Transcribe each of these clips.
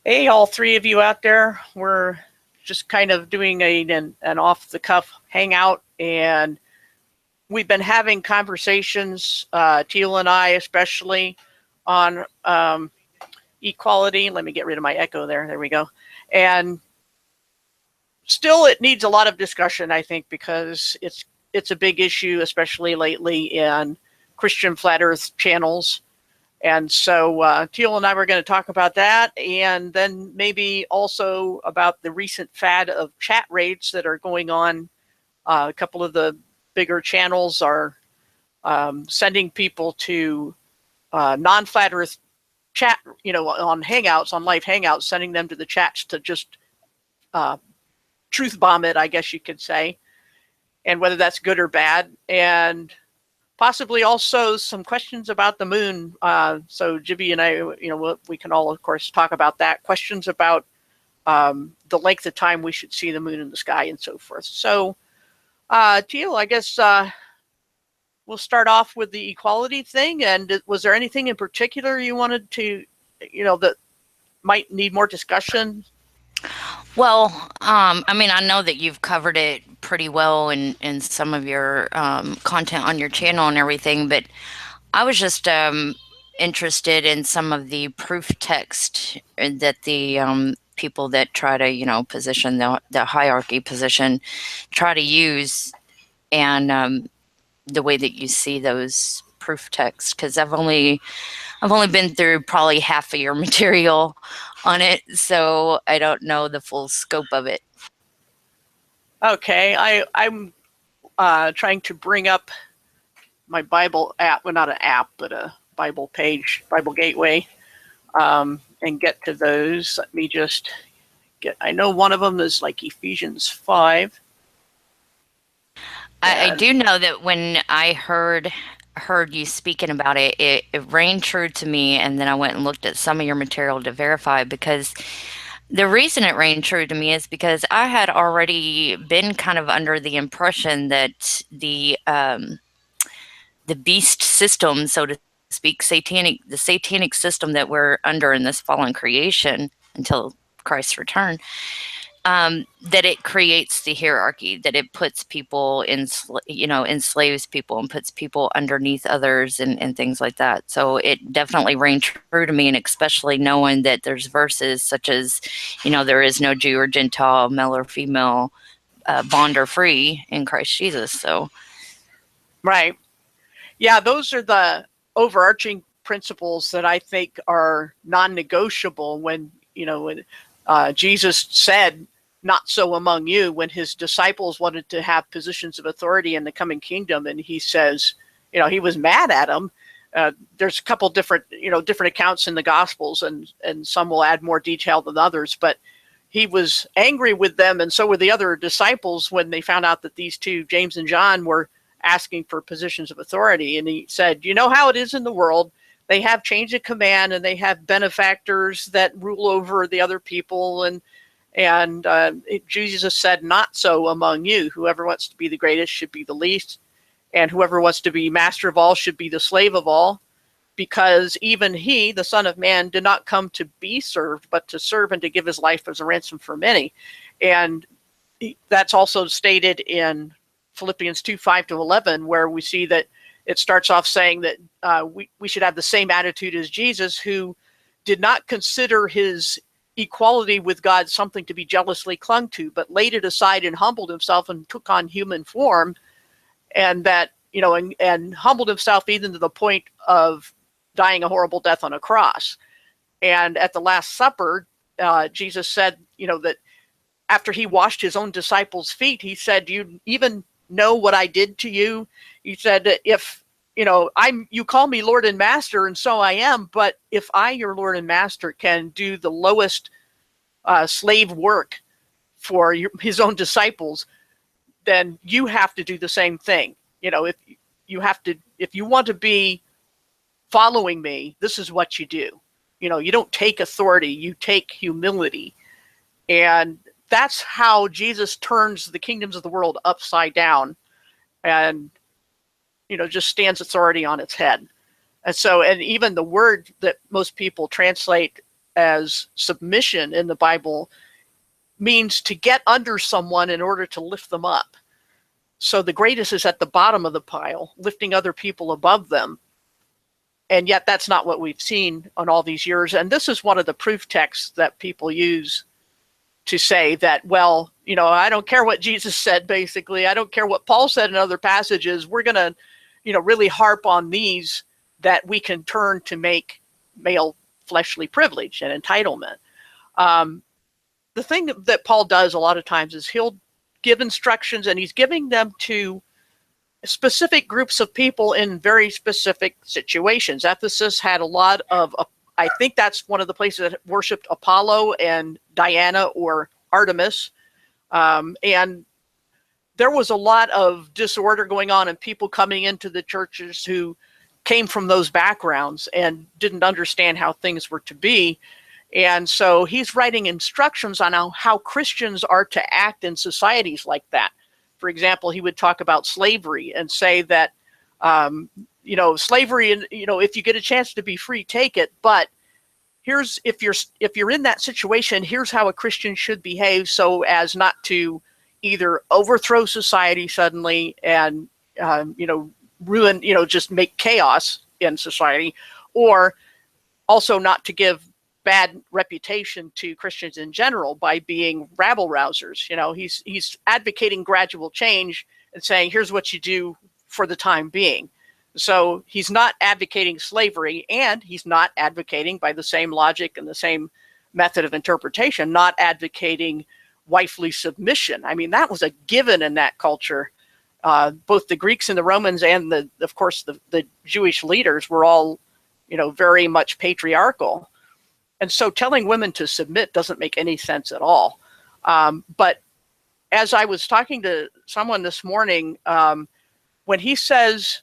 Hey, all three of you out there. We're just kind of doing an off-the-cuff hangout, and we've been having conversations, Teal and I especially, on equality. Let me get rid of my echo there. There we go. And still, it needs a lot of discussion, I think, because it's a big issue, especially lately in Christian flat Earth channels. And so Teal and I were going to talk about that, and then maybe also about the recent fad of chat raids that are going on. A couple of the bigger channels are sending people to non-flat Earth chat, on Hangouts, on live Hangouts, sending them to the chats to just truth bomb it, I guess you could say, and whether that's good or bad. And possibly also some questions about the moon. So Jibby and I, we can all, of course, talk about that. Questions about the length of time we should see the moon in the sky and so forth. So, Teal, I guess we'll start off with the equality thing. And was there anything in particular you wanted to, that might need more discussion? Well, I mean, I know that you've covered it pretty well in some of your content on your channel and everything, but I was just interested in some of the proof text that the people that try to, position the hierarchy position try to use, and the way that you see those proof texts, because I've only been through probably half of your material on it, so I don't know the full scope of it. Okay, I'm trying to bring up my Bible app, well, not an app, but a Bible page, Bible Gateway, and get to those. Let me just I know one of them is like Ephesians 5. I do know that when I heard you speaking about it, it rang true to me, and then I went and looked at some of your material to verify, because the reason it rang true to me is because I had already been kind of under the impression that the beast system, so to speak, the satanic system that we're under in this fallen creation until Christ's return, that it creates the hierarchy, that it puts people enslaves people and puts people underneath others and things like that. So it definitely rang true to me, and especially knowing that there's verses such as, there is no Jew or Gentile, male or female, bond or free in Christ Jesus. So, right. Yeah, those are the overarching principles that I think are non-negotiable when, Jesus said, not so among you, when his disciples wanted to have positions of authority in the coming kingdom. And he says, he was mad at them. There's a couple different accounts in the Gospels, and some will add more detail than others, but he was angry with them, and so were the other disciples when they found out that these two, James and John, were asking for positions of authority. And he said, you know how it is in the world. They have change of command, and they have benefactors that rule over the other people. And Jesus said, not so among you. Whoever wants to be the greatest should be the least, and whoever wants to be master of all should be the slave of all, because even he, the Son of Man, did not come to be served, but to serve and to give his life as a ransom for many. And that's also stated in Philippians 2:5-11, where we see that it starts off saying that we should have the same attitude as Jesus, who did not consider his equality with God something to be jealously clung to, but laid it aside and humbled himself and took on human form, and that, and humbled himself even to the point of dying a horrible death on a cross. And at the Last Supper, Jesus said, that after he washed his own disciples' feet, he said, "Do you even know what I did to you?" He said, "If you call me Lord and Master, and so I am, but if I, your Lord and Master, can do the lowest slave work for his own disciples, then you have to do the same thing. If you want to be following me, this is what you do. You don't take authority, you take humility." And that's how Jesus turns the kingdoms of the world upside down, and just stands authority on its head. And so, and even the word that most people translate as submission in the Bible means to get under someone in order to lift them up. So the greatest is at the bottom of the pile, lifting other people above them. And yet that's not what we've seen on all these years. And this is one of the proof texts that people use to say that, well, I don't care what Jesus said, basically. I don't care what Paul said in other passages. We're going to, really harp on these that we can turn to make male fleshly privilege and entitlement. The thing that Paul does a lot of times is he'll give instructions, and he's giving them to specific groups of people in very specific situations. Ephesus had a lot of, I think that's one of the places that worshipped Apollo and Diana or Artemis. And there was a lot of disorder going on and people coming into the churches who came from those backgrounds and didn't understand how things were to be. And so he's writing instructions on how Christians are to act in societies like that. For example, he would talk about slavery and say that, slavery, and, if you get a chance to be free, take it. But here's, if you're in that situation, here's how a Christian should behave so as not to either overthrow society suddenly and, ruin, just make chaos in society, or also not to give bad reputation to Christians in general by being rabble rousers. He's advocating gradual change and saying, here's what you do for the time being. So he's not advocating slavery, and he's not advocating, by the same logic and the same method of interpretation, not advocating wifely submission. I mean, that was a given in that culture. Both the Greeks and the Romans and of course the Jewish leaders were all, very much patriarchal. And so telling women to submit doesn't make any sense at all. But as I was talking to someone this morning, when he says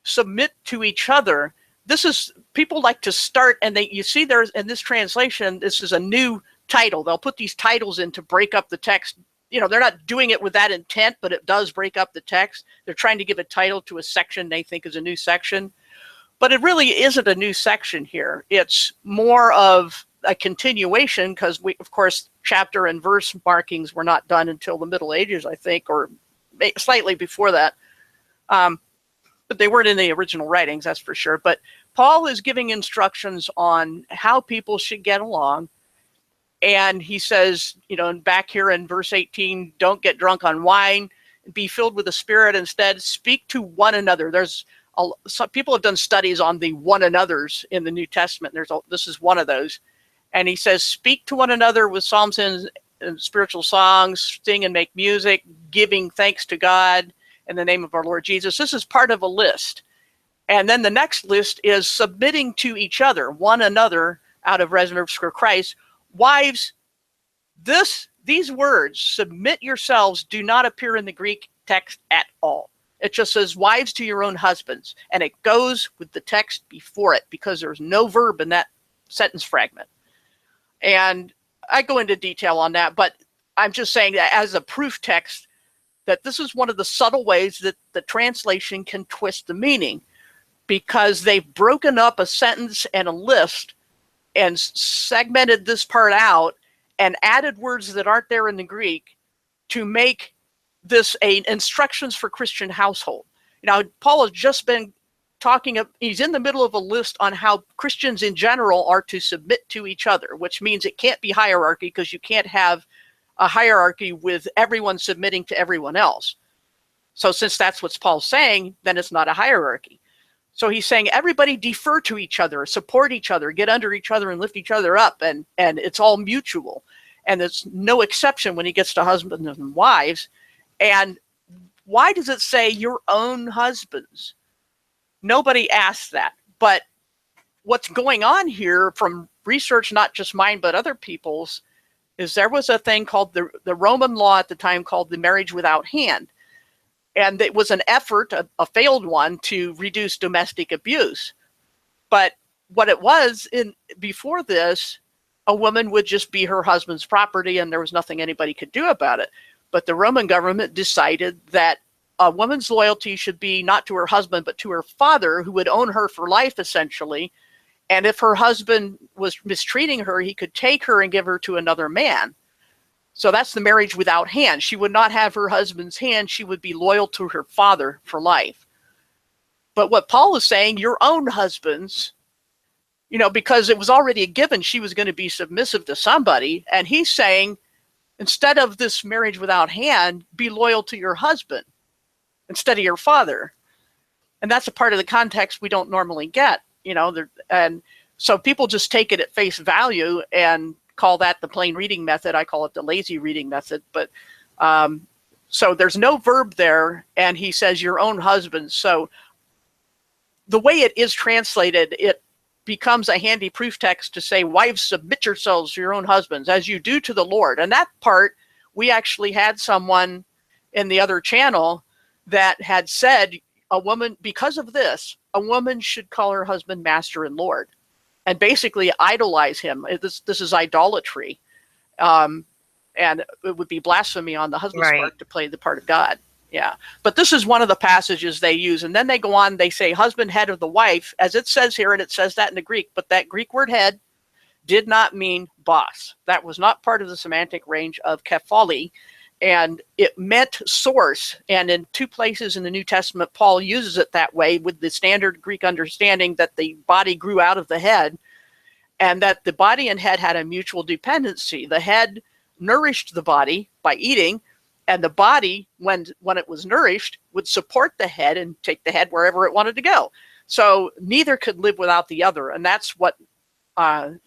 submit to each other, this is, people like to start, and you see there's, in this translation, this is a new title. They'll put these titles in to break up the text. They're not doing it with that intent, but it does break up the text. They're trying to give a title to a section they think is a new section. But it really isn't a new section here. It's more of a continuation, because of course, chapter and verse markings were not done until the Middle Ages, I think, or slightly before that. But they weren't in the original writings, that's for sure. But Paul is giving instructions on how people should get along. And he says, back here in verse 18, don't get drunk on wine, be filled with the Spirit. Instead, speak to one another. Some people have done studies on the one another's in the New Testament. This is one of those. And he says, speak to one another with psalms and spiritual songs, sing and make music, giving thanks to God in the name of our Lord Jesus. This is part of a list. And then the next list is submitting to each other, one another, out of reverence for Christ. Wives, these words, submit yourselves, do not appear in the Greek text at all. It just says, wives to your own husbands. And it goes with the text before it because there's no verb in that sentence fragment. And I go into detail on that, but I'm just saying that as a proof text, that this is one of the subtle ways that the translation can twist the meaning, because they've broken up a sentence and a list and segmented this part out and added words that aren't there in the Greek to make this instructions for Christian household. Paul has just been he's in the middle of a list on how Christians in general are to submit to each other, which means it can't be hierarchy, because you can't have a hierarchy with everyone submitting to everyone else. So since that's what Paul's saying, then it's not a hierarchy. So he's saying everybody defer to each other, support each other, get under each other and lift each other up. And it's all mutual. And there's no exception when he gets to husbands and wives. And why does it say your own husbands? Nobody asked that. But what's going on here from research, not just mine, but other people's, is there was a thing called the Roman law at the time called the marriage without hand. And it was an effort, a failed one, to reduce domestic abuse. But what it was, before this, a woman would just be her husband's property and there was nothing anybody could do about it. But the Roman government decided that a woman's loyalty should be not to her husband, but to her father, who would own her for life, essentially. And if her husband was mistreating her, he could take her and give her to another man. So that's the marriage without hand. She would not have her husband's hand. She would be loyal to her father for life. But what Paul is saying, your own husbands, because it was already a given she was going to be submissive to somebody. And he's saying, instead of this marriage without hand, be loyal to your husband instead of your father. And that's a part of the context we don't normally get, and so people just take it at face value and call that the plain reading method. I call it the lazy reading method. But so there's no verb there. And he says your own husband. So the way it is translated, it becomes a handy proof text to say, wives, submit yourselves to your own husbands as you do to the Lord. And that part, we actually had someone in the other channel that had said a woman, because of this, a woman should call her husband master and Lord and basically idolize him. This is idolatry. And it would be blasphemy on the husband's part to play the part of God. Yeah. But this is one of the passages they use. And then they go on, they say husband, head of the wife, as it says here, and it says that in the Greek, but that Greek word head did not mean boss. That was not part of the semantic range of kephali. And it meant source. And in 2 places in the New Testament, Paul uses it that way with the standard Greek understanding that the body grew out of the head and that the body and head had a mutual dependency. The head nourished the body by eating, and the body, when it was nourished, would support the head and take the head wherever it wanted to go. So neither could live without the other. And that's what the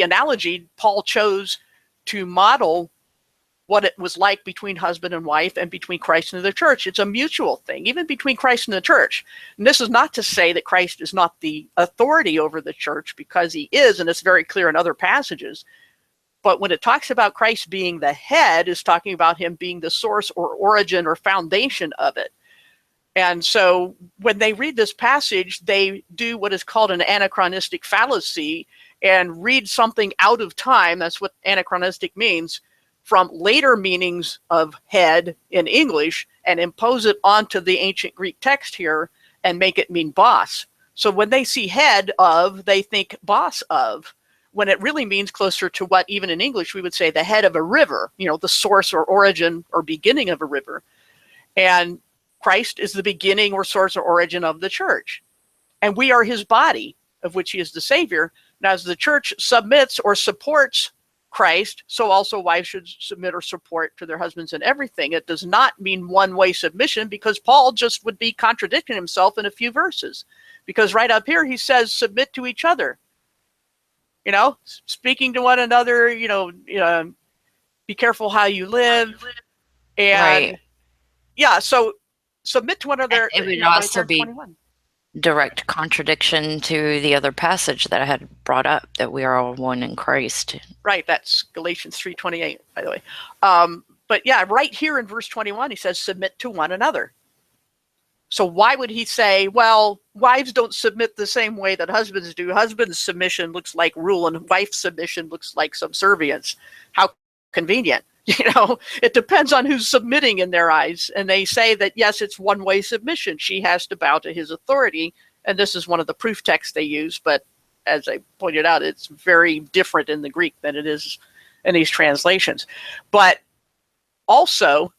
analogy Paul chose to model what it was like between husband and wife and between Christ and the church. It's a mutual thing, even between Christ and the church. And this is not to say that Christ is not the authority over the church, because he is, and it's very clear in other passages. But when it talks about Christ being the head, it's talking about him being the source or origin or foundation of it. And so when they read this passage, they do what is called an anachronistic fallacy and read something out of time. That's what anachronistic means, from later meanings of head in English and impose it onto the ancient Greek text here and make it mean boss. So when they see head of, they think boss of, when it really means closer to what even in English we would say the head of a river, the source or origin or beginning of a river. And Christ is the beginning or source or origin of the church. And we are his body, of which he is the Savior. Now, as the church submits or supports Christ, so also wives should submit or support to their husbands in everything. It does not mean one-way submission, because Paul just would be contradicting himself in a few verses. Because right up here he says, submit to each other. Speaking to one another, be careful how you live. And so submit to one another. It would also be 21. Direct contradiction to the other passage that I had brought up, that we are all one in Christ. Right, that's Galatians 3:28, by the way. But yeah, right here in verse 21, he says, submit to one another. So why would he say, well, wives don't submit the same way that husbands do? Husband's submission looks like rule and wife's submission looks like subservience. How convenient. It depends on who's submitting in their eyes. And they say that, yes, it's one-way submission. She has to bow to his authority. And this is one of the proof texts they use. But as I pointed out, it's very different in the Greek than it is in these translations. But also,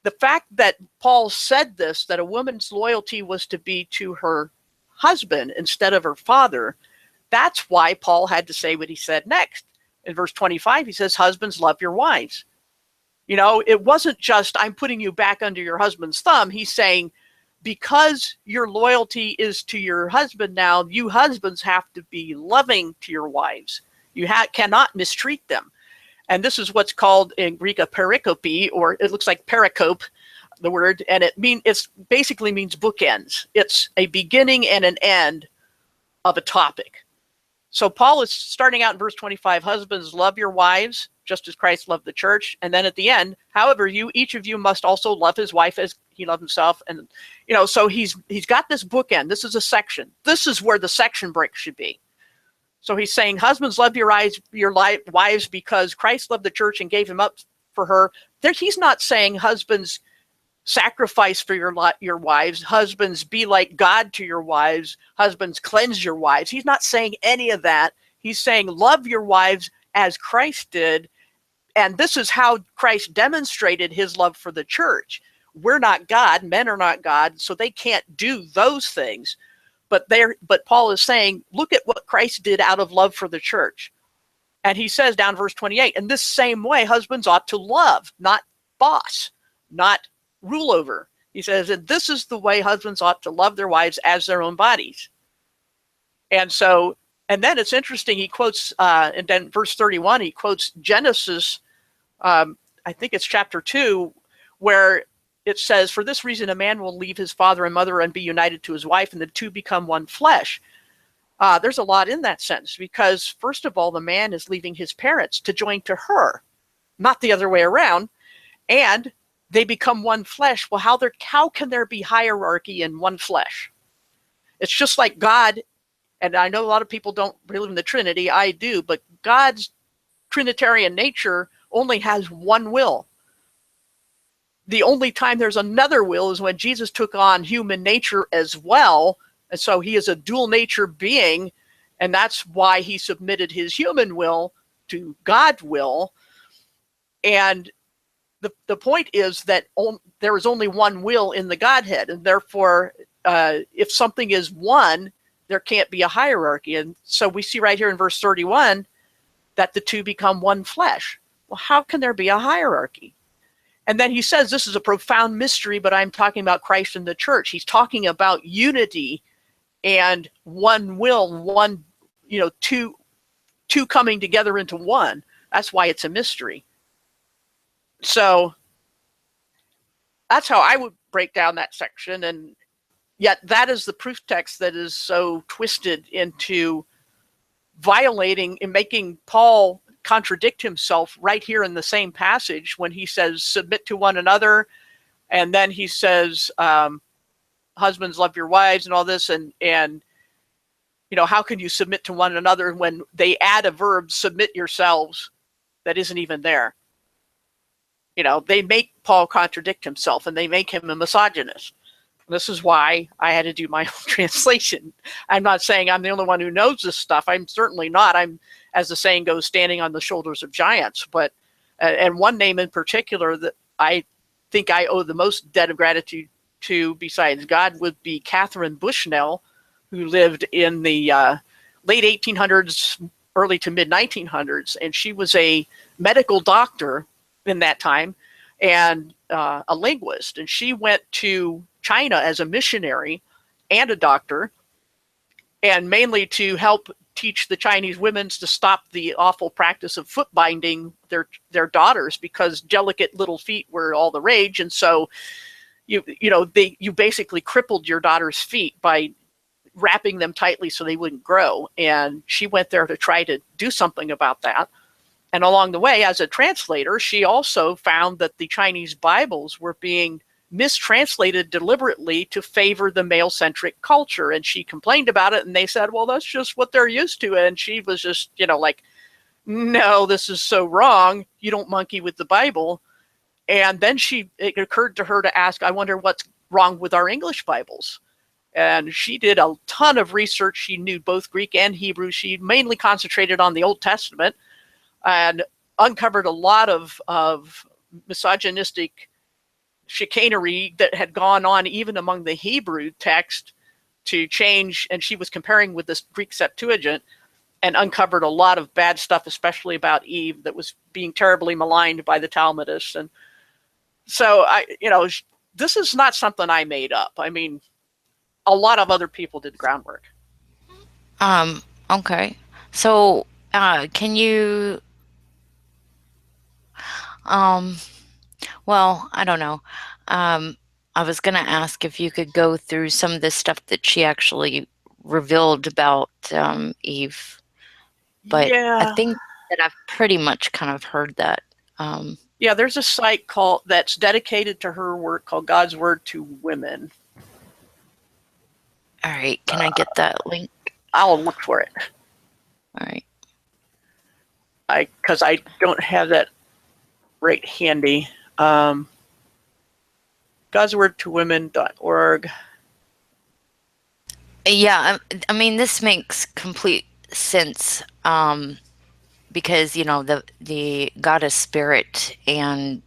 the fact that Paul said this, that a woman's loyalty was to be to her husband instead of her father, that's why Paul had to say what he said next. In verse 25, he says, husbands, love your wives. It wasn't just, I'm putting you back under your husband's thumb. He's saying, because your loyalty is to your husband now, you husbands have to be loving to your wives. You cannot mistreat them. And this is what's called in Greek a pericope, or it looks like pericope, the word, and it basically means bookends. It's a beginning and an end of a topic. So Paul is starting out in verse 25, husbands, love your wives, just as Christ loved the church. And then at the end, however, each of you must also love his wife as he loved himself. And, so he's got this bookend. This is a section. This is where the section break should be. So he's saying, husbands, love your wives because Christ loved the church and gave him up for her. He's not saying, husbands, sacrifice for your wives. Husbands, be like God to your wives. Husbands, cleanse your wives. He's not saying any of that. He's saying, love your wives as Christ did. And this is how Christ demonstrated his love for the church. We're not God, men are not God, so they can't do those things. But Paul is saying, look at what Christ did out of love for the church. And he says down verse 28, in this same way, husbands ought to love, not boss, not rule over. He says, and this is the way husbands ought to love their wives as their own bodies. And so, and then it's interesting, he quotes, and then verse 31, he quotes Genesis, I think it's chapter 2, where it says, for this reason, a man will leave his father and mother and be united to his wife, and the two become one flesh. There's a lot in that sentence, because first of all, the man is leaving his parents to join to her, not the other way around, and they become one flesh. Well, how can there be hierarchy in one flesh? It's just like God, and I know a lot of people don't believe in the Trinity, I do, but God's Trinitarian nature only has one will. The only time there's another will is when Jesus took on human nature as well. And so he is a dual nature being, and that's why he submitted his human will to God's will. And the point is that there is only one will in the Godhead, and therefore, if something is one, there can't be a hierarchy. And so we see right here in verse 31 that the two become one flesh. Well, how can there be a hierarchy? And then he says, this is a profound mystery, but I'm talking about Christ and the church. He's talking about unity and one will, one, two coming together into one. That's why it's a mystery. So that's how I would break down that section. And yet that is the proof text that is so twisted into violating and making Paul contradict himself right here in the same passage when he says, submit to one another. And then he says, husbands, love your wives and all this. And how can you submit to one another when they add a verb, submit yourselves, that isn't even there? They make Paul contradict himself, and they make him a misogynist. This is why I had to do my own translation. I'm not saying I'm the only one who knows this stuff. I'm certainly not. I'm, as the saying goes, standing on the shoulders of giants. But, and one name in particular that I think I owe the most debt of gratitude to, besides God, would be Katherine Bushnell, who lived in the late 1800s, early to mid 1900s. And she was a medical doctor in that time and a linguist. And she went to China as a missionary and a doctor, and mainly to help teach the Chinese women to stop the awful practice of foot binding their daughters, because delicate little feet were all the rage. And so you basically crippled your daughter's feet by wrapping them tightly so they wouldn't grow. And she went there to try to do something about that. And along the way, as a translator, she also found that the Chinese Bibles were being mistranslated deliberately to favor the male-centric culture. And she complained about it, and they said, well, that's just what they're used to. And she was just, like, no, this is so wrong. You don't monkey with the Bible. And then it occurred to her to ask, I wonder what's wrong with our English Bibles. And she did a ton of research. She knew both Greek and Hebrew. She mainly concentrated on the Old Testament and uncovered a lot of misogynistic chicanery that had gone on even among the Hebrew text to change. And she was comparing with this Greek Septuagint and uncovered a lot of bad stuff, especially about Eve, that was being terribly maligned by the Talmudists. And so this is not something I made up. I mean, a lot of other people did groundwork. Okay. So, can you, well, I don't know. I was going to ask if you could go through some of the stuff that she actually revealed about Eve, but yeah. I think that I've pretty much kind of heard that. Yeah, there's a site that's dedicated to her work called God's Word to Women. All right, can I get that link? I'll look for it. All right. Because I don't have that right handy. godswordtowomen.org. Yeah, I mean, this makes complete since because the God is spirit, and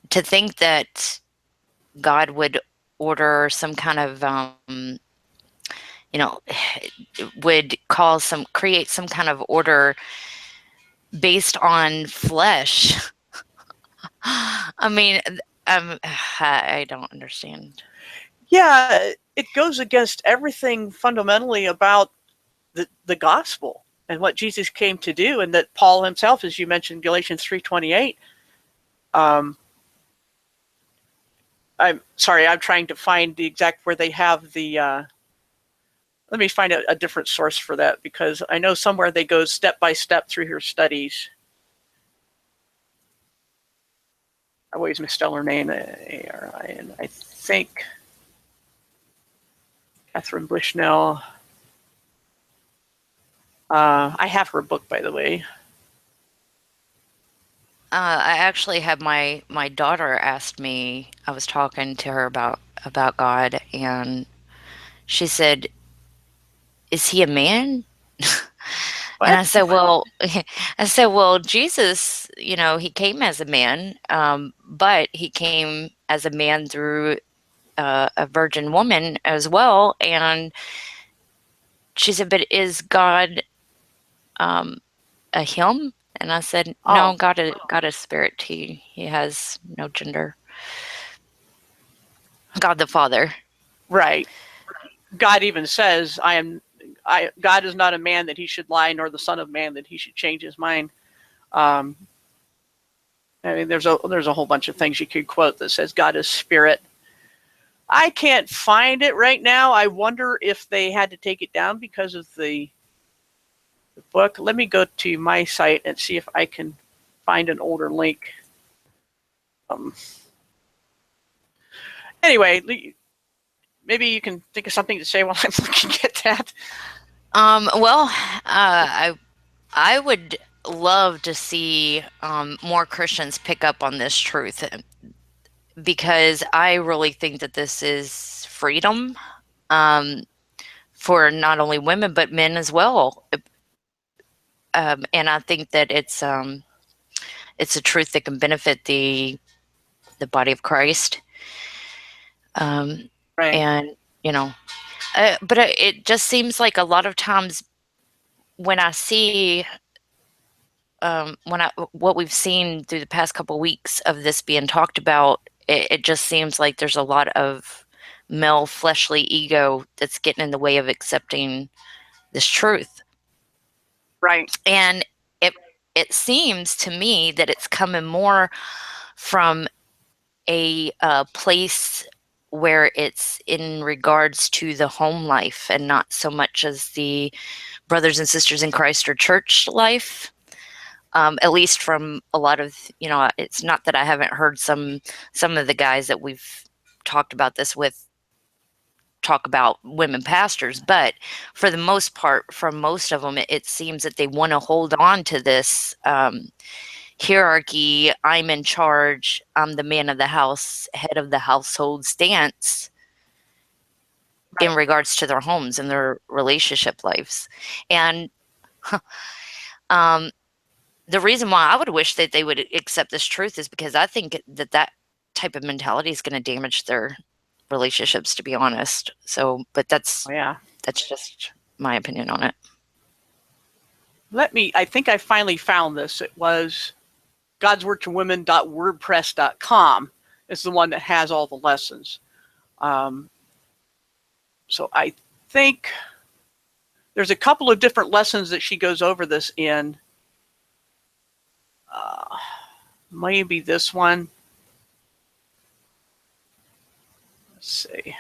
to think that God would order some kind of you know would cause some create some kind of order based on flesh. I mean, I don't understand. Yeah, it goes against everything fundamentally about the gospel and what Jesus came to do, and that Paul himself, as you mentioned, Galatians 3:28. Um, I'm sorry, I'm trying to find the exact where they have the. Let me find a different source for that, because I know somewhere they go step by step through her studies. I always misspell her name. A-R-I-N. I think Katherine Bushnell. I have her book, by the way. I actually had my daughter asked me. I was talking to her about God, and she said, "Is he a man?" And What? I said, well, Jesus, he came as a man, but he came as a man through a virgin woman as well. And she said, but is God um, a him? And I said, no, Oh, God is spirit. He has no gender. God the Father. right. God even says, "I am." God is not a man that he should lie, nor the son of man that he should change his mind. Um, I mean, there's a whole bunch of things you could quote that says God is spirit. I can't find it right now. I wonder if they had to take it down because of the book. Let me go to my site and see if I can find an older link. Um, anyway, maybe you can think of something to say while I'm looking at that. Well, I would love to see more Christians pick up on this truth, because I really think that this is freedom, um, for not only women but men as well. And I think that it's a truth that can benefit the body of Christ. Um, Right. and you know, but it just seems like a lot of times when I see when I what we've seen through the past couple weeks of this being talked about, it just seems like there's a lot of male fleshly ego that's getting in the way of accepting this truth. Right. And it it seems to me that it's coming more from a place where it's in regards to the home life and not so much as the brothers and sisters in Christ or church life. At least from a lot of, it's not that I haven't heard some of the guys that we've talked about this with talk about women pastors, but for the most part, from most of them, it seems that they want to hold on to this hierarchy. I'm in charge. I'm the man of the house, head of the household stance in Right. regards to their homes and their relationship lives. And um, the reason why I would wish that they would accept this truth is because I think that type of mentality is going to damage their relationships, to be honest. So, but Oh, yeah. that's just my opinion on it. I think I finally found this. It was godswordtowomen.wordpress.com is the one that has all the lessons. Um, so I think there's a couple of different lessons that she goes over this in. Uh, maybe this one. Let's see.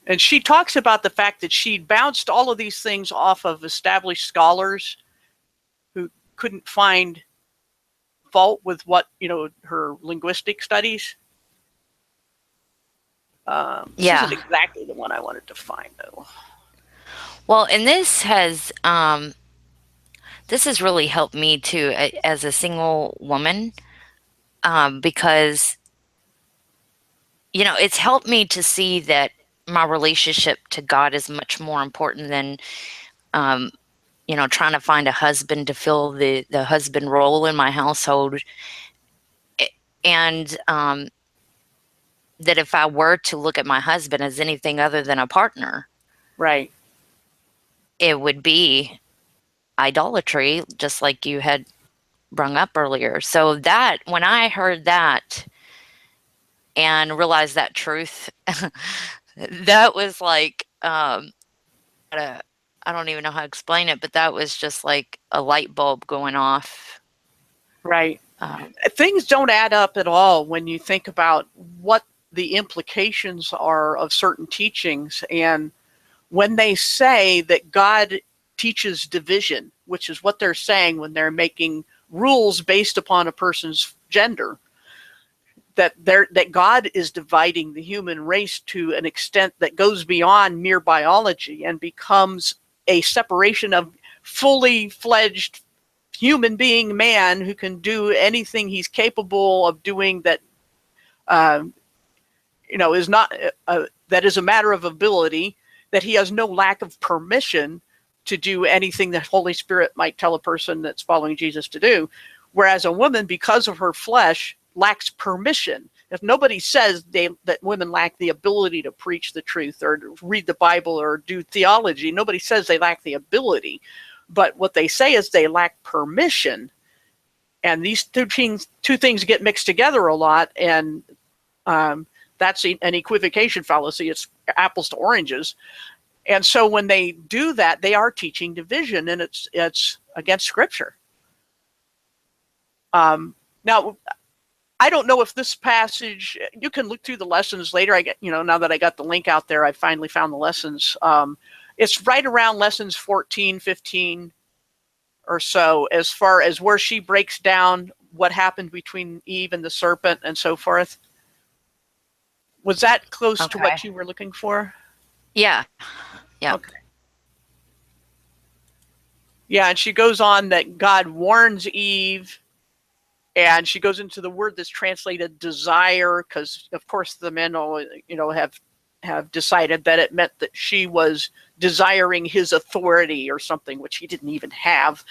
And she talks about the fact that she bounced all of these things off of established scholars who couldn't find fault with what, her linguistic studies. This isn't Yeah. exactly the one I wanted to find, though. Well, and this has really helped me too, as a single woman, because it's helped me to see that my relationship to God is much more important than trying to find a husband to fill the husband role in my household. And that if I were to look at my husband as anything other than a partner, right, it would be idolatry, just like you had brung up earlier. So that, when I heard that and realized that truth, that was like, I don't even know how to explain it, but that was just like a light bulb going off. right. Things don't add up at all when you think about what the implications are of certain teachings. And when they say that God teaches division, which is what they're saying when they're making rules based upon a person's gender, that God is dividing the human race to an extent that goes beyond mere biology and becomes a separation of fully fledged human being man who can do anything he's capable of doing, that is not that is a matter of ability, that he has no lack of permission to do anything that Holy Spirit might tell a person that's following Jesus to do, whereas a woman, because of her flesh, lacks permission. If nobody says that women lack the ability to preach the truth or to read the Bible or do theology, nobody says they lack the ability. But what they say is they lack permission. And these two things get mixed together a lot. And that's an equivocation fallacy. It's apples to oranges. And so when they do that, they are teaching division, and it's against Scripture. Now, I don't know if this passage, you can look through the lessons later. Now that I got the link out there, I finally found the lessons. It's right around lessons 14, 15 or so, as far as where she breaks down what happened between Eve and the serpent and so forth. Was that close to what you were looking for? Yeah. Yeah. Okay. Yeah, and she goes on that God warns Eve, and she goes into the word that's translated desire, because of course the men have decided that it meant that she was desiring his authority or something, which he didn't even have,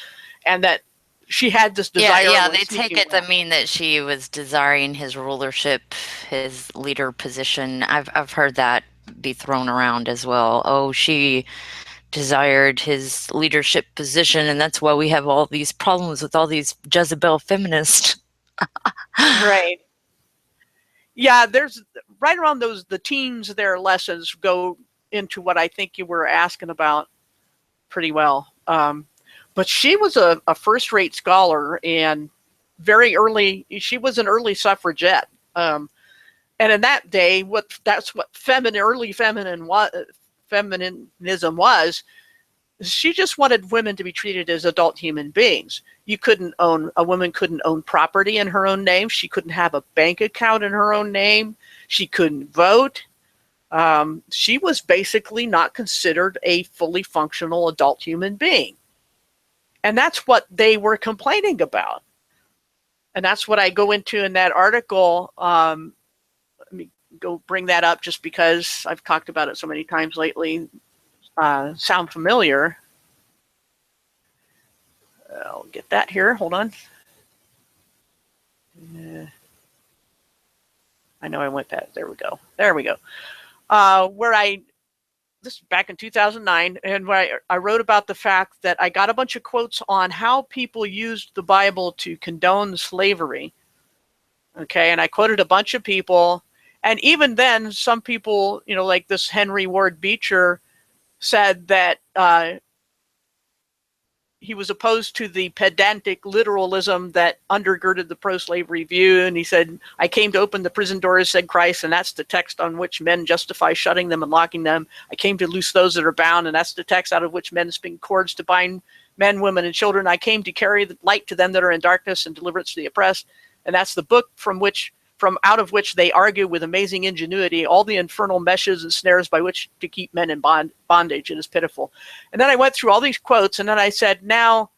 and that she had this desire. Yeah, they take it to mean that she was desiring his rulership, his leader position. I've heard that be thrown around as well. Oh, she desired his leadership position, and that's why we have all these problems with all these Jezebel feminists. Right. Yeah, there's right around the teens, their lessons go into what I think you were asking about pretty well. But she was a first-rate scholar, and very early, she was an early suffragette. And in that day, that's what early feminism was. She just wanted women to be treated as adult human beings. A woman couldn't own property in her own name. She couldn't have a bank account in her own name. She couldn't vote. She was basically not considered a fully functional adult human being. And that's what they were complaining about. And that's what I go into in that article. Let me go bring that up just because I've talked about it so many times lately. Sound familiar? I'll get that here. Hold on. I know I went that. There we go. This is back in 2009, and where I wrote about the fact that I got a bunch of quotes on how people used the Bible to condone slavery. Okay, and I quoted a bunch of people, and even then, some people, like this Henry Ward Beecher, said that he was opposed to the pedantic literalism that undergirded the pro-slavery view. And he said, I came to open the prison doors, said Christ, and that's the text on which men justify shutting them and locking them. I came to loose those that are bound, and that's the text out of which men spin cords to bind men, women, and children. I came to carry the light to them that are in darkness and deliverance to the oppressed. And that's the book from out of which they argue with amazing ingenuity all the infernal meshes and snares by which to keep men in bondage. It is pitiful. And then I went through all these quotes, and then I said, now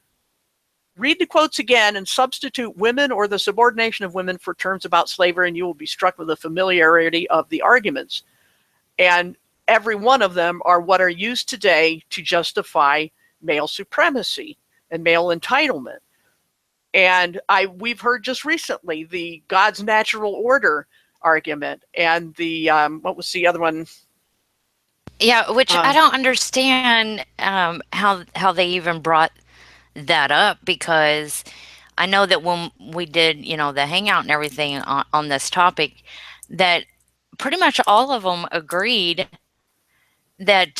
read the quotes again and substitute women or the subordination of women for terms about slavery, and you will be struck with the familiarity of the arguments. And every one of them are what are used today to justify male supremacy and male entitlement. And we've heard just recently the God's natural order argument, and the what was the other one? Yeah, which I don't understand how they even brought that up, because I know that when we did, the hangout and everything on this topic, that pretty much all of them agreed that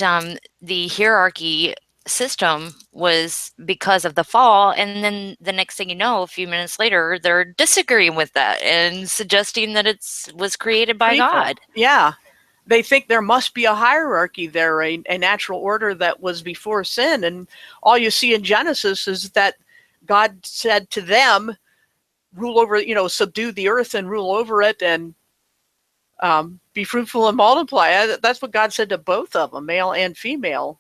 the hierarchy system was because of the fall, and then the next thing you know, a few minutes later, they're disagreeing with that and suggesting that it was created by God. Yeah. They think there must be a hierarchy there, a natural order that was before sin. And all you see in Genesis is that God said to them, rule over, subdue the earth and rule over it, and be fruitful and multiply. That's what God said to both of them, male and female.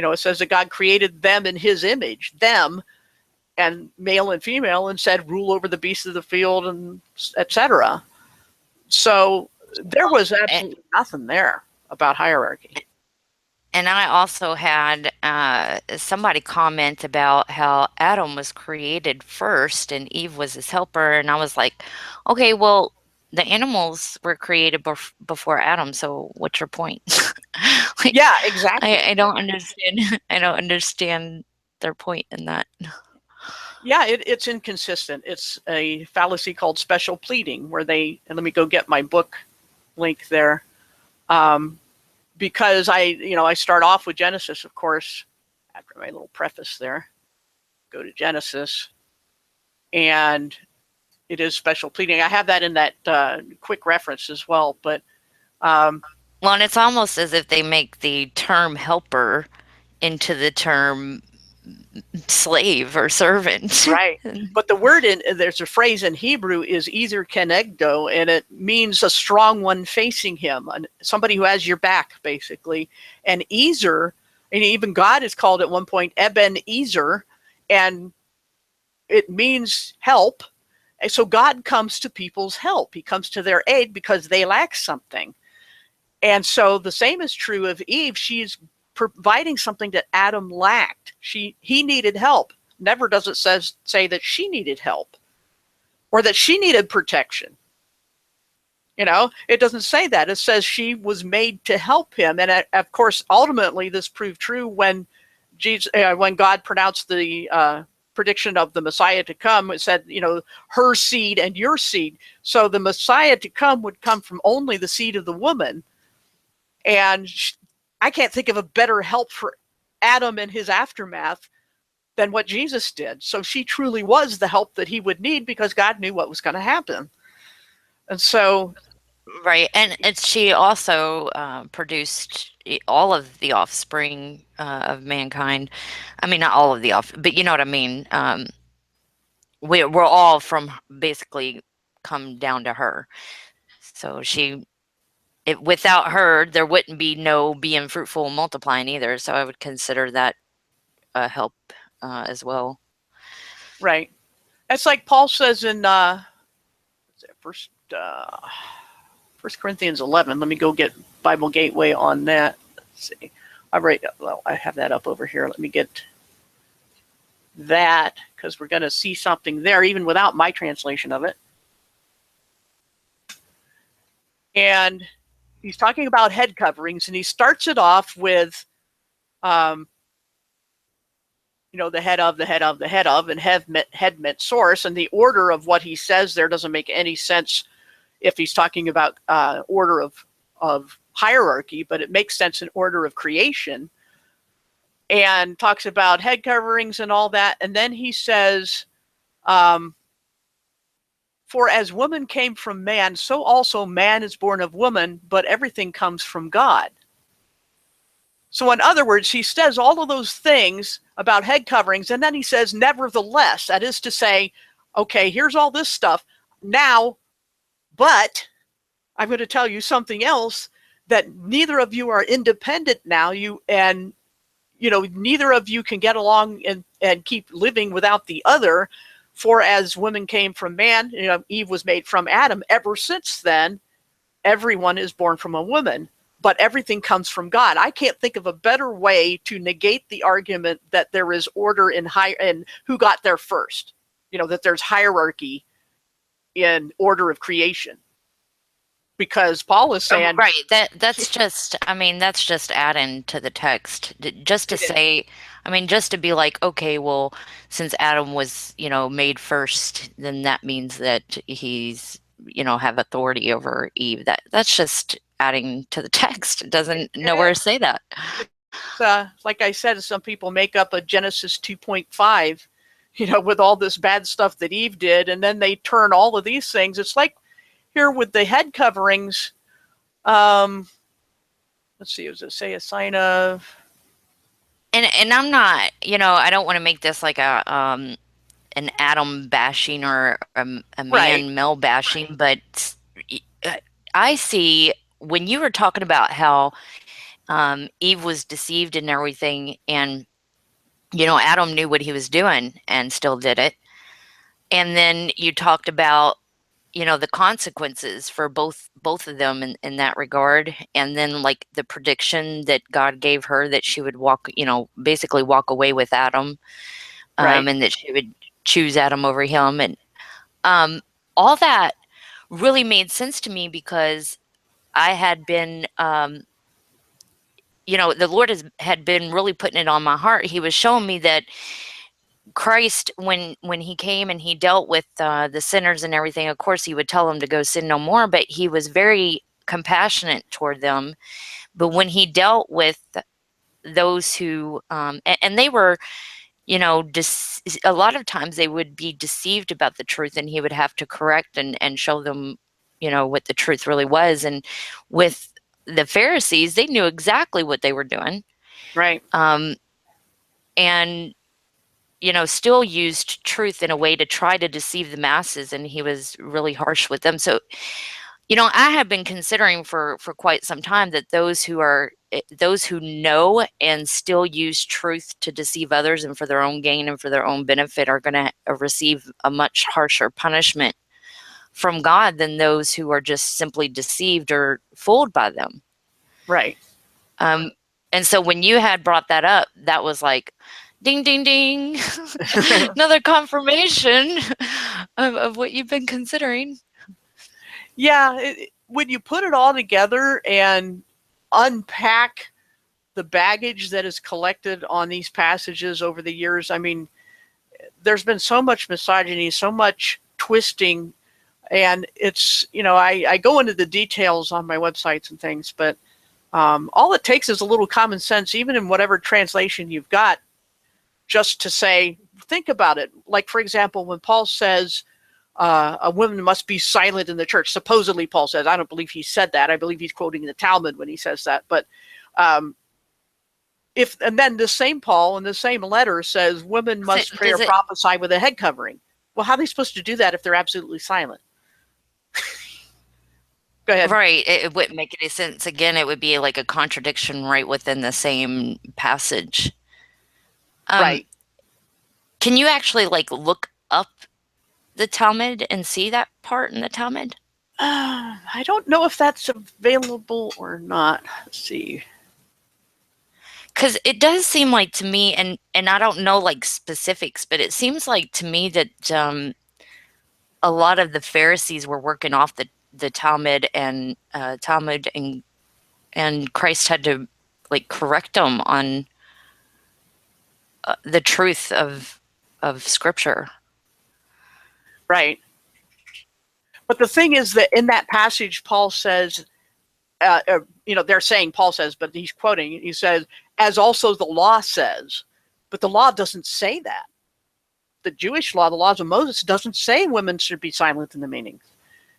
It says that God created them in his image, them, and male and female, and said, rule over the beasts of the field, and etc. So there was absolutely nothing there about hierarchy. And I also had somebody comment about how Adam was created first and Eve was his helper. And I was like, okay, well, the animals were created before Adam. So what's your point? Yeah, exactly. I don't understand. I don't understand their point in that. Yeah, it's inconsistent. It's a fallacy called special pleading, where and let me go get my book link there. Because I start off with Genesis, of course, after my little preface there, go to Genesis, and it is special pleading. I have that in that quick reference as well. But well, and it's almost as if they make the term helper into the term slave or servant. Right. But the word there's a phrase in Hebrew is either kenegdo, and it means a strong one facing him, somebody who has your back, basically. And Ezer, and even God is called at one point Ebenezer, and it means help. And so God comes to people's help. He comes to their aid because they lack something. And so the same is true of Eve. She's providing something that Adam lacked. He needed help. Never does it say that she needed help or that she needed protection. It doesn't say that. It says she was made to help him. And of course, ultimately, this proved true when God pronounced the prediction of the Messiah to come. It said, her seed and your seed. So the Messiah to come would come from only the seed of the woman. And I can't think of a better help for Adam in his aftermath than what Jesus did. So she truly was the help that he would need, because God knew what was going to happen. And so... Right. And she also produced all of the offspring of mankind. I mean, not all of the but you know what I mean? We're all from basically come down to her. So without her, there wouldn't be no being fruitful and multiplying either. So I would consider that a help as well. Right. It's like Paul says in First Corinthians 11. Let me go get Bible Gateway on that. Let's see. I have that up over here. Let me get that, because we're going to see something there, even without my translation of it. And he's talking about head coverings, and he starts it off with, the head of, the head of, the head of, and head meant source. And the order of what he says there doesn't make any sense if he's talking about order of hierarchy, but it makes sense in order of creation. And talks about head coverings and all that. And then he says, for as woman came from man, so also man is born of woman, but everything comes from God. So in other words, he says all of those things about head coverings, and then he says, nevertheless, that is to say, okay, here's all this stuff now, but I'm going to tell you something else, that neither of you are independent now. Neither of you can get along and keep living without the other. For as woman came from man, Eve was made from Adam. Ever since then, everyone is born from a woman. but everything comes from God. I can't think of a better way to negate the argument that there is order in who got there first. That there's hierarchy in order of creation. Because Paul is saying, right, that's just, I mean, that's just adding to the text, just to say, I mean, just to be like, okay, well, since Adam was, made first, then that means that he's, have authority over Eve. That's just adding to the text. It doesn't nowhere say that. Like I said, some people make up a Genesis 2.5, with all this bad stuff that Eve did, and then they turn all of these things. It's like here with the head coverings. Let's see, does it say a sign of? And I'm not, I don't want to make this like an Adam bashing or a man male bashing, but I see when you were talking about how Eve was deceived and everything, and Adam knew what he was doing and still did it. And then you talked about the consequences for both of them in that regard, and then like the prediction that God gave her that she would basically walk away with Adam, and that she would choose Adam over him, and all that really made sense to me because I had been the Lord had been really putting it on my heart. He was showing me that Christ, when he came and he dealt with the sinners and everything, of course he would tell them to go sin no more, but he was very compassionate toward them. But when he dealt with those who and they were, a lot of times they would be deceived about the truth, and he would have to correct and show them what the truth really was. And with the Pharisees, they knew exactly what they were doing, and still used truth in a way to try to deceive the masses, and he was really harsh with them. So, I have been considering for quite some time that those who know and still use truth to deceive others and for their own gain and for their own benefit are going to receive a much harsher punishment from God than those who are just simply deceived or fooled by them. Right. And so when you had brought that up, that was like, ding, ding, ding, another confirmation of what you've been considering. Yeah, when you put it all together and unpack the baggage that is collected on these passages over the years, I mean, there's been so much misogyny, so much twisting, and it's, I go into the details on my websites and things, but all it takes is a little common sense, even in whatever translation you've got, just to say, think about it. Like, for example, when Paul says a woman must be silent in the church, supposedly Paul says, I don't believe he said that. I believe he's quoting the Talmud when he says that. But and then the same Paul in the same letter says women must pray or prophesy with a head covering. Well, how are they supposed to do that if they're absolutely silent? Go ahead. Right. It wouldn't make any sense. Again, it would be like a contradiction right within the same passage. Right. Can you actually like look up the Talmud and see that part in the Talmud? I don't know if that's available or not. Let's see. Because it does seem like to me, and I don't know like specifics, but it seems like to me that a lot of the Pharisees were working off the Talmud and Christ had to like correct them on the truth of Scripture. Right. But the thing is that in that passage, Paul says, they're saying Paul says, but he's quoting, he says, as also the law says. But the law doesn't say that. The Jewish law, the laws of Moses, doesn't say women should be silent in the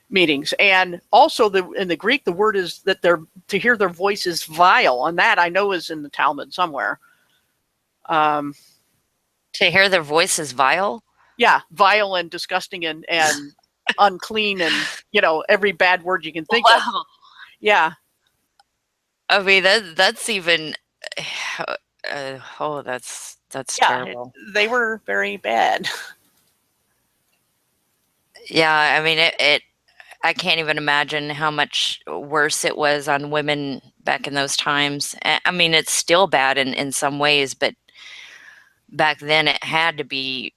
meetings. And also in the Greek, the word is that to hear their voice is vile. And that I know is in the Talmud somewhere. To hear their voice is vile? Yeah, vile and disgusting and unclean and, every bad word you can think of. Yeah. I mean, that's even, that's terrible. They were very bad. Yeah, I mean, I can't even imagine how much worse it was on women back in those times. I mean, it's still bad in some ways, but back then it had to be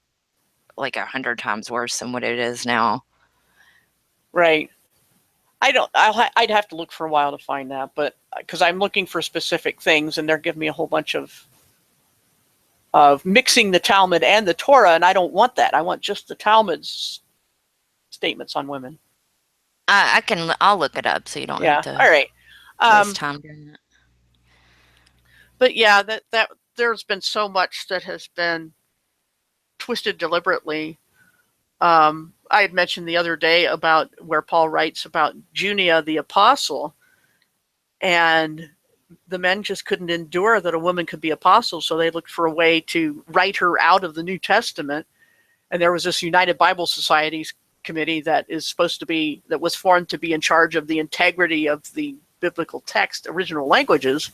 like 100 times worse than what it is now. Right. I'd have to look for a while to find that, but because I'm looking for specific things, and they're giving me a whole bunch of mixing the Talmud and the Torah, and I don't want that. I want just the Talmud's statements on women. I'll look it up so you don't have to all right. waste time doing that. But yeah, that there's been so much that has been twisted deliberately. I had mentioned the other day about where Paul writes about Junia the apostle, and the men just couldn't endure that a woman could be apostle, so they looked for a way to write her out of the New Testament. And there was this United Bible Societies committee that was formed to be in charge of the integrity of the biblical text, original languages,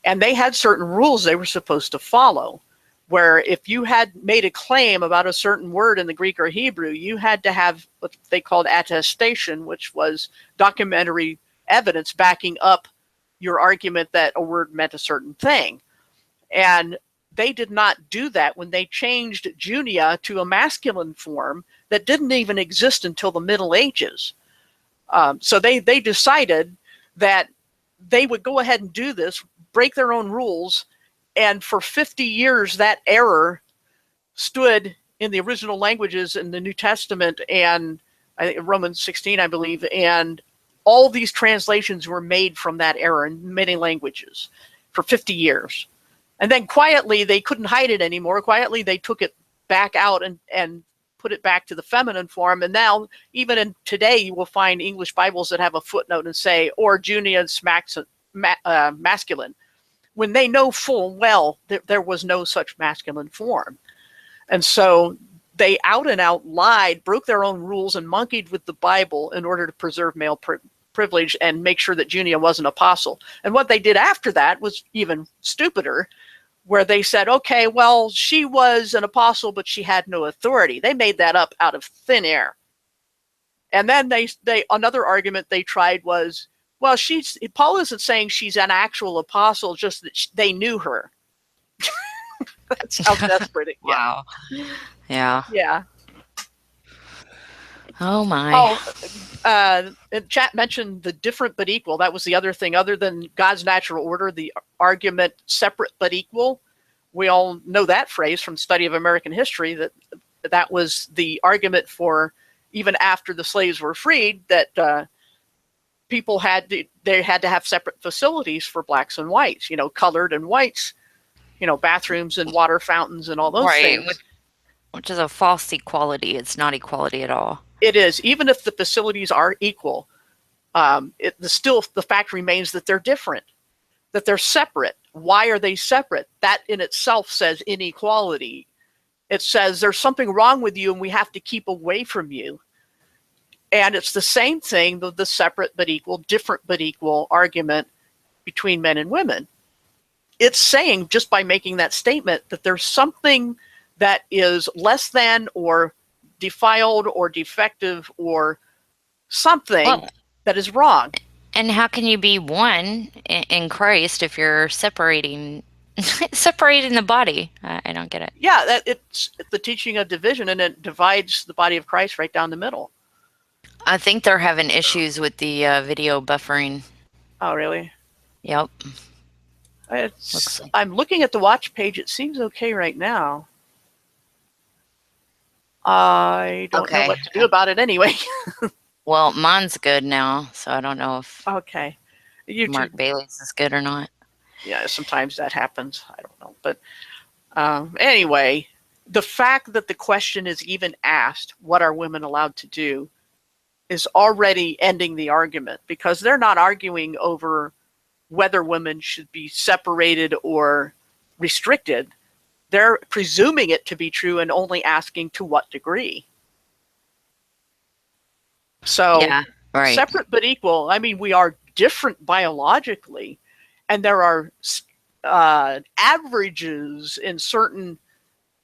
and they had certain rules they were supposed to follow, where if you had made a claim about a certain word in the Greek or Hebrew, you had to have what they called attestation, which was documentary evidence backing up your argument that a word meant a certain thing. And they did not do that when they changed Junia to a masculine form that didn't even exist until the Middle Ages. So they decided that they would go ahead and do this, break their own rules, and for 50 years that error stood in the original languages in the New Testament and I think Romans 16, I believe, and all these translations were made from that error in many languages for 50 years. And then quietly, they couldn't hide it anymore. Quietly, they took it back out and put it back to the feminine form. And now, even in today, you will find English Bibles that have a footnote and say, or Junia's masculine, when they know full well that there was no such masculine form. And so they out and out lied, broke their own rules, and monkeyed with the Bible in order to preserve male privilege and make sure that Junia was an apostle. And what they did after that was even stupider, where they said, okay, well, she was an apostle, but she had no authority. They made that up out of thin air. And then they another argument they tried was, well, Paul isn't saying she's an actual apostle, just that they knew her. That's how desperate it gets. Wow. Yeah. Yeah. Oh my. Chat mentioned the different but equal. That was the other thing. Other than God's natural order, the argument separate but equal. We all know that phrase from study of American history, that was the argument for even after the slaves were freed, that people had to have separate facilities for blacks and whites, colored and whites, bathrooms and water fountains and all those things. Which is a false equality. It's not equality at all. It is. Even if the facilities are equal, the fact remains that they're different, that they're separate. Why are they separate? That in itself says inequality. It says there's something wrong with you and we have to keep away from you. And it's the same thing, the separate but equal, different but equal argument between men and women. It's saying, just by making that statement, that there's something that is less than or defiled or defective or something that is wrong. And how can you be one in Christ if you're separating the body? I don't get it. Yeah, it's the teaching of division, and it divides the body of Christ right down the middle. I think they're having issues with the video buffering. Oh, really? Yep. I'm looking at the watch page. It seems okay right now. I don't know what to do about it anyway. Well, mine's good now, so I don't know if Mark Bailey's is good or not. Yeah, sometimes that happens. I don't know. But anyway, the fact that the question is even asked, what are women allowed to do, is already ending the argument, because they're not arguing over whether women should be separated or restricted. They're presuming it to be true and only asking to what degree. So separate but equal, I mean, we are different biologically, and there are averages in certain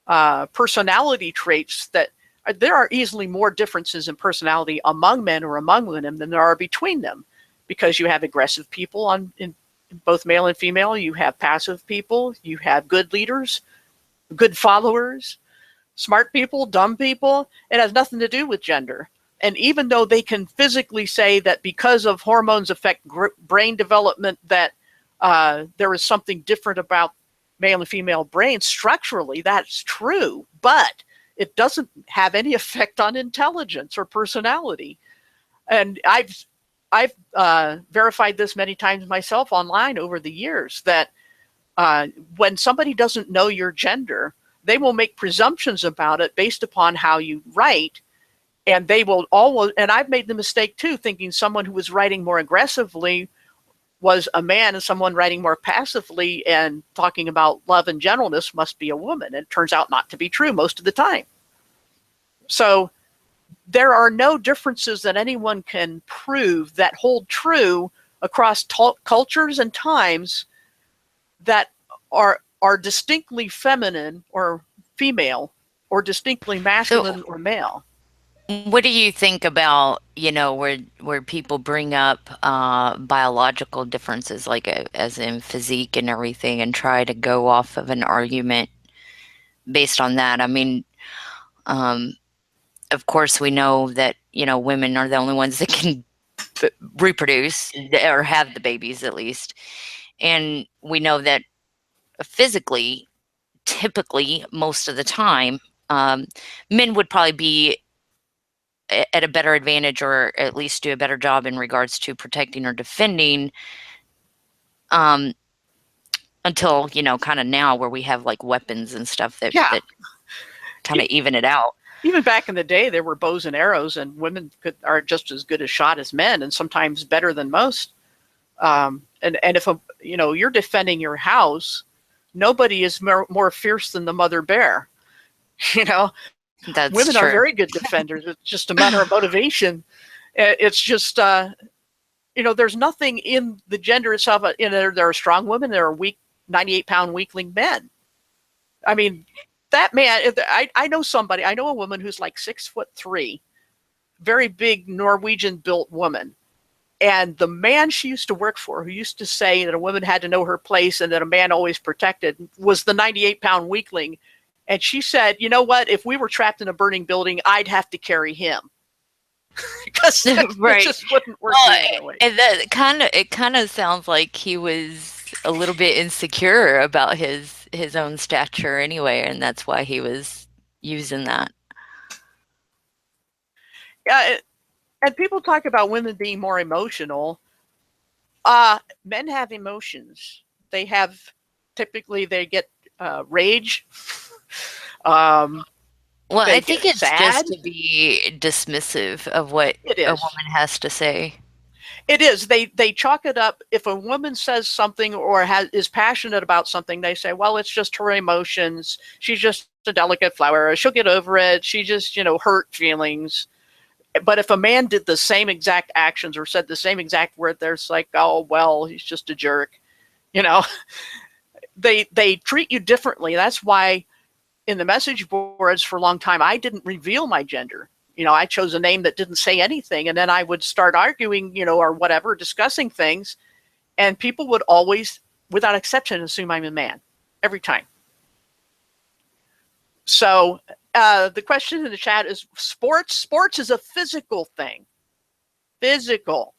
personality traits that there are easily more differences in personality among men or among women than there are between them, because you have aggressive people in both male and female. You have passive people. You have good leaders, good followers, smart people, dumb people. It has nothing to do with gender. And even though they can physically say that because of hormones affect brain development, that there is something different about male and female brains, structurally, that's true. But it doesn't have any effect on intelligence or personality. And I've verified this many times myself online over the years, that when somebody doesn't know your gender, they will make presumptions about it based upon how you write. And they will always, and I've made the mistake too, thinking someone who was writing more aggressively was a man, and someone writing more passively and talking about love and gentleness must be a woman. And it turns out not to be true most of the time. So there are no differences that anyone can prove that hold true across cultures and times that are distinctly feminine or female, or distinctly masculine or male. What do you think about, where people bring up biological differences, like as in physique and everything, and try to go off of an argument based on that? I mean, of course, we know that, women are the only ones that can reproduce or have the babies, at least. And we know that physically, typically, most of the time, men would probably be at a better advantage, or at least do a better job in regards to protecting or defending, until, kind of now, where we have like weapons and stuff that kind of even it out. Even back in the day, there were bows and arrows, and women are just as good a shot as men, and sometimes better than most. And if you're defending your house, nobody is more fierce than the mother bear. That's women true. Are very good defenders. It's just a matter of motivation. It's just there's nothing in the gender itself. There are strong women. There are weak 98-pound weakling men. I mean, that man, I know somebody, I know a woman who's like 6'3", very big Norwegian built woman. And the man she used to work for, who used to say that a woman had to know her place and that a man always protected, was the 98-pound weakling. And she said, you know what, if we were trapped in a burning building, I'd have to carry him. Because right. It just wouldn't work the other way. And that kind of sounds like he was a little bit insecure about his own stature anyway, and that's why he was using that. Yeah, and people talk about women being more emotional. Men have emotions. They get rage. Well, I think it's sad. just to be dismissive of what a woman has to say. It is. They chalk it up. If a woman says something or is passionate about something, they say, well, it's just her emotions. She's just a delicate flower. She'll get over it. She just, hurt feelings. But if a man did the same exact actions or said the same exact word, there's like, oh, well, he's just a jerk. They treat you differently. That's why in the message boards for a long time, I didn't reveal my gender. I chose a name that didn't say anything. And then I would start arguing, or whatever, discussing things. And people would always, without exception, assume I'm a man every time. So the question in the chat is sports. Sports is a physical thing. Physical.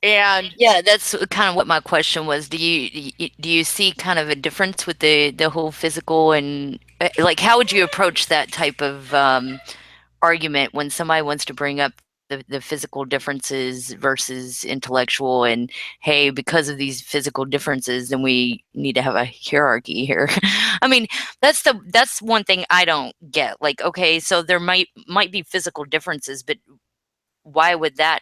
And yeah, that's kind of what my question was. Do you see kind of a difference with the whole physical, and like, how would you approach that type of argument when somebody wants to bring up the physical differences versus intellectual, and hey, because of these physical differences, then we need to have a hierarchy here? I mean, that's one thing I don't get. Like, okay, so there might be physical differences, but why would that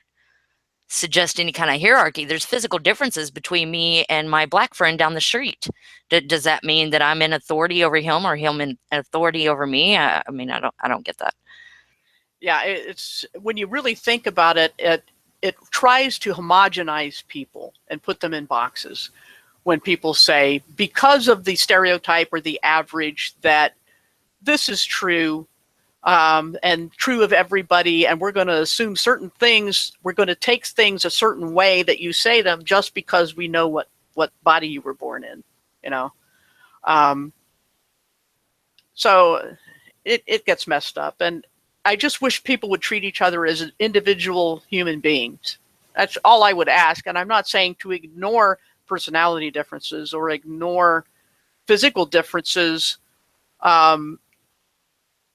suggest any kind of hierarchy? There's physical differences between me and my black friend down the street. Does that mean that I'm in authority over him, or him in authority over me? I mean, I don't get that. Yeah, it's when you really think about it, it tries to homogenize people and put them in boxes. When people say, because of the stereotype or the average, that this is true, and true of everybody, and we're going to assume certain things. We're going to take things a certain way that you say them just because we know what body you were born in, you know. So it gets messed up, and I just wish people would treat each other as individual human beings. That's all I would ask, and I'm not saying to ignore personality differences or ignore physical differences.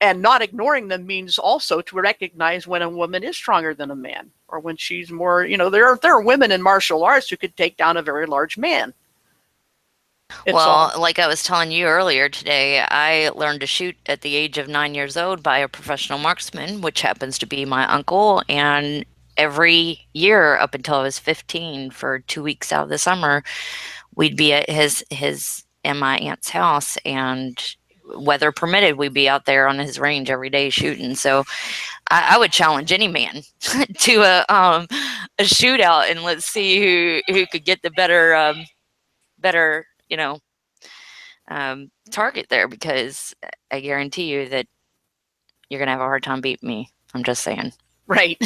And not ignoring them means also to recognize when a woman is stronger than a man, or when she's more, you know, there are women in martial arts who could take down a very large man. Well, like I was telling you earlier today, I learned to shoot at the age of 9 years old by a professional marksman, which happens to be my uncle. And every year up until I was 15, for 2 weeks out of the summer, we'd be at his and my aunt's house, and weather permitted, we'd be out there on his range every day shooting. So I would challenge any man to a shootout, and let's see who could get the better, you know, target there, because I guarantee you that you're gonna have a hard time beating me. I'm just saying. Right.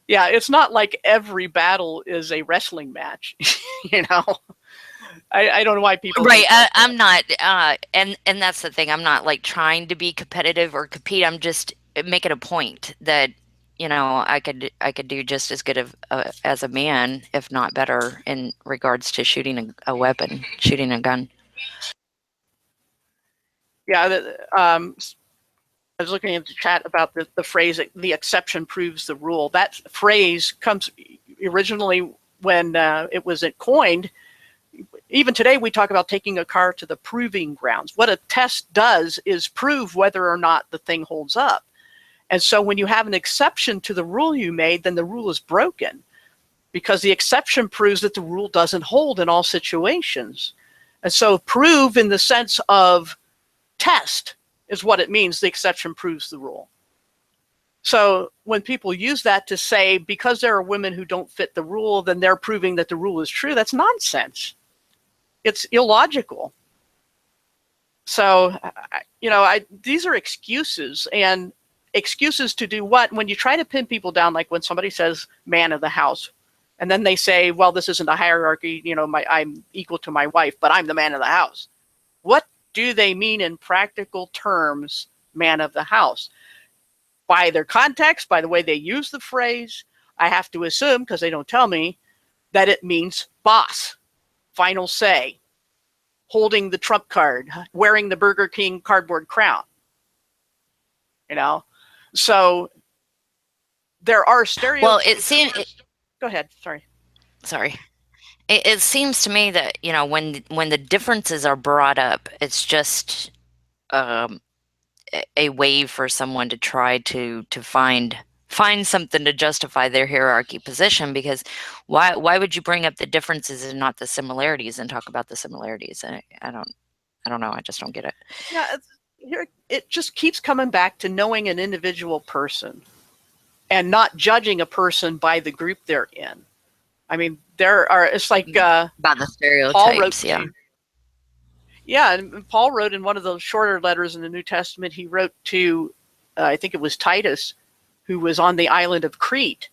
Yeah, it's not like every battle is a wrestling match, you know. I don't know why people. Right. I'm not, and that's the thing. I'm not like trying to be competitive or compete. I'm just making a point that, you know, I could do just as good of as a man, if not better, in regards to shooting a weapon, shooting a gun. Yeah. I was looking at the chat about the phrase "the exception proves the rule." That phrase comes originally when it was coined. Even today, we talk about taking a car to the proving grounds. What a test does is prove whether or not the thing holds up. And so when you have an exception to the rule you made, then the rule is broken, because the exception proves that the rule doesn't hold in all situations. And so prove in the sense of test is what it means. The exception proves the rule. So when people use that to say, because there are women who don't fit the rule, then they're proving that the rule is true, that's nonsense. It's illogical. So, you know, these are excuses, and excuses to do what? When you try to pin people down, like when somebody says man of the house, and then they say, well, this isn't a hierarchy, you know, I'm equal to my wife, but I'm the man of the house. What do they mean in practical terms, man of the house? By their context, by the way they use the phrase, I have to assume, because they don't tell me, that it means boss, final say, holding the trump card, wearing the Burger King cardboard crown. You know, so there are stereotypes. Well, it seems. Go ahead. Sorry. It seems to me that, you know, when the differences are brought up, it's just a way for someone to try to find something to justify their hierarchy position, because why would you bring up the differences and not the similarities and talk about the similarities? I don't know. I just don't get it. Yeah, it just keeps coming back to knowing an individual person and not judging a person by the group they're in. I mean, it's like by the stereotypes. Paul wrote, yeah, and Paul wrote in one of those shorter letters in the New Testament, he wrote to, I think it was Titus, who was on the island of Crete.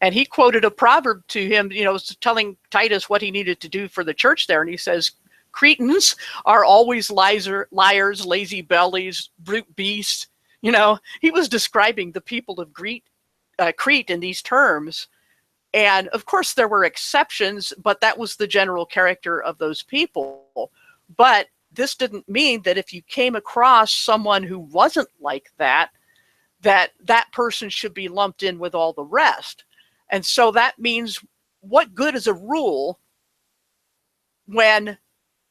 And he quoted a proverb to him, you know, telling Titus what he needed to do for the church there. And he says, Cretans are always liars, lazy bellies, brute beasts. You know, he was describing the people of Crete in these terms. And of course, there were exceptions, but that was the general character of those people. But this didn't mean that if you came across someone who wasn't like that, that person should be lumped in with all the rest. And so that means, what good is a rule when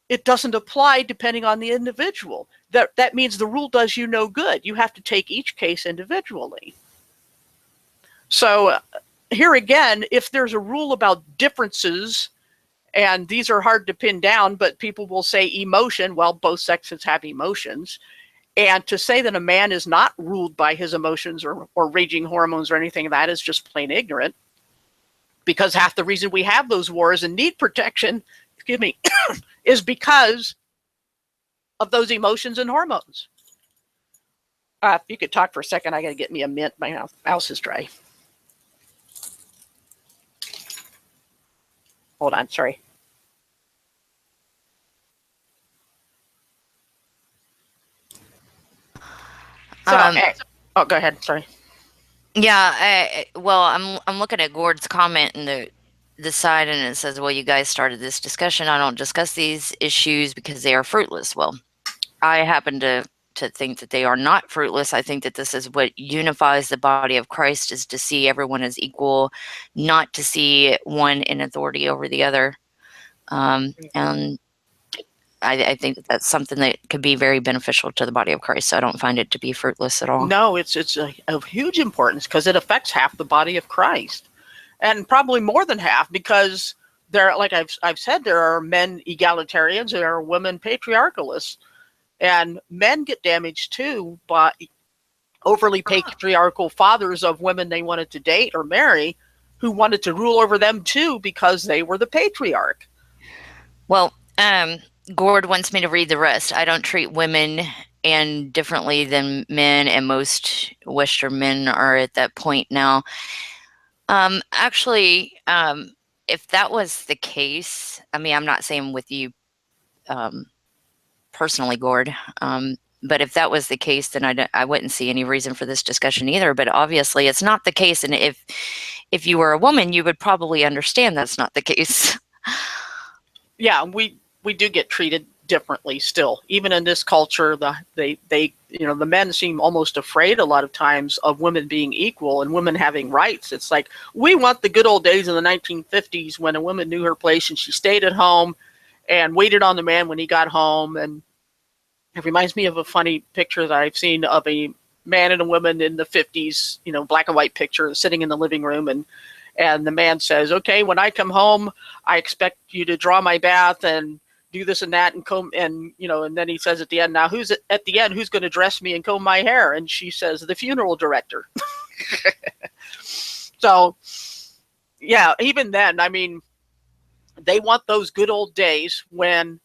it doesn't apply depending on the individual? That means the rule does you no good. You have to take each case individually. So here again, if there's a rule about differences, and these are hard to pin down, but people will say emotion. Well, both sexes have emotions. And to say that a man is not ruled by his emotions or raging hormones or anything, that is just plain ignorant. Because half the reason we have those wars and need protection, is because of those emotions and hormones. If you could talk for a second, I got to get me a mint. My mouse is dry. Hold on, sorry. So, oh, go ahead. Sorry. Yeah, well, I'm looking at Gord's comment in the side, and it says, "Well, you guys started this discussion. I don't discuss these issues because they are fruitless." Well, I happen to think that they are not fruitless. I think that this is what unifies the body of Christ, is to see everyone as equal, not to see one in authority over the other. And I think that that's something that could be very beneficial to the body of Christ. So I don't find it to be fruitless at all. No, it's of huge importance because it affects half the body of Christ, and probably more than half, because there, like I've said, there are men egalitarians, there are women patriarchalists, and men get damaged too by overly patriarchal fathers of women they wanted to date or marry, who wanted to rule over them too because they were the patriarch. Well, Gord wants me to read the rest. I don't treat women and differently than men, and most Western men are at that point now. Actually, if that was the case, I mean, I'm not saying with you personally, Gord, but if that was the case, then I wouldn't see any reason for this discussion either. But obviously, it's not the case, and if you were a woman, you would probably understand that's not the case. Yeah, we do get treated differently still, even in this culture. The men seem almost afraid a lot of times of women being equal and women having rights. It's like, we want the good old days in the 1950s when a woman knew her place and she stayed at home and waited on the man when he got home. And it reminds me of a funny picture that I've seen of a man and a woman in the 50s, black and white picture, sitting in the living room, and the man says, "Okay, when I come home, I expect you to draw my bath and do this and that and comb," and then he says at the end, "Now who's going to dress me and comb my hair?" And she says, "The funeral director." So, yeah, even then, I mean, they want those good old days when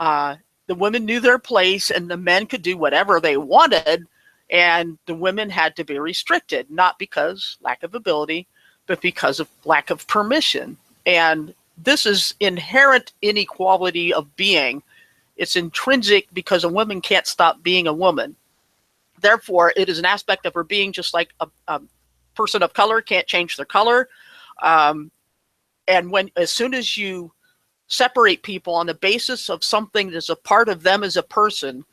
the women knew their place and the men could do whatever they wanted, and the women had to be restricted, not because lack of ability, but because of lack of permission. And this is inherent inequality of being. It's intrinsic because a woman can't stop being a woman. Therefore, it is an aspect of her being, just like a person of color can't change their color. And as soon as you separate people on the basis of something that's a part of them as a person,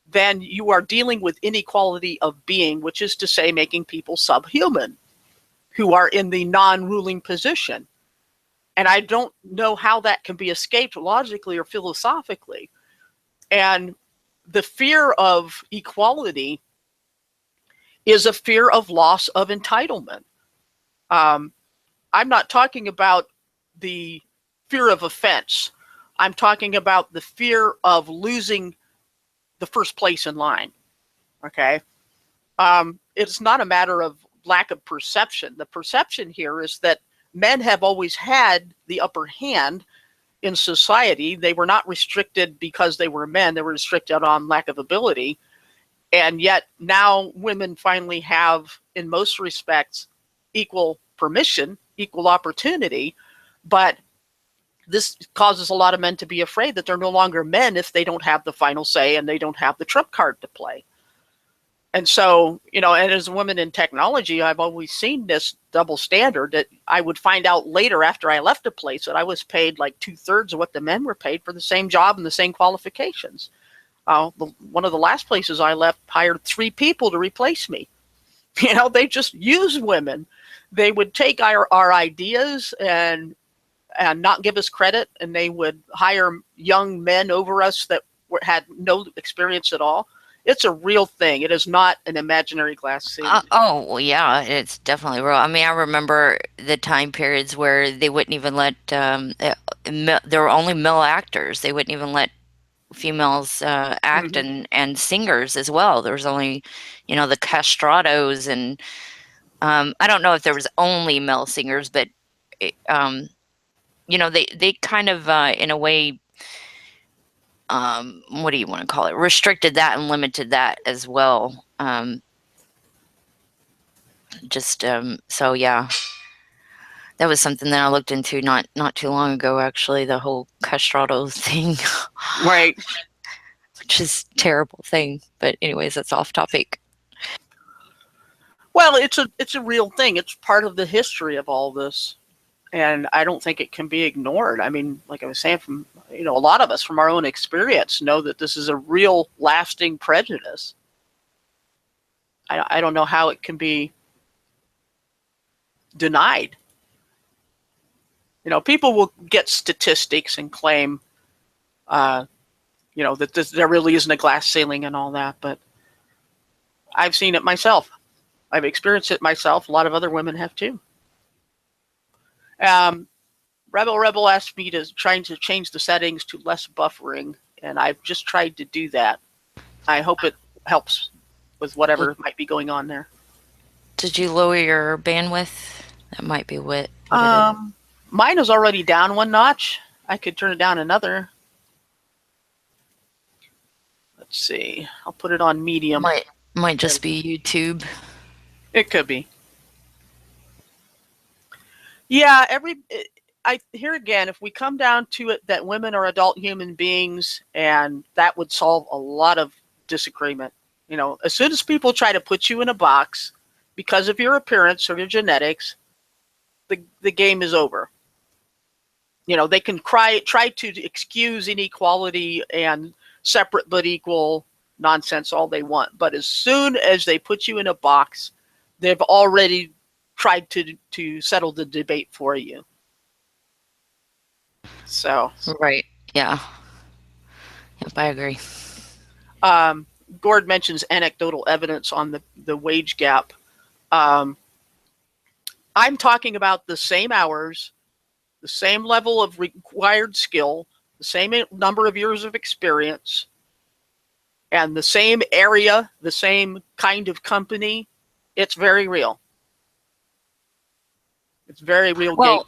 then you are dealing with inequality of being, which is to say making people subhuman who are in the non-ruling position. And I don't know how that can be escaped logically or philosophically. And the fear of equality is a fear of loss of entitlement. I'm not talking about the fear of offense. I'm talking about the fear of losing the first place in line. Okay. It's not a matter of lack of perception. The perception here is that men have always had the upper hand in society. They were not restricted because they were men. They were restricted on lack of ability. And yet now women finally have, in most respects, equal permission, equal opportunity. But this causes a lot of men to be afraid that they're no longer men if they don't have the final say and they don't have the trump card to play. And so, and as a woman in technology, I've always seen this double standard that I would find out later after I left a place that I was paid like 2/3 of what the men were paid for the same job and the same qualifications. One of the last places I left hired 3 people to replace me. They just used women. They would take our ideas and not give us credit, and they would hire young men over us that had no experience at all. It's a real thing. It is not an imaginary glass ceiling. Well, yeah, it's definitely real. I mean, I remember the time periods where they wouldn't even let there were only male actors. They wouldn't even let females act, Mm-hmm. and singers as well. There was only, the castratos, and I don't know if there was only male singers, but they kind of in a way what do you want to call it? Restricted that and limited that as well. So yeah, that was something that I looked into not too long ago, actually, the whole castrato thing. Right. Which is a terrible thing. But anyways, that's off topic. Well, it's a real thing. It's part of the history of all this, and I don't think it can be ignored. I mean, like I was saying, from a lot of us from our own experience know that this is a real, lasting prejudice. I don't know how it can be denied. People will get statistics and claim, that there really isn't a glass ceiling and all that, but I've seen it myself. I've experienced it myself. A lot of other women have too. Rebel asked me to trying to change the settings to less buffering, and I've just tried to do that. I hope it helps with whatever might be going on there. Did you lower your bandwidth? That might be what it is. Mine is already down one notch. I could turn it down another. Let's see. I'll put it on medium. Might just be YouTube. It could be. Yeah, here again, if we come down to it that women are adult human beings, and that would solve a lot of disagreement. As soon as people try to put you in a box because of your appearance or your genetics, the game is over. They can try to excuse inequality and separate but equal nonsense all they want. But as soon as they put you in a box, they've already tried to settle the debate for you. So right, yeah. Yep, I agree. Gord mentions anecdotal evidence on the wage gap. I'm talking about the same hours, the same level of required skill, the same number of years of experience, and the same area, the same kind of company. It's very real. It's very real.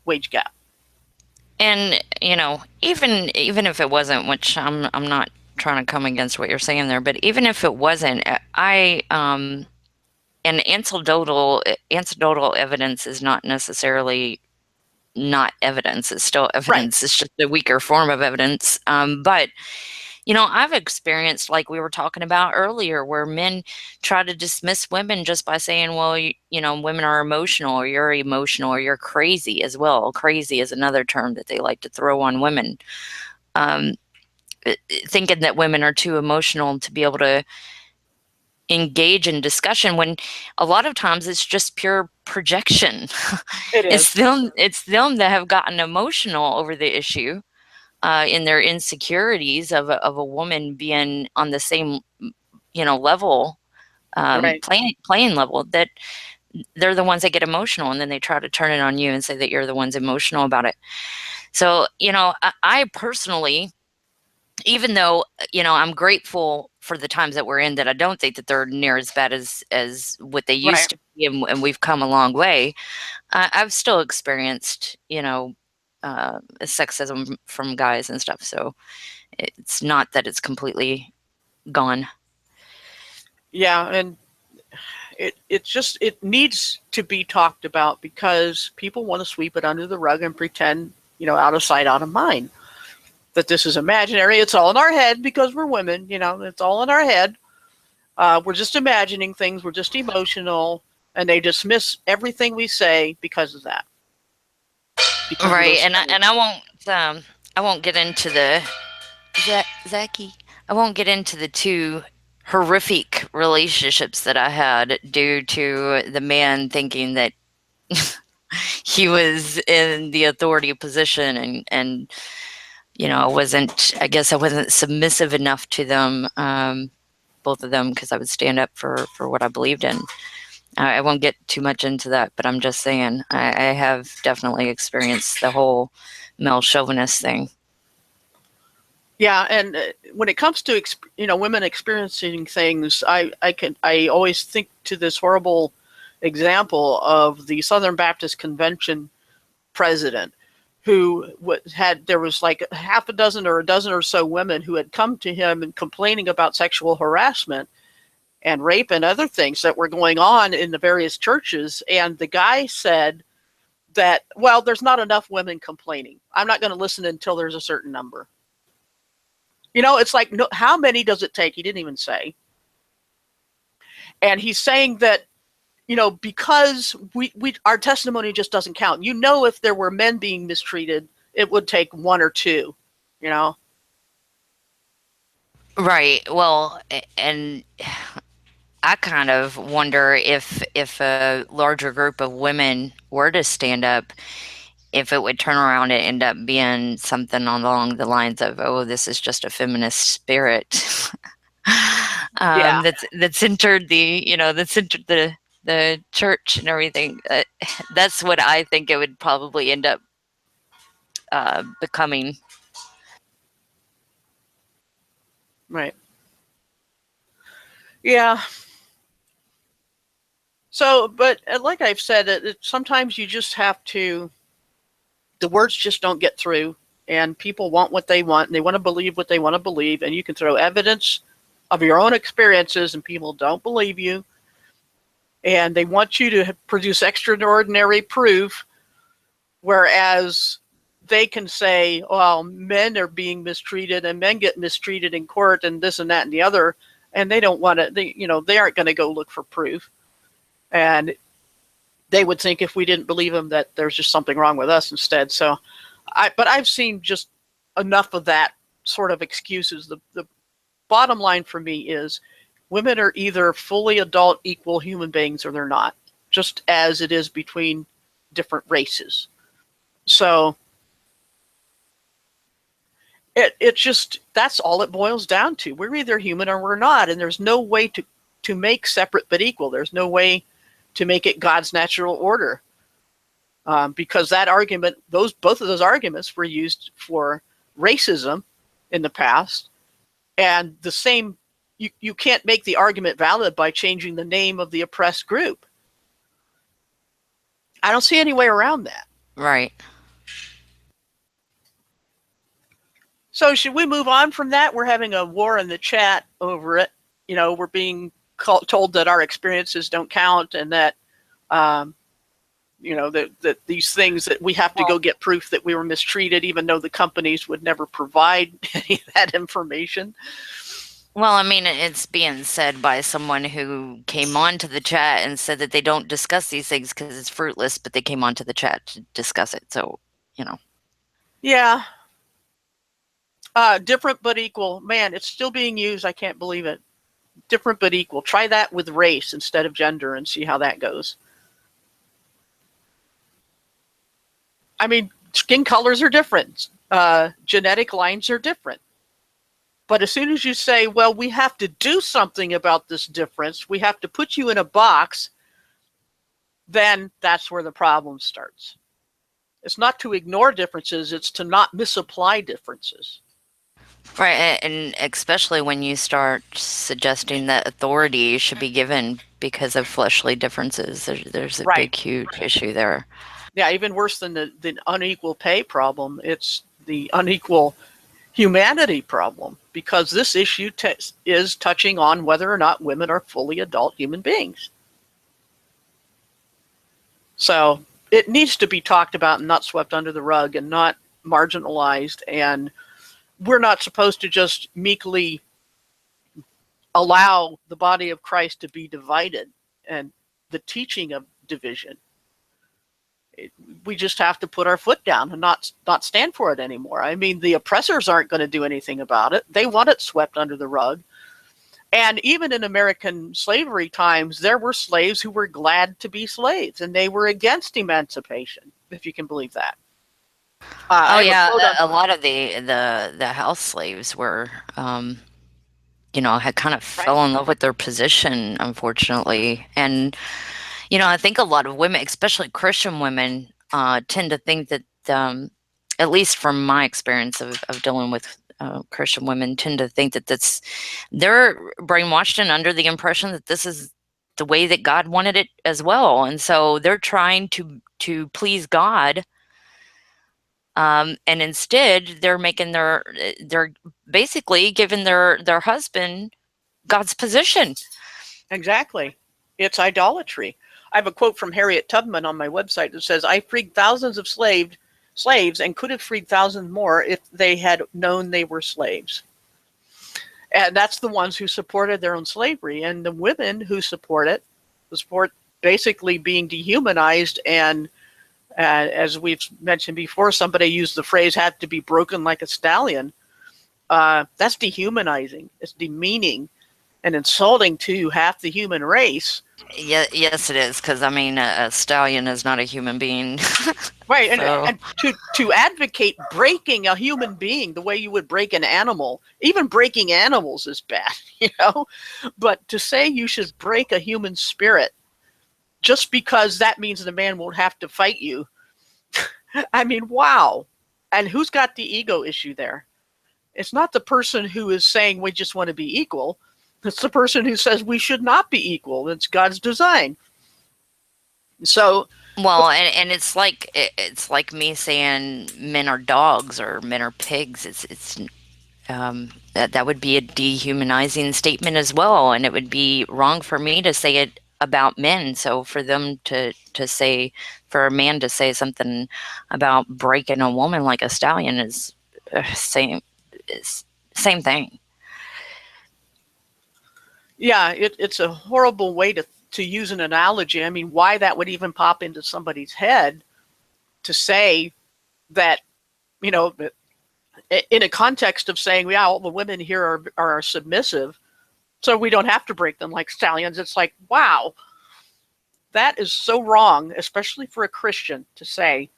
Wage gap. And even if it wasn't, which I'm not trying to come against what you're saying there, but even if it wasn't, and anecdotal evidence is not necessarily not evidence. It's still evidence. Right. It's just a weaker form of evidence. But I've experienced, like we were talking about earlier, where men try to dismiss women just by saying, well, women are emotional, or you're crazy as well. Crazy is another term that they like to throw on women, thinking that women are too emotional to be able to engage in discussion, when a lot of times it's just pure projection. It is. It's them that have gotten emotional over the issue. In their insecurities of a woman being on the same, level, right. playing level, that they're the ones that get emotional, and then they try to turn it on you and say that you're the ones emotional about it. So, I personally, even though, I'm grateful for the times that we're in, that I don't think that they're near as bad as what they used to be, and we've come a long way. I've still experienced, sexism from guys and stuff. So it's not that it's completely gone. Yeah, and it needs to be talked about, because people want to sweep it under the rug and pretend, out of sight, out of mind, that this is imaginary. It's all in our head because we're women. It's all in our head. We're just imagining things. We're just emotional, and they dismiss everything we say because of that. Right, and I won't get into the Zachy. I won't get into the two horrific relationships that I had due to the man thinking that he was in the authority position, and I guess I wasn't submissive enough to them, both of them, because I would stand up for what I believed in. I won't get too much into that, but I'm just saying I have definitely experienced the whole male chauvinist thing. Yeah, and when it comes to women experiencing things, I always think to this horrible example of the Southern Baptist Convention president, there was like half a dozen or a dozen or so women who had come to him and complaining about sexual harassment and rape and other things that were going on in the various churches. And the guy said that, well, there's not enough women complaining. I'm not going to listen until there's a certain number. It's like, no, how many does it take? He didn't even say. And he's saying that, because our testimony just doesn't count. If there were men being mistreated, it would take one or two, Right. Well, and I kind of wonder if a larger group of women were to stand up, if it would turn around and end up being something along the lines of, "Oh, this is just a feminist spirit." Yeah. That's entered the church and everything. That's what I think it would probably end up becoming. Right. Yeah. So, but like I've said, sometimes you just have to, the words just don't get through, and people want what they want, and they want to believe what they want to believe, and you can throw evidence of your own experiences, and people don't believe you, and they want you to produce extraordinary proof, whereas they can say, well, men are being mistreated, and men get mistreated in court, and this and that and the other, and they don't want to, they aren't going to go look for proof. And they would think if we didn't believe them that there's just something wrong with us instead. So, but I've seen just enough of that sort of excuses. The bottom line for me is women are either fully adult, equal human beings or they're not, just as it is between different races. So it just, that's all it boils down to. We're either human or we're not, and there's no way to make separate but equal. There's no way to make it God's natural order, because that argument, both of those arguments were used for racism in the past, and the same, you can't make the argument valid by changing the name of the oppressed group. I don't see any way around that. Right. So should we move on from that? We're having a war in the chat over it. We're being told that our experiences don't count, and that that these things that we have to go get proof that we were mistreated, even though the companies would never provide any of that information. Well, I mean, it's being said by someone who came onto the chat and said that they don't discuss these things because it's fruitless, but they came onto the chat to discuss it. So, Yeah. Different but equal. Man, it's still being used. I can't believe it. Different but equal. Try that with race instead of gender and see how that goes. I mean, skin colors are different. Genetic lines are different. But as soon as you say, well, we have to do something about this difference, we have to put you in a box, then that's where the problem starts. It's not to ignore differences, it's to not misapply differences. Right, and especially when you start suggesting that authority should be given because of fleshly differences, there's a big, huge issue there. Yeah, even worse than the unequal pay problem, it's the unequal humanity problem, because this issue is touching on whether or not women are fully adult human beings. So it needs to be talked about and not swept under the rug and not marginalized, and we're not supposed to just meekly allow the body of Christ to be divided and the teaching of division. We just have to put our foot down and not stand for it anymore. I mean, the oppressors aren't going to do anything about it. They want it swept under the rug. And even in American slavery times, there were slaves who were glad to be slaves, and they were against emancipation, if you can believe that. A lot of the house slaves were, had kind of fell in love with their position, unfortunately. And, I think a lot of women, especially Christian women, tend to think that, at least from my experience of dealing with Christian women, tend to think that they're brainwashed and under the impression that this is the way that God wanted it as well. And so they're trying to please God And instead they're making they're basically giving their husband God's position. Exactly. It's idolatry. I have a quote from Harriet Tubman on my website that says, I freed thousands of slaves and could have freed thousands more if they had known they were slaves. And that's the ones who supported their own slavery. And the women who support basically being dehumanized. And as we've mentioned before, somebody used the phrase, had to be broken like a stallion. That's dehumanizing. It's demeaning and insulting to half the human race. Yeah, yes, it is, because I mean, a stallion is not a human being. Right, So. and to advocate breaking a human being the way you would break an animal, even breaking animals is bad, you know? But to say you should break a human spirit just because that means the man won't have to fight you, I mean, wow. And who's got the ego issue there? It's not the person who is saying we just want to be equal. It's the person who says we should not be equal. It's God's design. So, well, and it's like me saying men are dogs or men are pigs. It's that would be a dehumanizing statement as well, and it would be wrong for me to say it about men. So for them to say, for a man to say something about breaking a woman like a stallion is same thing. yeah, it's a horrible way to use an analogy. I mean, why that would even pop into somebody's head to say that, you know, in a context of saying, yeah, all the women here are submissive, so we don't have to break them like stallions. It's like, wow, that is so wrong, especially for a Christian to say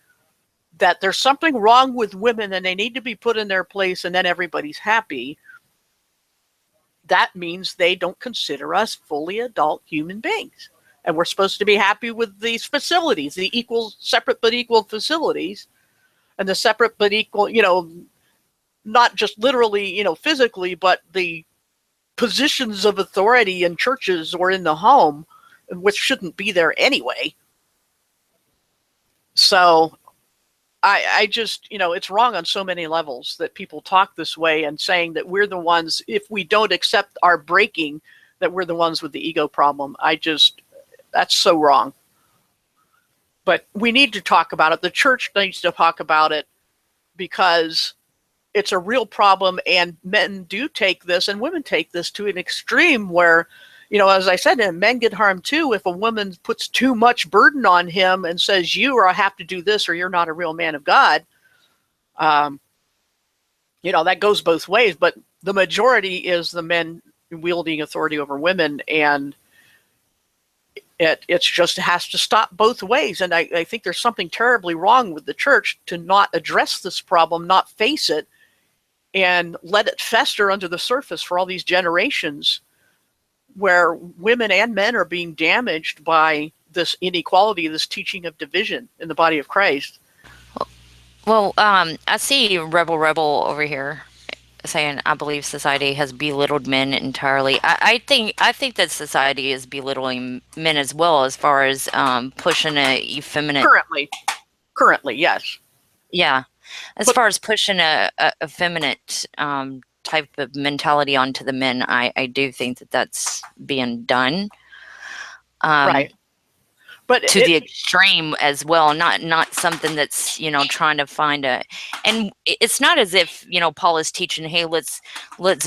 that there's something wrong with women and they need to be put in their place and then everybody's happy. That means they don't consider us fully adult human beings. And we're supposed to be happy with these facilities, the equal, separate but equal facilities, and the separate but equal, you know, not just literally, you know, physically, but the positions of authority in churches or in the home, which shouldn't be there anyway. So I just, you know, it's wrong on so many levels that people talk this way and saying that we're the ones, if we don't accept our breaking, that we're the ones with the ego problem. That's so wrong. But we need to talk about it. The church needs to talk about it because it's a real problem, and men do take this and women take this to an extreme where, you know, as I said, men get harmed too if a woman puts too much burden on him and says, you have to do this or you're not a real man of God. You know, that goes both ways, but the majority is the men wielding authority over women, and it's just has to stop both ways. And I think there's something terribly wrong with the church to not address this problem, not face it, and let it fester under the surface for all these generations where women and men are being damaged by this inequality, this teaching of division in the body of Christ. Well, I see Rebel over here saying, I believe society has belittled men entirely. I think that society is belittling men as well, as far as pushing a effeminate. Currently, yes. Yeah, as far as pushing a effeminate type of mentality onto the men, I do think that that's being done. Right. But to the extreme as well, not something that's, you know, trying to find and it's not as if, you know, Paul is teaching, hey, let's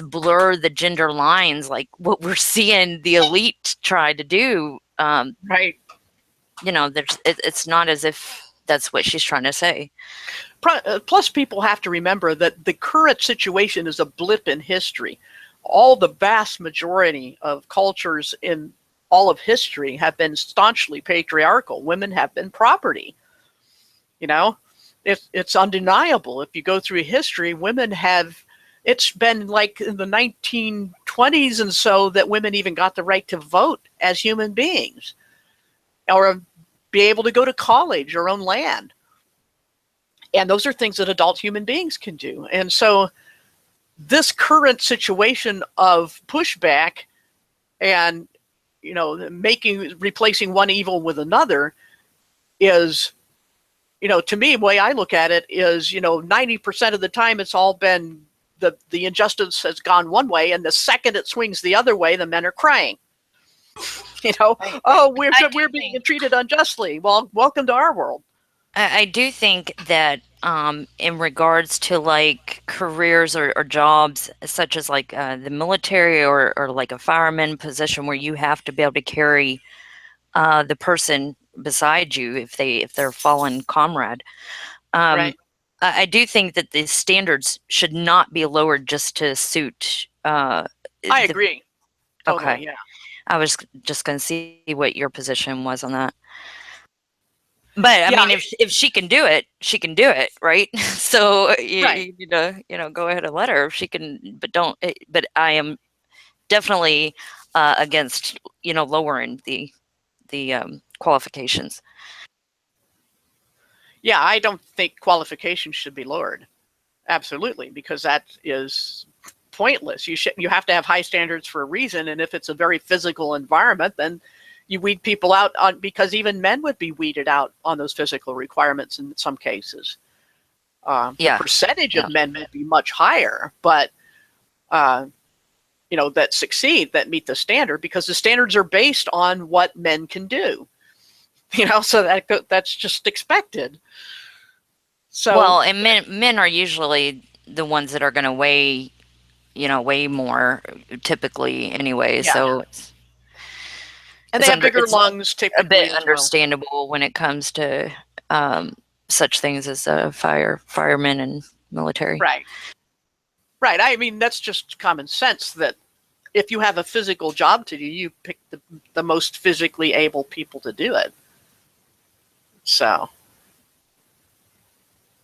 blur the gender lines like what we're seeing the elite try to do. Right. You know, it's not as if that's what she's trying to say. Plus, people have to remember that the current situation is a blip in history. All the vast majority of cultures in all of history have been staunchly patriarchal. Women have been property. You know, it's undeniable. If you go through history, women have, it's been like in the 1920s and so that women even got the right to vote as human beings or be able to go to college or own land. And those are things that adult human beings can do. And so this current situation of pushback and, you know, replacing one evil with another is to me, the way I look at it is, 90% of the time it's all been the injustice has gone one way, and the second it swings the other way, the men are crying. Oh, we're being treated unjustly. Well, welcome to our world. I do think that in regards to like careers or jobs such as like the military or like a fireman position where you have to be able to carry the person beside you if they're a fallen comrade. Right. I do think that the standards should not be lowered just to suit. I agree. Totally. Okay. Yeah. I was just going to see what your position was on that. But I Yeah. mean, if she can do it, she can do it, right? So Right. you need to go ahead and let her if she can. But don't. But I am definitely against lowering the qualifications. Yeah. I don't think qualifications should be lowered. Absolutely, because that is pointless. You have to have high standards for a reason, and if it's a very physical environment, then you weed people out because even men would be weeded out on those physical requirements in some cases. The Yeah. percentage Yeah. of men may be much higher, but that succeed, that meet the standard, because the standards are based on what men can do. So that's just expected. So Well, and men are usually the ones that are going to weigh more typically anyway. yeah, So and they have bigger it's lungs a bit typically as well. understandable when it comes to such things as firemen and military. Right. Right. I mean, that's just common sense that if you have a physical job to do, you pick the most physically able people to do it. So.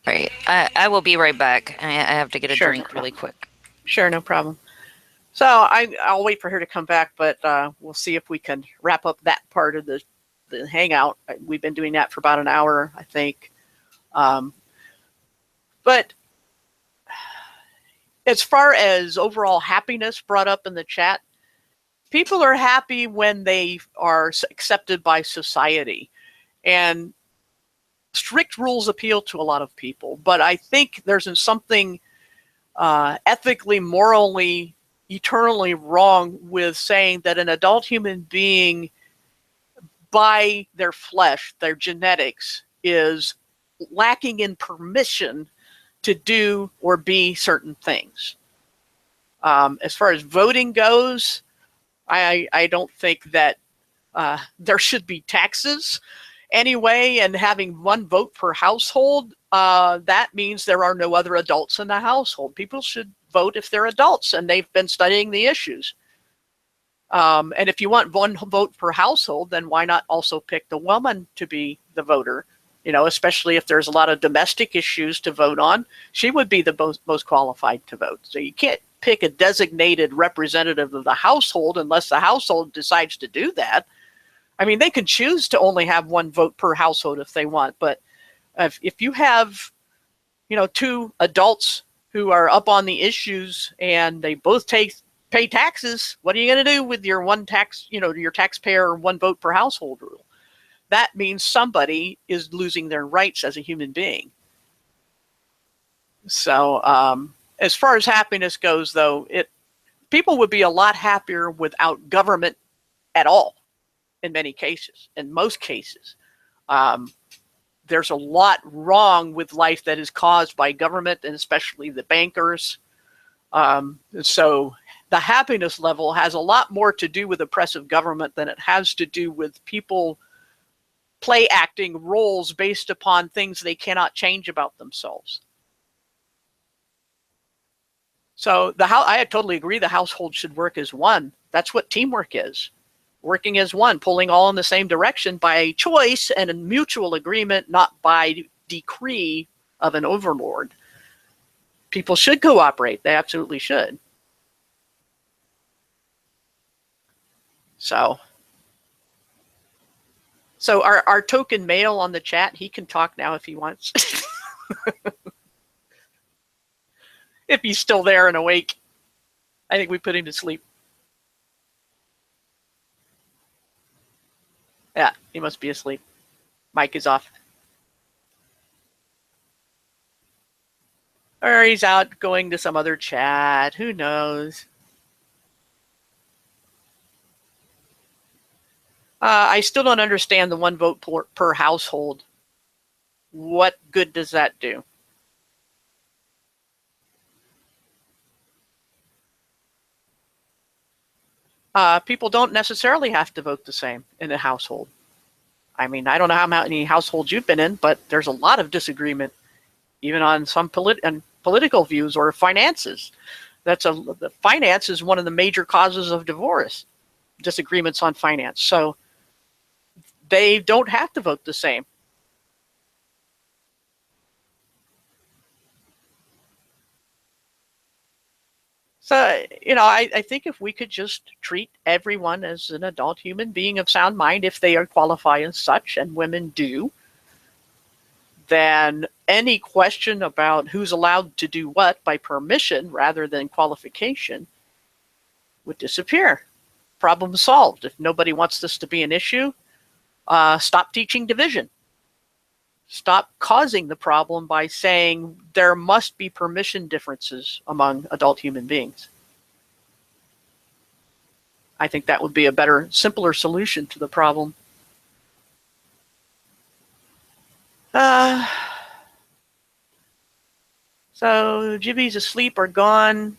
Right. I will be right back. I have to get a Sure, drink really quick. Sure, no problem. So I'll wait for her to come back, but we'll see if we can wrap up that part of the hangout. We've been doing that for about an hour, I think. But as far as overall happiness brought up in the chat, people are happy when they are accepted by society. And strict rules appeal to a lot of people, but I think there's something ethically, morally, eternally wrong with saying that an adult human being, by their flesh, their genetics, is lacking in permission to do or be certain things. As far as voting goes, I don't think that there should be taxes anyway, and having one vote per household, that means there are no other adults in the household. People should vote if they're adults and they've been studying the issues. And if you want one vote per household, then why not also pick the woman to be the voter? Especially if there's a lot of domestic issues to vote on, she would be the most qualified to vote. So you can't pick a designated representative of the household unless the household decides to do that. I mean, they can choose to only have one vote per household if they want, but if you have, two adults who are up on the issues and they both pay taxes, what are you going to do with your one tax, your taxpayer one vote per household rule? That means somebody is losing their rights as a human being. So as far as happiness goes, though, people would be a lot happier without government at all. In many cases, in most cases, there's a lot wrong with life that is caused by government, and especially the bankers. So the happiness level has a lot more to do with oppressive government than it has to do with people play acting roles based upon things they cannot change about themselves. So I totally agree the household should work as one. That's what teamwork is. Working as one, pulling all in the same direction by choice and a mutual agreement, not by decree of an overlord. People should cooperate. They absolutely should. So our token male on the chat, he can talk now if he wants. If he's still there and awake. I think we put him to sleep. Yeah, he must be asleep. Mic is off. Or he's out going to some other chat. Who knows? I still don't understand the one vote per household. What good does that do? People don't necessarily have to vote the same in a household. I mean, I don't know how many households you've been in, but there's a lot of disagreement, even on some political views or finances. The finance is one of the major causes of divorce, disagreements on finance. So they don't have to vote the same. So, I think if we could just treat everyone as an adult human being of sound mind, if they are qualify as such, and women do, then any question about who's allowed to do what by permission rather than qualification would disappear. Problem solved. If nobody wants this to be an issue, stop teaching division. Stop causing the problem by saying there must be permission differences among adult human beings. I think that would be a better, simpler solution to the problem. Uh, so Jimmy's asleep or gone.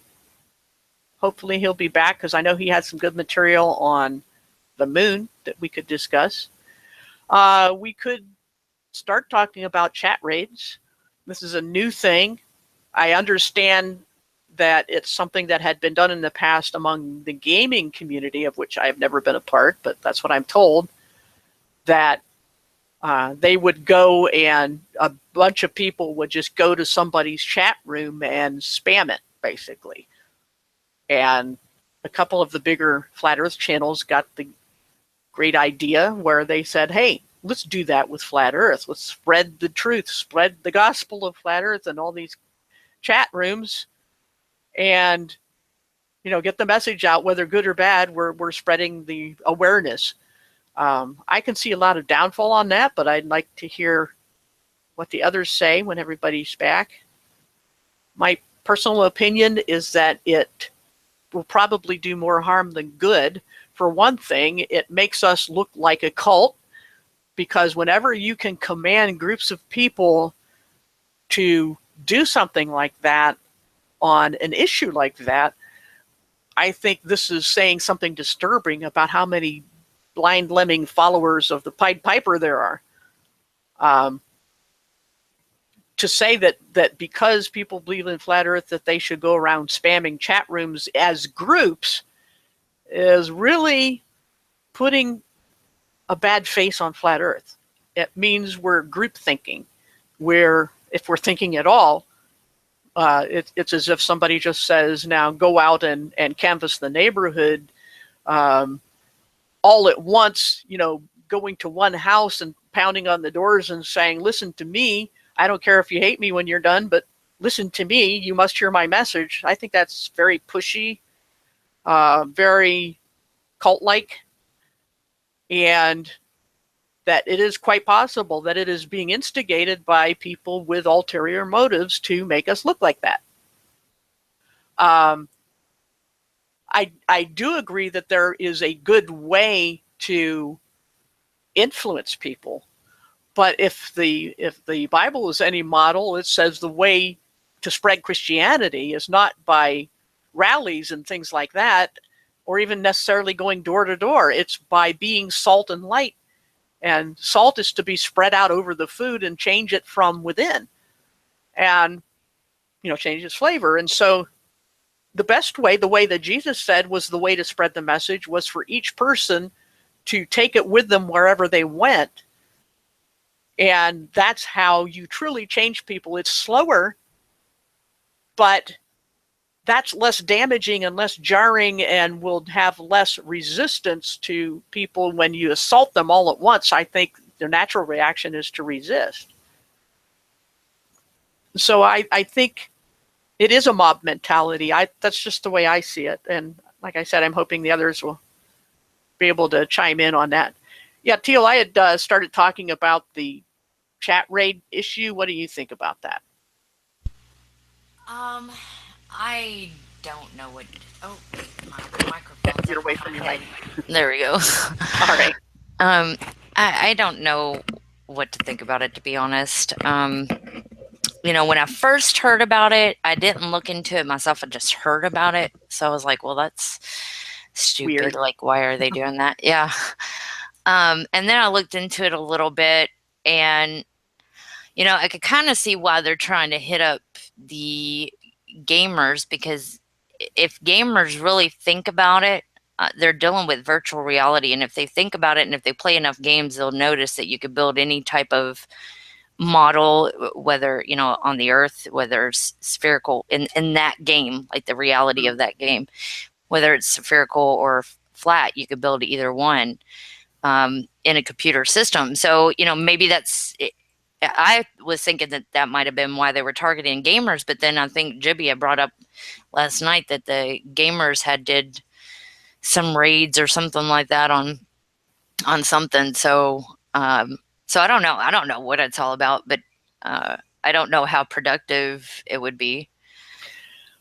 Hopefully he'll be back because I know he had some good material on the moon that we could discuss. We could start talking about chat raids. This is a new thing. I understand that it's something that had been done in the past among the gaming community, of which I have never been a part, but that's what I'm told, that they would go and a bunch of people would just go to somebody's chat room and spam it, basically. And a couple of the bigger Flat Earth channels got the great idea where they said, hey, let's do that with Flat Earth. Let's spread the truth, spread the gospel of Flat Earth in all these chat rooms and, get the message out, whether good or bad, we're spreading the awareness. I can see a lot of downfall on that, but I'd like to hear what the others say when everybody's back. My personal opinion is that it will probably do more harm than good. For one thing, it makes us look like a cult, because whenever you can command groups of people to do something like that on an issue like that, I think this is saying something disturbing about how many blind lemming followers of the Pied Piper there are. To say that because people believe in Flat Earth that they should go around spamming chat rooms as groups is really putting a bad face on Flat Earth. It means we're group thinking, where if we're thinking at all, it's as if somebody just says, now go out and canvass the neighborhood all at once, going to one house and pounding on the doors and saying, listen to me. I don't care if you hate me when you're done, but listen to me. You must hear my message. I think that's very pushy, very cult-like, and that it is quite possible that it is being instigated by people with ulterior motives to make us look like that. I do agree that there is a good way to influence people, but if the Bible is any model, it says the way to spread Christianity is not by rallies and things like that, or even necessarily going door to door. It's by being salt and light. And salt is to be spread out over the food and change it from within, and change its flavor. And so the best way, the way that Jesus said was the way to spread the message, was for each person to take it with them wherever they went. And that's how you truly change people. It's slower, but that's less damaging and less jarring and will have less resistance to people when you assault them all at once. I think their natural reaction is to resist. So I think it is a mob mentality. That's just the way I see it. And like I said, I'm hoping the others will be able to chime in on that. Yeah, Teal, I had started talking about the chat raid issue. What do you think about that? Um, I don't know what. Oh, my microphone's Get up away on my from your head. mic. There we go. All right. um, I don't know what to think about it, to be honest. When I first heard about it, I didn't look into it myself. I just heard about it, so I was like, "Well, that's stupid. Weird. Like, why are they doing that?" Yeah. And then I looked into it a little bit, and I could kind of see why they're trying to hit up the gamers, because if gamers really think about it, they're dealing with virtual reality. And if they think about it and if they play enough games, they'll notice that you could build any type of model, whether, on the earth, whether it's spherical in that game, like the reality Mm. of that game, whether it's spherical or flat, you could build either one in a computer system. So, maybe that's it. I was thinking that that might have been why they were targeting gamers, but then I think Jibby had brought up last night that the gamers had did some raids or something like that on something. So I don't know. I don't know what it's all about, but I don't know how productive it would be.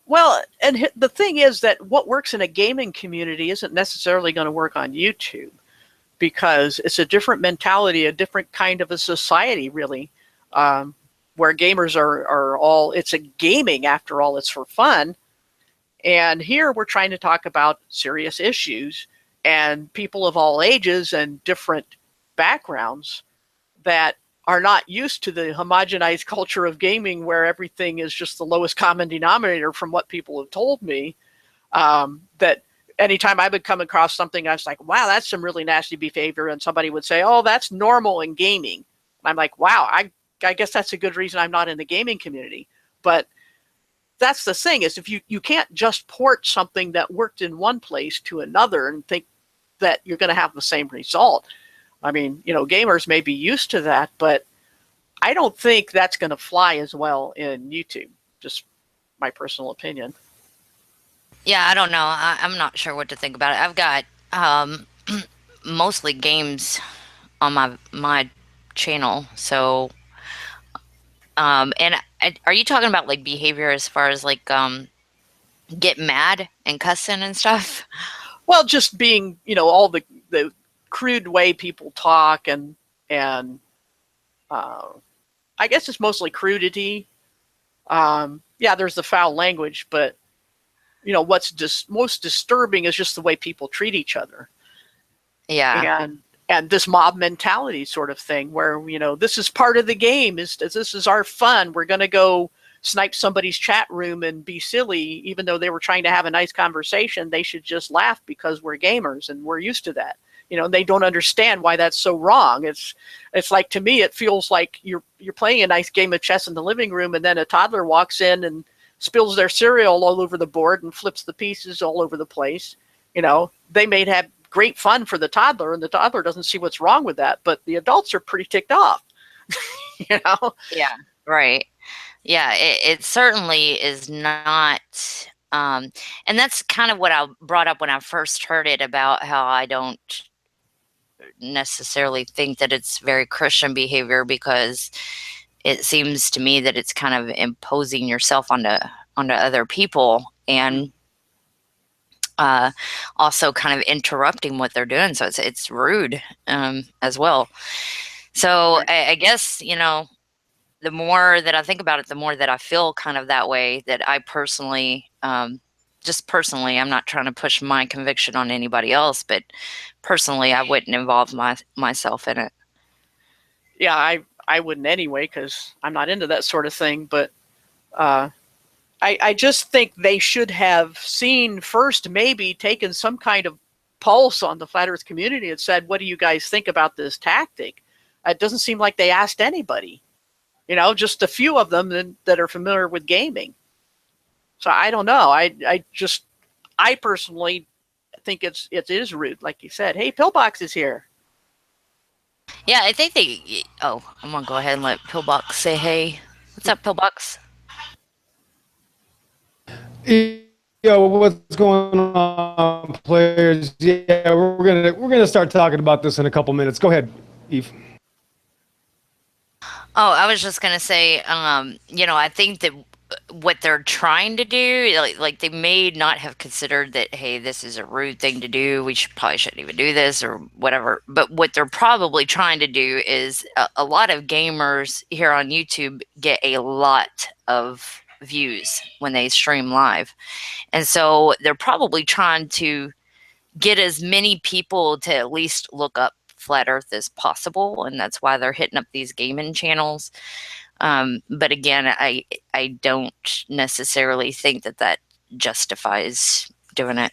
Well, and the thing is that what works in a gaming community isn't necessarily going to work on YouTube because it's a different mentality, a different kind of a society, really, um, where gamers are all, it's a gaming after all, it's for fun. And here we're trying to talk about serious issues and people of all ages and different backgrounds that are not used to the homogenized culture of gaming where everything is just the lowest common denominator from what people have told me. That anytime I would come across something, I was like, wow, that's some really nasty behavior. And somebody would say, oh, that's normal in gaming. And I'm like, wow, I guess that's a good reason I'm not in the gaming community. But that's the thing is if you can't just port something that worked in one place to another and think that you're going to have the same result. I mean, gamers may be used to that, but I don't think that's going to fly as well in YouTube. Just my personal opinion. Yeah, I don't know. I'm not sure what to think about it. I've got mostly games on my channel. So, and are you talking about like behavior as far as like get mad and cussing and stuff? Well, just being, all the crude way people talk and uh, I guess it's mostly crudity. Yeah, there's the foul language, but what's most disturbing is just the way people treat each other. Yeah. And this mob mentality sort of thing where this is part of the game, is this is our fun, we're going to go snipe somebody's chat room and be silly even though they were trying to have a nice conversation. They should just laugh because we're gamers and we're used to that. They don't understand why that's so wrong. It's like, to me, it feels like you're playing a nice game of chess in the living room and then a toddler walks in and spills their cereal all over the board and flips the pieces all over the place. They may have great fun for the toddler, and the toddler doesn't see what's wrong with that, but the adults are pretty ticked off. you know Yeah. Right. Yeah. It certainly is not. And that's kind of what I brought up when I first heard it, about how I don't necessarily think that it's very Christian behavior, because it seems to me that it's kind of imposing yourself onto other people, and also kind of interrupting what they're doing. So it's rude as well. So Right. I guess the more that I think about it, the more that I feel kind of that way. That I personally, just personally, I'm not trying to push my conviction on anybody else, but personally, I wouldn't involve myself in it. Yeah, I wouldn't anyway because I'm not into that sort of thing. But uh, I just think they should have seen first, maybe taken some kind of pulse on the flat Earth community and said, "What do you guys think about this tactic?" It doesn't seem like they asked anybody. Just a few of them that are familiar with gaming. So I don't know. I personally think it is rude, like you said. Hey, Pillbox is here. Yeah, I think they. Oh, I'm gonna go ahead and let Pillbox say hey. What's up, Pillbox? Yo, what's going on, players? Yeah, we're gonna start talking about this in a couple minutes. Go ahead, Eve. Oh, I was just gonna say, I think that what they're trying to do, like they may not have considered that, hey, this is a rude thing to do, we probably shouldn't even do this or whatever. But what they're probably trying to do is a lot of gamers here on YouTube get a lot of views when they stream live, and so they're probably trying to get as many people to at least look up flat earth as possible, and that's why they're hitting up these gaming channels. But again, I don't necessarily think that justifies doing it.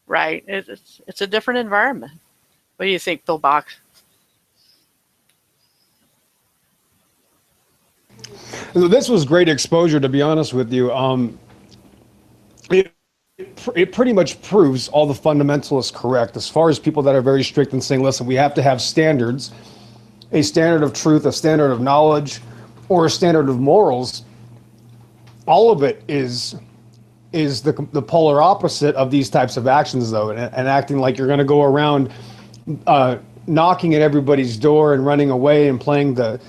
Right. It's a different environment. What do you think, Bill Box? This was great exposure, to be honest with you. It pretty much proves all the fundamentalists correct as far as people that are very strict and saying, listen, we have to have standards, a standard of truth, a standard of knowledge, or a standard of morals. All of it is the polar opposite of these types of actions, though, and acting like you're going to go around knocking at everybody's door and running away and playing the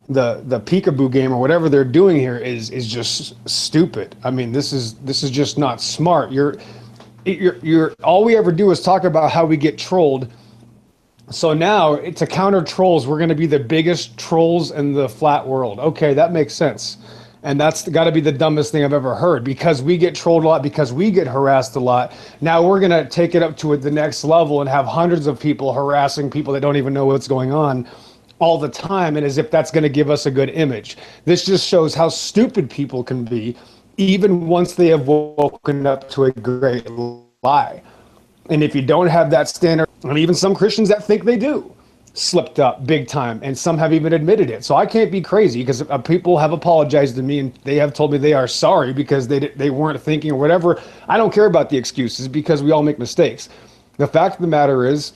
peekaboo game or whatever they're doing here is just stupid. I mean, this is just not smart. You're all we ever do is talk about how we get trolled. So now, to counter trolls, we're going to be the biggest trolls in the flat world. Okay, that makes sense. And that's got to be the dumbest thing I've ever heard, because we get trolled a lot, because we get harassed a lot. Now we're going to take it up to the next level and have hundreds of people harassing people that don't even know what's going on all the time, and as if that's going to give us a good image. This just shows how stupid people can be, even once they have woken up to a great lie. And if you don't have that standard, and even some Christians that think they do, slipped up big time, and some have even admitted it. So I can't be crazy, because people have apologized to me and they have told me they are sorry because they weren't thinking or whatever. I don't care about the excuses, because we all make mistakes. The fact of the matter is,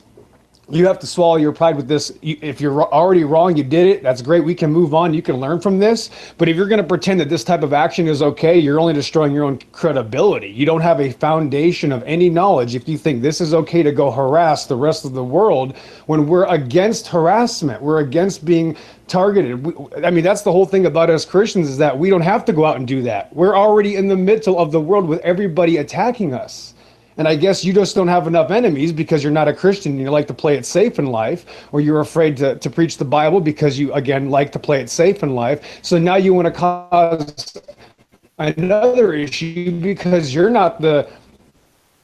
you have to swallow your pride with this. If you're already wrong, you did it. That's great. We can move on. You can learn from this. But if you're going to pretend that this type of action is okay, you're only destroying your own credibility. You don't have a foundation of any knowledge if you think this is okay to go harass the rest of the world, when we're against harassment. We're against being targeted. I mean, that's the whole thing about us Christians, is that we don't have to go out and do that. We're already in the middle of the world with everybody attacking us. And I guess you just don't have enough enemies because you're not a Christian and you like to play it safe in life, or you're afraid to preach the Bible because you, again, like to play it safe in life. So now you want to cause another issue because you're not the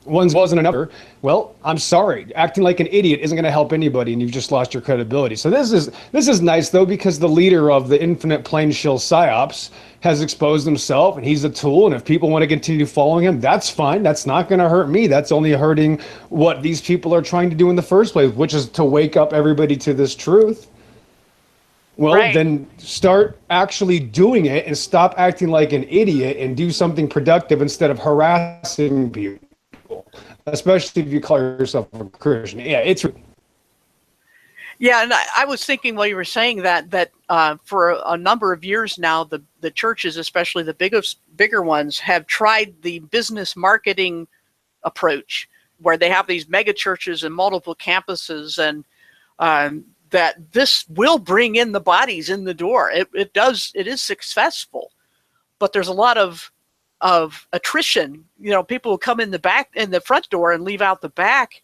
ones wasn't another. Well, I'm sorry. Acting like an idiot isn't going to help anybody, and you've just lost your credibility. So this is nice, though, because the leader of the infinite plain shill psyops has exposed himself, and he's a tool. And if people want to continue following him, that's fine. That's not going to hurt me. That's only hurting what these people are trying to do in the first place, which is to wake up everybody to this truth. Well, right. Then start actually doing it and stop acting like an idiot and do something productive instead of harassing people. Especially if you call yourself a Christian. Yeah, it's. Yeah, and I was thinking while you were saying that for a number of years now, the churches, especially the bigger ones, have tried the business marketing approach, where they have these mega churches and multiple campuses, and that this will bring in the bodies in the door. It is successful, but there's a lot of attrition. You know, people will come in the front door and leave out the back.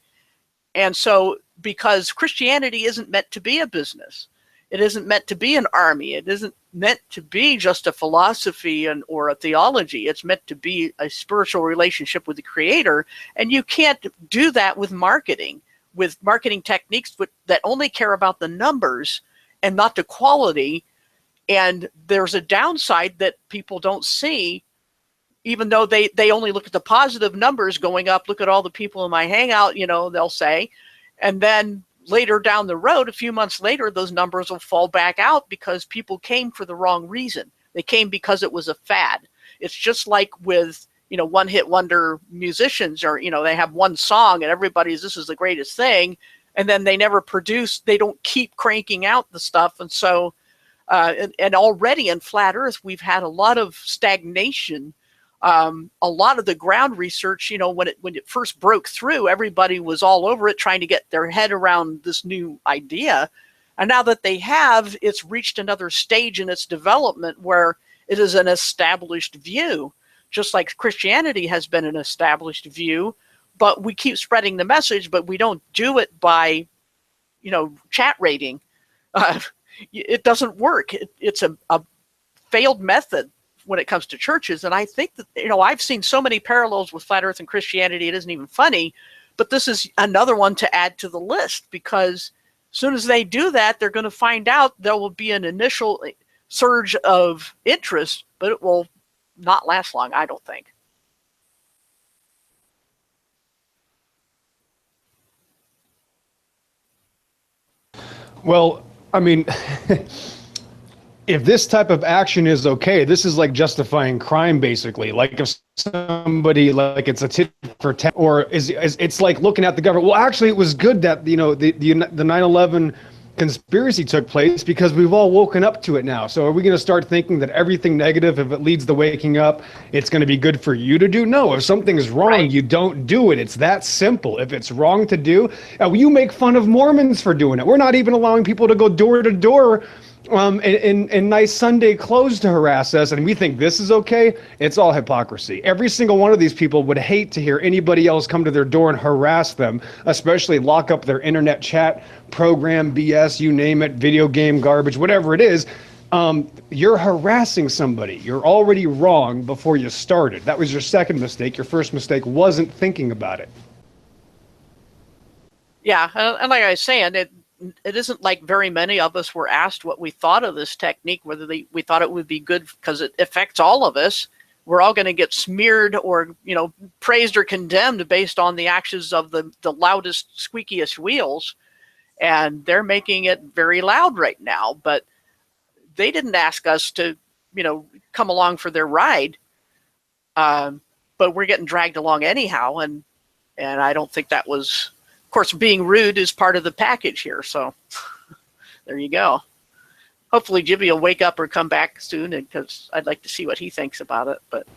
And so, because Christianity isn't meant to be a business, it isn't meant to be an army, it isn't meant to be just a philosophy or a theology. It's meant to be a spiritual relationship with the Creator. And you can't do that with marketing techniques that only care about the numbers and not the quality. And there's a downside that people don't see. Even though they only look at the positive numbers going up, look at all the people in my hangout, they'll say. And then later down the road, a few months later, those numbers will fall back out because people came for the wrong reason. They came because it was a fad. It's just like with, one-hit wonder musicians, or, they have one song and everybody's, this is the greatest thing. And then they never produce, they don't keep cranking out the stuff. And so, and already in Flat Earth, we've had a lot of stagnation. A lot of the ground research, when it first broke through, everybody was all over it, trying to get their head around this new idea. And now that they have, it's reached another stage in its development where It is an established view, just like Christianity has been an established view, but we keep spreading the message, but we don't do it by, chat rating. It doesn't work. It's a failed method when it comes to churches. And I think that, I've seen so many parallels with flat earth and Christianity, it isn't even funny, but this is another one to add to the list, because as soon as they do that, they're going to find out there will be an initial surge of interest, but it will not last long, I don't think. Well, I mean, if this type of action is okay, this is like justifying crime, basically. Like if somebody, like it's a tit for tat, or is it's like looking at the government. Well, actually, it was good that the 9/11 conspiracy took place because we've all woken up to it now. So are we going to start thinking that everything negative, if it leads to waking up, it's going to be good for you to do? No, if something's wrong, right, you don't do it. It's that simple. If it's wrong to do, you make fun of Mormons for doing it. We're not even allowing people to go door to door in nice Sunday clothes to harass us, and we think this is okay. It's all hypocrisy. Every single one of these people would hate to hear anybody else come to their door and harass them, especially lock up their internet chat program, BS, you name it, video game garbage, whatever it is. You're harassing somebody. You're already wrong before you started. That was your second mistake. Your first mistake wasn't thinking about it. Yeah, and like I was saying, it isn't like very many of us were asked what we thought of this technique, whether we thought it would be good because it affects all of us. We're all going to get smeared or, praised or condemned based on the actions of the loudest, squeakiest wheels. And they're making it very loud right now. But they didn't ask us to, come along for their ride. But we're getting dragged along anyhow. And I don't think that was... Of course, being rude is part of the package here, so there you go. Hopefully Jimmy will wake up or come back soon, because I'd like to see what he thinks about it. But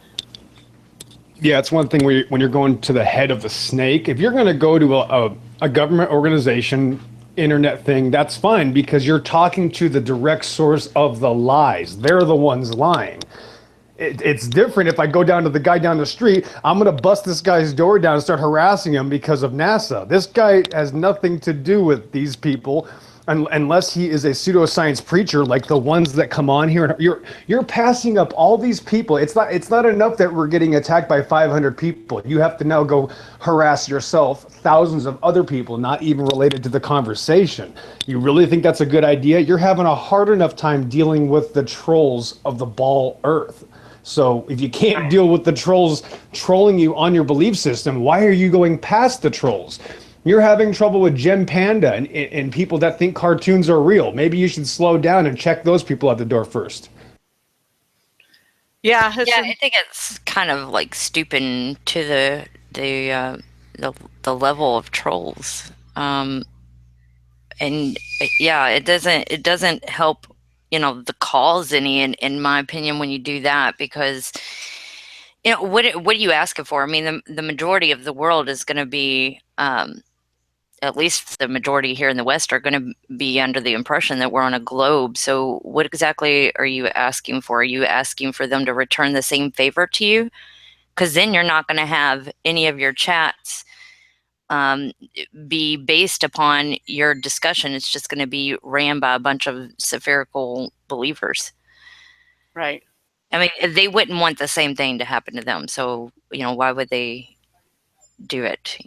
yeah, it's one thing when you're going to the head of the snake. If you're going to go to a government organization, internet thing, that's fine, because you're talking to the direct source of the lies. They're the ones lying. It's different if I go down to the guy down the street. I'm going to bust this guy's door down and start harassing him because of NASA. This guy has nothing to do with these people unless he is a pseudoscience preacher like the ones that come on here. And you're passing up all these people. It's not enough that we're getting attacked by 500 people. You have to now go harass yourself thousands of other people not even related to the conversation. You really think that's a good idea? You're having a hard enough time dealing with the trolls of the ball Earth. So if you can't deal with the trolls trolling you on your belief system, why are you going past the trolls? You're having trouble with Gem Panda and people that think cartoons are real. Maybe you should slow down and check those people at the door first. Yeah, I think it's kind of like stooping to the level of trolls. And yeah, it doesn't help, the cause any, in my opinion, when you do that, because what are you asking for? I mean, the majority of the world is going to be, at least the majority here in the West, are going to be under the impression that we're on a globe. So what exactly are you asking for? Are you asking for them to return the same favor to you? Because then you're not going to have any of your chats be based upon your discussion. It's just going to be ran by a bunch of spherical believers. Right. I mean, they wouldn't want the same thing to happen to them. So, why would they do it,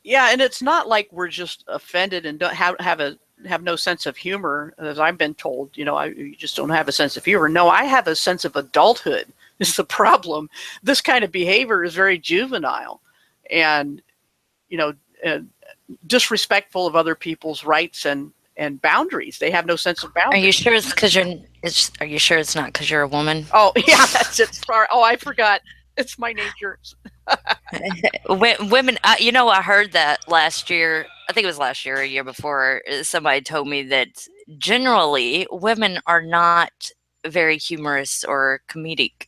Yeah, and it's not like we're just offended and don't have no sense of humor, as I've been told. You just don't have a sense of humor. No, I have a sense of adulthood. Is the problem. This kind of behavior is very juvenile, and disrespectful of other people's rights and boundaries. They have no sense of boundaries. Are you sure it's because are you sure it's not because you're a woman? Oh yeah, that's it. Sorry. Oh, I forgot. It's my nature. Women, I heard that last year. I think it was last year, or a year before. Somebody told me that generally women are not very humorous or comedic.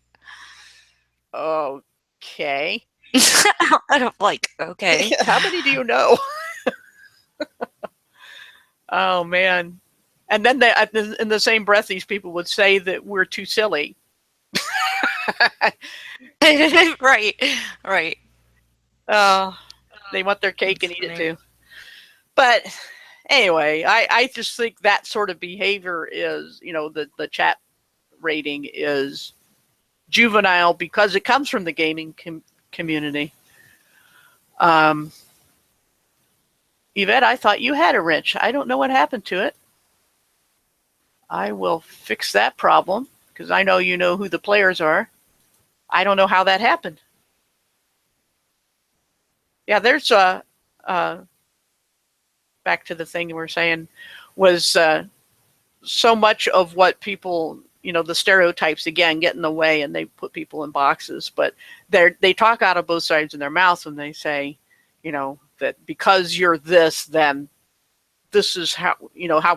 Okay. I don't okay. How many do you know? Oh man. And then in the same breath, these people would say that we're too silly. Right, right. Oh, they want their cake That's and eat it funny. too. But anyway, I just think that sort of behavior is, the chat rating is juvenile because it comes from the gaming community. Yvette, I thought you had a wrench. I don't know what happened to it. I will fix that problem because I know you know who the players are. I don't know how that happened. Yeah, there's back to the thing you were saying was so much of what people, the stereotypes again get in the way, and they put people in boxes. But they talk out of both sides of their mouth when they say, that because you're this, then this is how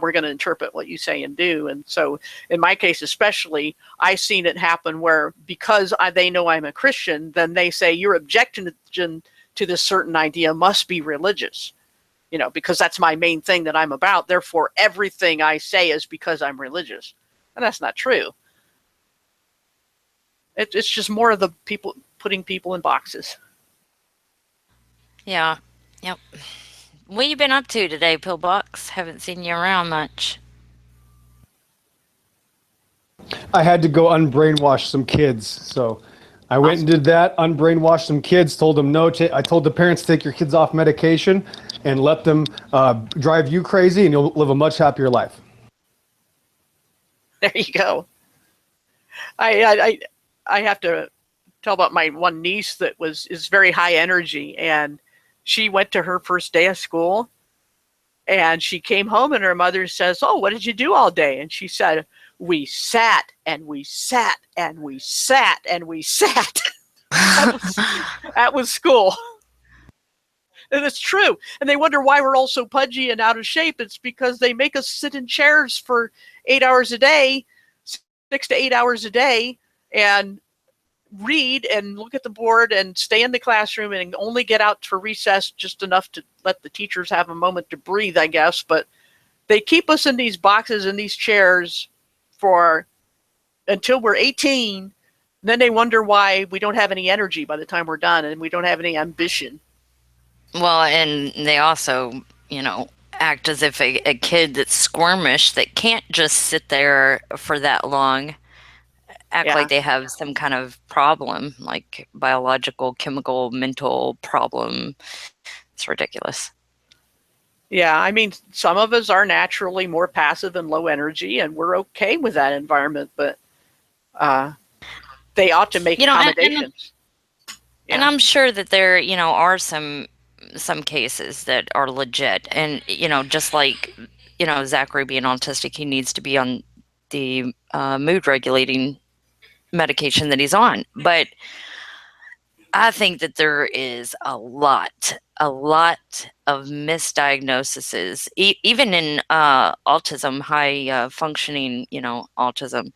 we're going to interpret what you say and do. And so in my case especially, I've seen it happen where because they know I'm a Christian, then they say your objection to this certain idea must be religious, because that's my main thing that I'm about. Therefore, everything I say is because I'm religious. And that's not true. It's just more of the people putting people in boxes. Yeah. Yep. What you been up to today, Pillbox? Haven't seen you around much. I had to go unbrainwash some kids, so I went and did that. Unbrainwashed some kids. Told them no. I told the parents to take your kids off medication and let them drive you crazy, and you'll live a much happier life. There you go. I have to tell about my one niece that is very high energy, and she went to her first day of school, and she came home, and her mother says, "Oh, what did you do all day?" And she said, "We sat and we sat and we sat and we sat." that was school. And it's true. And they wonder why we're all so pudgy and out of shape. It's because they make us sit in chairs for 8 hours a day, 6 to 8 hours a day, and read and look at the board and stay in the classroom and only get out for recess just enough to let the teachers have a moment to breathe, I guess. But they keep us in these boxes and these chairs for until we're 18. Then they wonder why we don't have any energy by the time we're done and we don't have any ambition. Well, and they also, act as if a kid that's squirmish that can't just sit there for that long act like they have some kind of problem, like biological, chemical, mental problem. It's ridiculous. Yeah, I mean, some of us are naturally more passive and low energy, and we're okay with that environment, but they ought to make accommodations. And I'm sure that there, are some cases that are legit. And, just like, Zachary being autistic, he needs to be on the mood regulating medication that he's on. But I think that there is a lot of misdiagnoses, even in autism, high functioning, autism,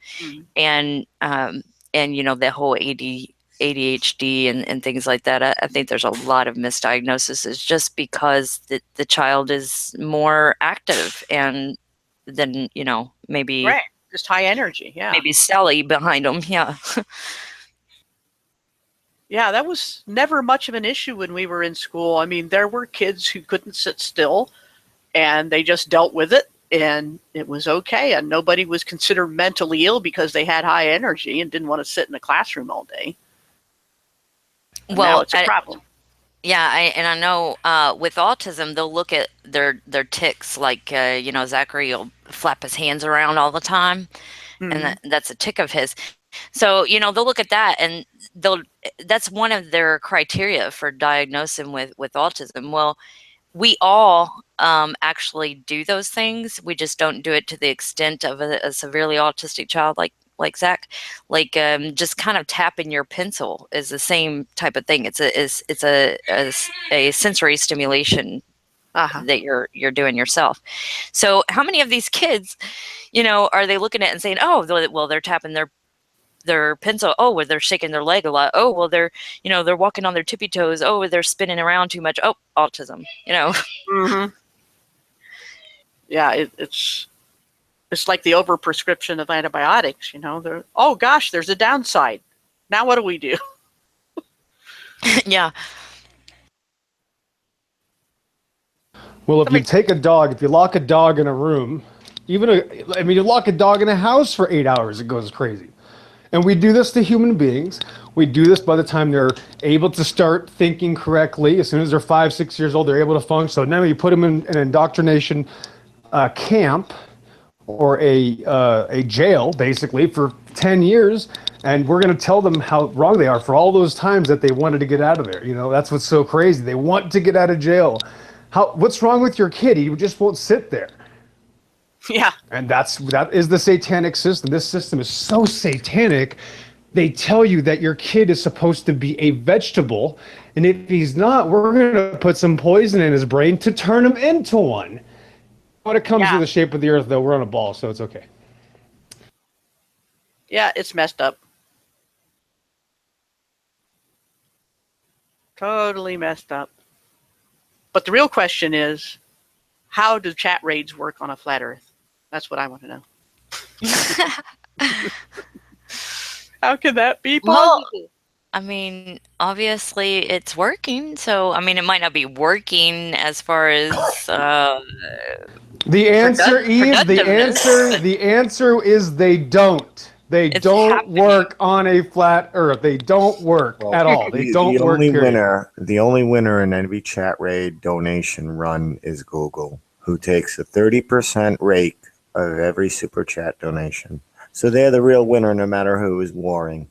and the whole ADHD and things like that. I think there's a lot of misdiagnoses just because the child is more active and then, maybe right, just high energy. Yeah, maybe Sally behind them. Yeah. Yeah, that was never much of an issue when we were in school. I mean, there were kids who couldn't sit still and they just dealt with it and it was okay. And nobody was considered mentally ill because they had high energy and didn't want to sit in the classroom all day. And now it's a problem. Yeah, I know with autism, they'll look at their tics, like, Zachary will flap his hands around all the time. And that's a tic of his. So, they'll look at that and that's one of their criteria for diagnosing with autism. Well, we all actually do those things. We just don't do it to the extent of a severely autistic child like Zach. Like just kind of tapping your pencil is the same type of thing. It's a sensory stimulation that you're doing yourself. So how many of these kids, are they looking at it and saying, oh, well, they're tapping their pencil. Oh, well, they're shaking their leg a lot. Oh, well, they're walking on their tippy toes. Oh, they're spinning around too much. Oh, autism. Yeah, it's it's like the overprescription of antibiotics. Oh gosh, there's a downside. Now what do we do? Yeah. Well, if you take a dog, if you lock a dog in a room, you lock a dog in a house for 8 hours, it goes crazy. And we do this to human beings. We do this by the time they're able to start thinking correctly. As soon as they're 5, 6 years old, they're able to function. So now you put them in an indoctrination camp or a jail, basically, for 10 years. And we're going to tell them how wrong they are for all those times that they wanted to get out of there. That's what's so crazy. They want to get out of jail. What's wrong with your kid? He just won't sit there. Yeah. And that is the satanic system. This system is so satanic. They tell you that your kid is supposed to be a vegetable, and if he's not, we're going to put some poison in his brain to turn him into one. When it comes to the shape of the earth, though, we're on a ball, so it's okay. Yeah, it's messed up. Totally messed up. But the real question is, how do chat raids work on a flat earth? That's what I want to know. How can that be possible? Well, I mean, obviously it's working. So, I mean, it might not be working as far as the answer, Eve. The answer is they don't. They don't work on a flat earth. They don't work at all. They don't work. The only winner in every chat raid donation run is Google, who takes a 30% rake of every super chat donation. So they're the real winner, no matter who is warring.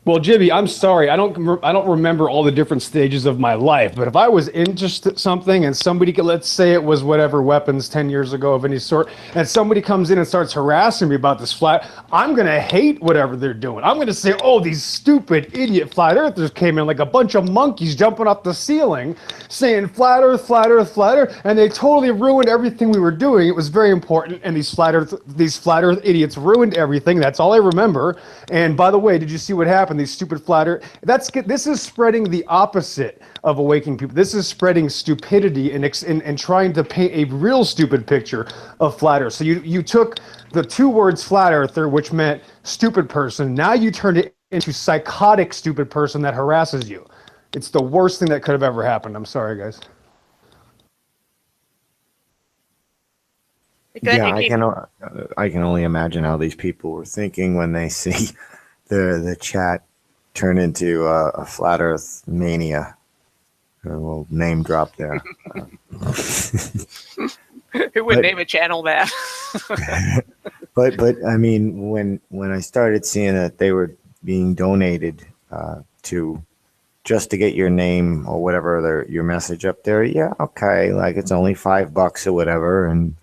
Well, Jibby, I'm sorry. I don't remember all the different stages of my life, but if I was into something and somebody could, let's say it was whatever weapons 10 years ago of any sort, and somebody comes in and starts harassing me about this flat, I'm going to hate whatever they're doing. I'm going to say, oh, these stupid idiot flat earthers came in like a bunch of monkeys jumping off the ceiling saying flat earth, flat earth, flat earth, and they totally ruined everything we were doing. It was very important, and these flat earth idiots ruined everything. That's all I remember. And by the way, did you see what happened? These stupid flat earth. This is spreading the opposite of awakening people. This is spreading stupidity and trying to paint a real stupid picture of flat earth. So you took the two words flat earther, which meant stupid person. Now you turned it into psychotic stupid person that harasses you. It's the worst thing that could have ever happened. I'm sorry, guys. Yeah, I can only imagine how these people were thinking when they see the chat turn into a flat Earth mania. A little name drop there. Who would name a channel that? but I mean, when I started seeing that they were being donated just to get your name or whatever your message up there, yeah, okay, like it's only $5 or whatever, and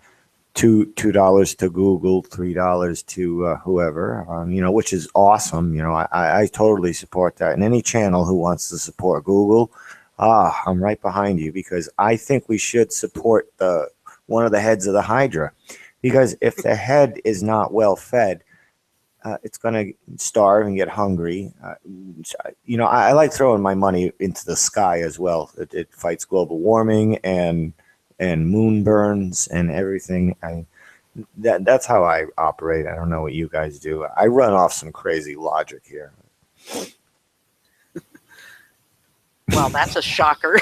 $2 to Google, $3 to whoever, which is awesome. I totally support that. And any channel who wants to support Google, I'm right behind you, because I think we should support one of the heads of the Hydra, because if the head is not well fed, it's going to starve and get hungry. I like throwing my money into the sky as well. It fights global warming and moon burns and everything. That's how I operate. I don't know what you guys do. I run off some crazy logic here. Well, that's a shocker.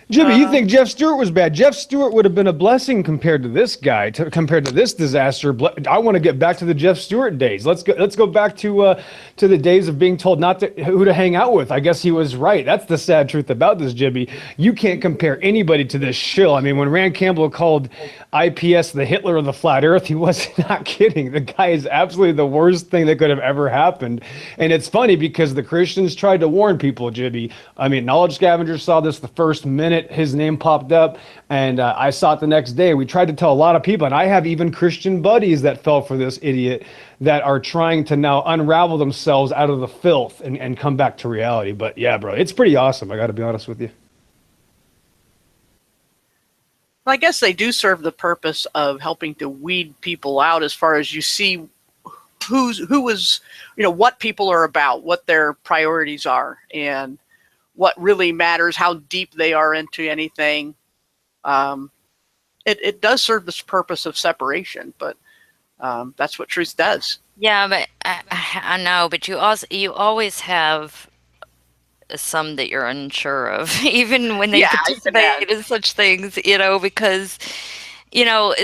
Jimmy, you think Jeff Stewart was bad? Jeff Stewart would have been a blessing compared to this guy, compared to this disaster. I want to get back to the Jeff Stewart days. Let's go back to the days of being told who to hang out with. I guess he was right. That's the sad truth about this, Jimmy. You can't compare anybody to this shill. I mean, when Rand Campbell called IPS the Hitler of the flat Earth, he was not kidding. The guy is absolutely the worst thing that could have ever happened. And it's funny because the Christians tried to warn people, Jimmy. I mean, Knowledge Scavenger saw this the first minute his name popped up, and I saw it the next day. We tried to tell a lot of people, and I have even Christian buddies that fell for this idiot that are trying to now unravel themselves out of the filth and come back to reality. But yeah, bro, it's pretty awesome. I got to be honest with you. Well, I guess they do serve the purpose of helping to weed people out, as far as you see what people are about, what their priorities are, and what really matters, how deep they are into anything. It does serve this purpose of separation, but that's what truth does. Yeah, but I know, but you always have some that you're unsure of, even when they Yeah, even that. participate in such things, because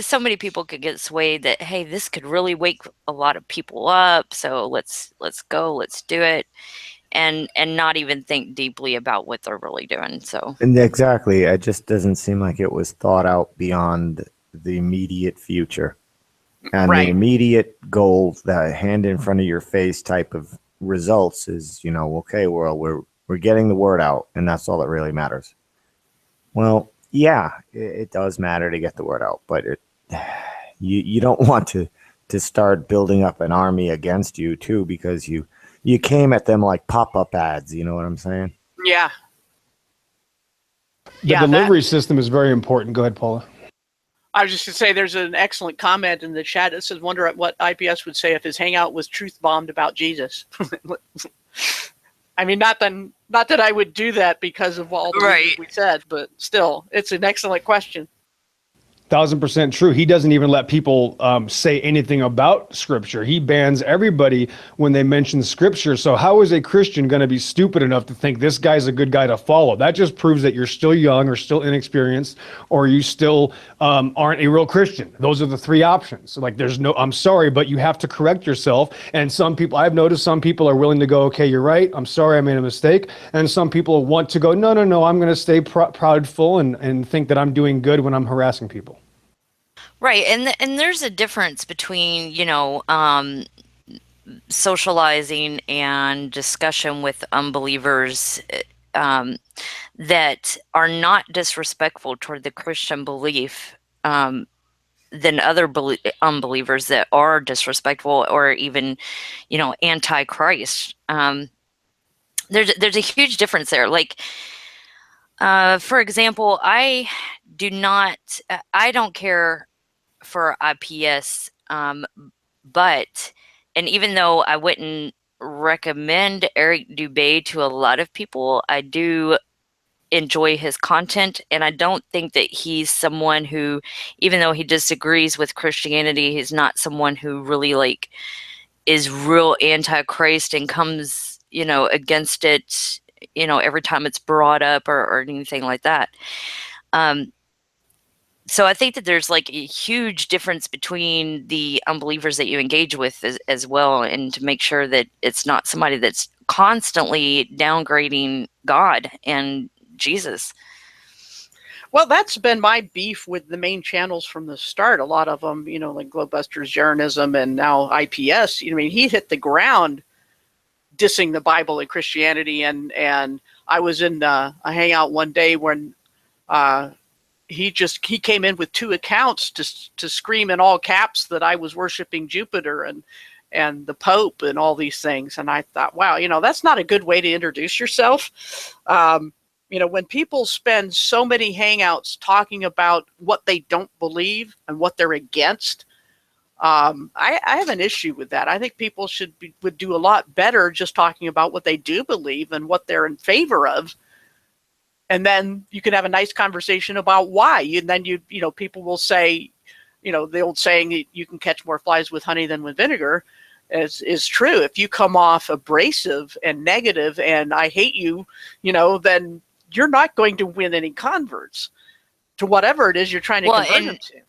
so many people could get swayed that, hey, this could really wake a lot of people up, so let's go, let's do it, and not even think deeply about what they're really doing. So And exactly, it just doesn't seem like it was thought out beyond the immediate future. And the Right. immediate goal, the hand in front of your face type of results is, okay, well, we're getting the word out, and that's all that really matters. Well, yeah, it does matter to get the word out, but you don't want to start building up an army against you too, because you came at them like pop-up ads. You know what I'm saying? Yeah. The delivery system is very important. Go ahead, Paula. I was just going to say, there's an excellent comment in the chat that says, wonder what IPS would say if his hangout was truth bombed about Jesus. I mean, not that I would do that because of all the reasons we said, but still, it's an excellent question. 1000% true. He doesn't even let people say anything about scripture. He bans everybody when they mention scripture. So how is a Christian going to be stupid enough to think this guy's a good guy to follow? That just proves that you're still young or still inexperienced, or you still aren't a real Christian. Those are the three options. Like, I'm sorry, but you have to correct yourself. And some people, I've noticed some people are willing to go, okay, you're right, I'm sorry, I made a mistake. And some people want to go, no, I'm going to stay proudful and think that I'm doing good when I'm harassing people. Right, and there's a difference between socializing and discussion with unbelievers that are not disrespectful toward the Christian belief than other unbelievers that are disrespectful or even anti-Christ. There's a huge difference there. Like, for example, I don't care for IPS, but, and even though I wouldn't recommend Eric Dubé to a lot of people, I do enjoy his content, and I don't think that he's someone who, even though he disagrees with Christianity, he's not someone who really is real anti-Christ and comes against it every time it's brought up or anything like that. So I think that there's a huge difference between the unbelievers that you engage with as well, and to make sure that it's not somebody that's constantly downgrading God and Jesus. Well, that's been my beef with the main channels from the start. A lot of them, like Globebusters, Jeranism, and now IPS. He hit the ground dissing the Bible and Christianity, and I was in a hangout one day when he came in with two accounts to scream in all caps that I was worshiping Jupiter and the Pope and all these things. And I thought, wow, that's not a good way to introduce yourself. When people spend so many hangouts talking about what they don't believe and what they're against, I have an issue with that. I think people would do a lot better just talking about what they do believe and what they're in favor of. And then you can have a nice conversation about why. And then people will say, the old saying, you can catch more flies with honey than with vinegar, is true. If you come off abrasive and negative and I hate you, then you're not going to win any converts to whatever it is you're trying to convert them to.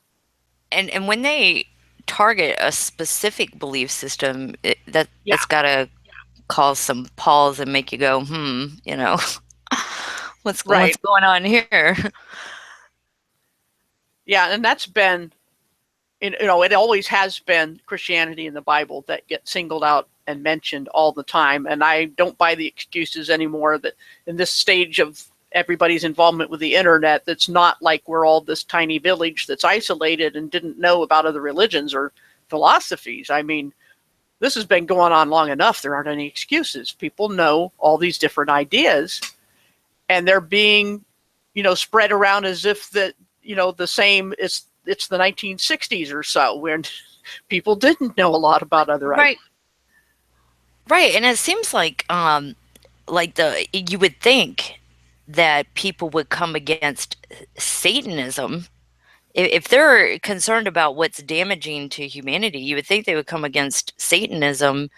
And when they target a specific belief system, that's got to cause some pause and make you go, what's going on here? Yeah, and that's been, it always has been Christianity and the Bible that get singled out and mentioned all the time. And I don't buy the excuses anymore that in this stage of everybody's involvement with the internet, that's not like we're all this tiny village that's isolated and didn't know about other religions or philosophies. This has been going on long enough. There aren't any excuses. People know all these different ideas, and they're being, spread around as if that, the same, it's the 1960s or so, when people didn't know a lot about other ideas. Right. And it seems like you would think that people would come against Satanism. If they're concerned about what's damaging to humanity, you would think they would come against Satanism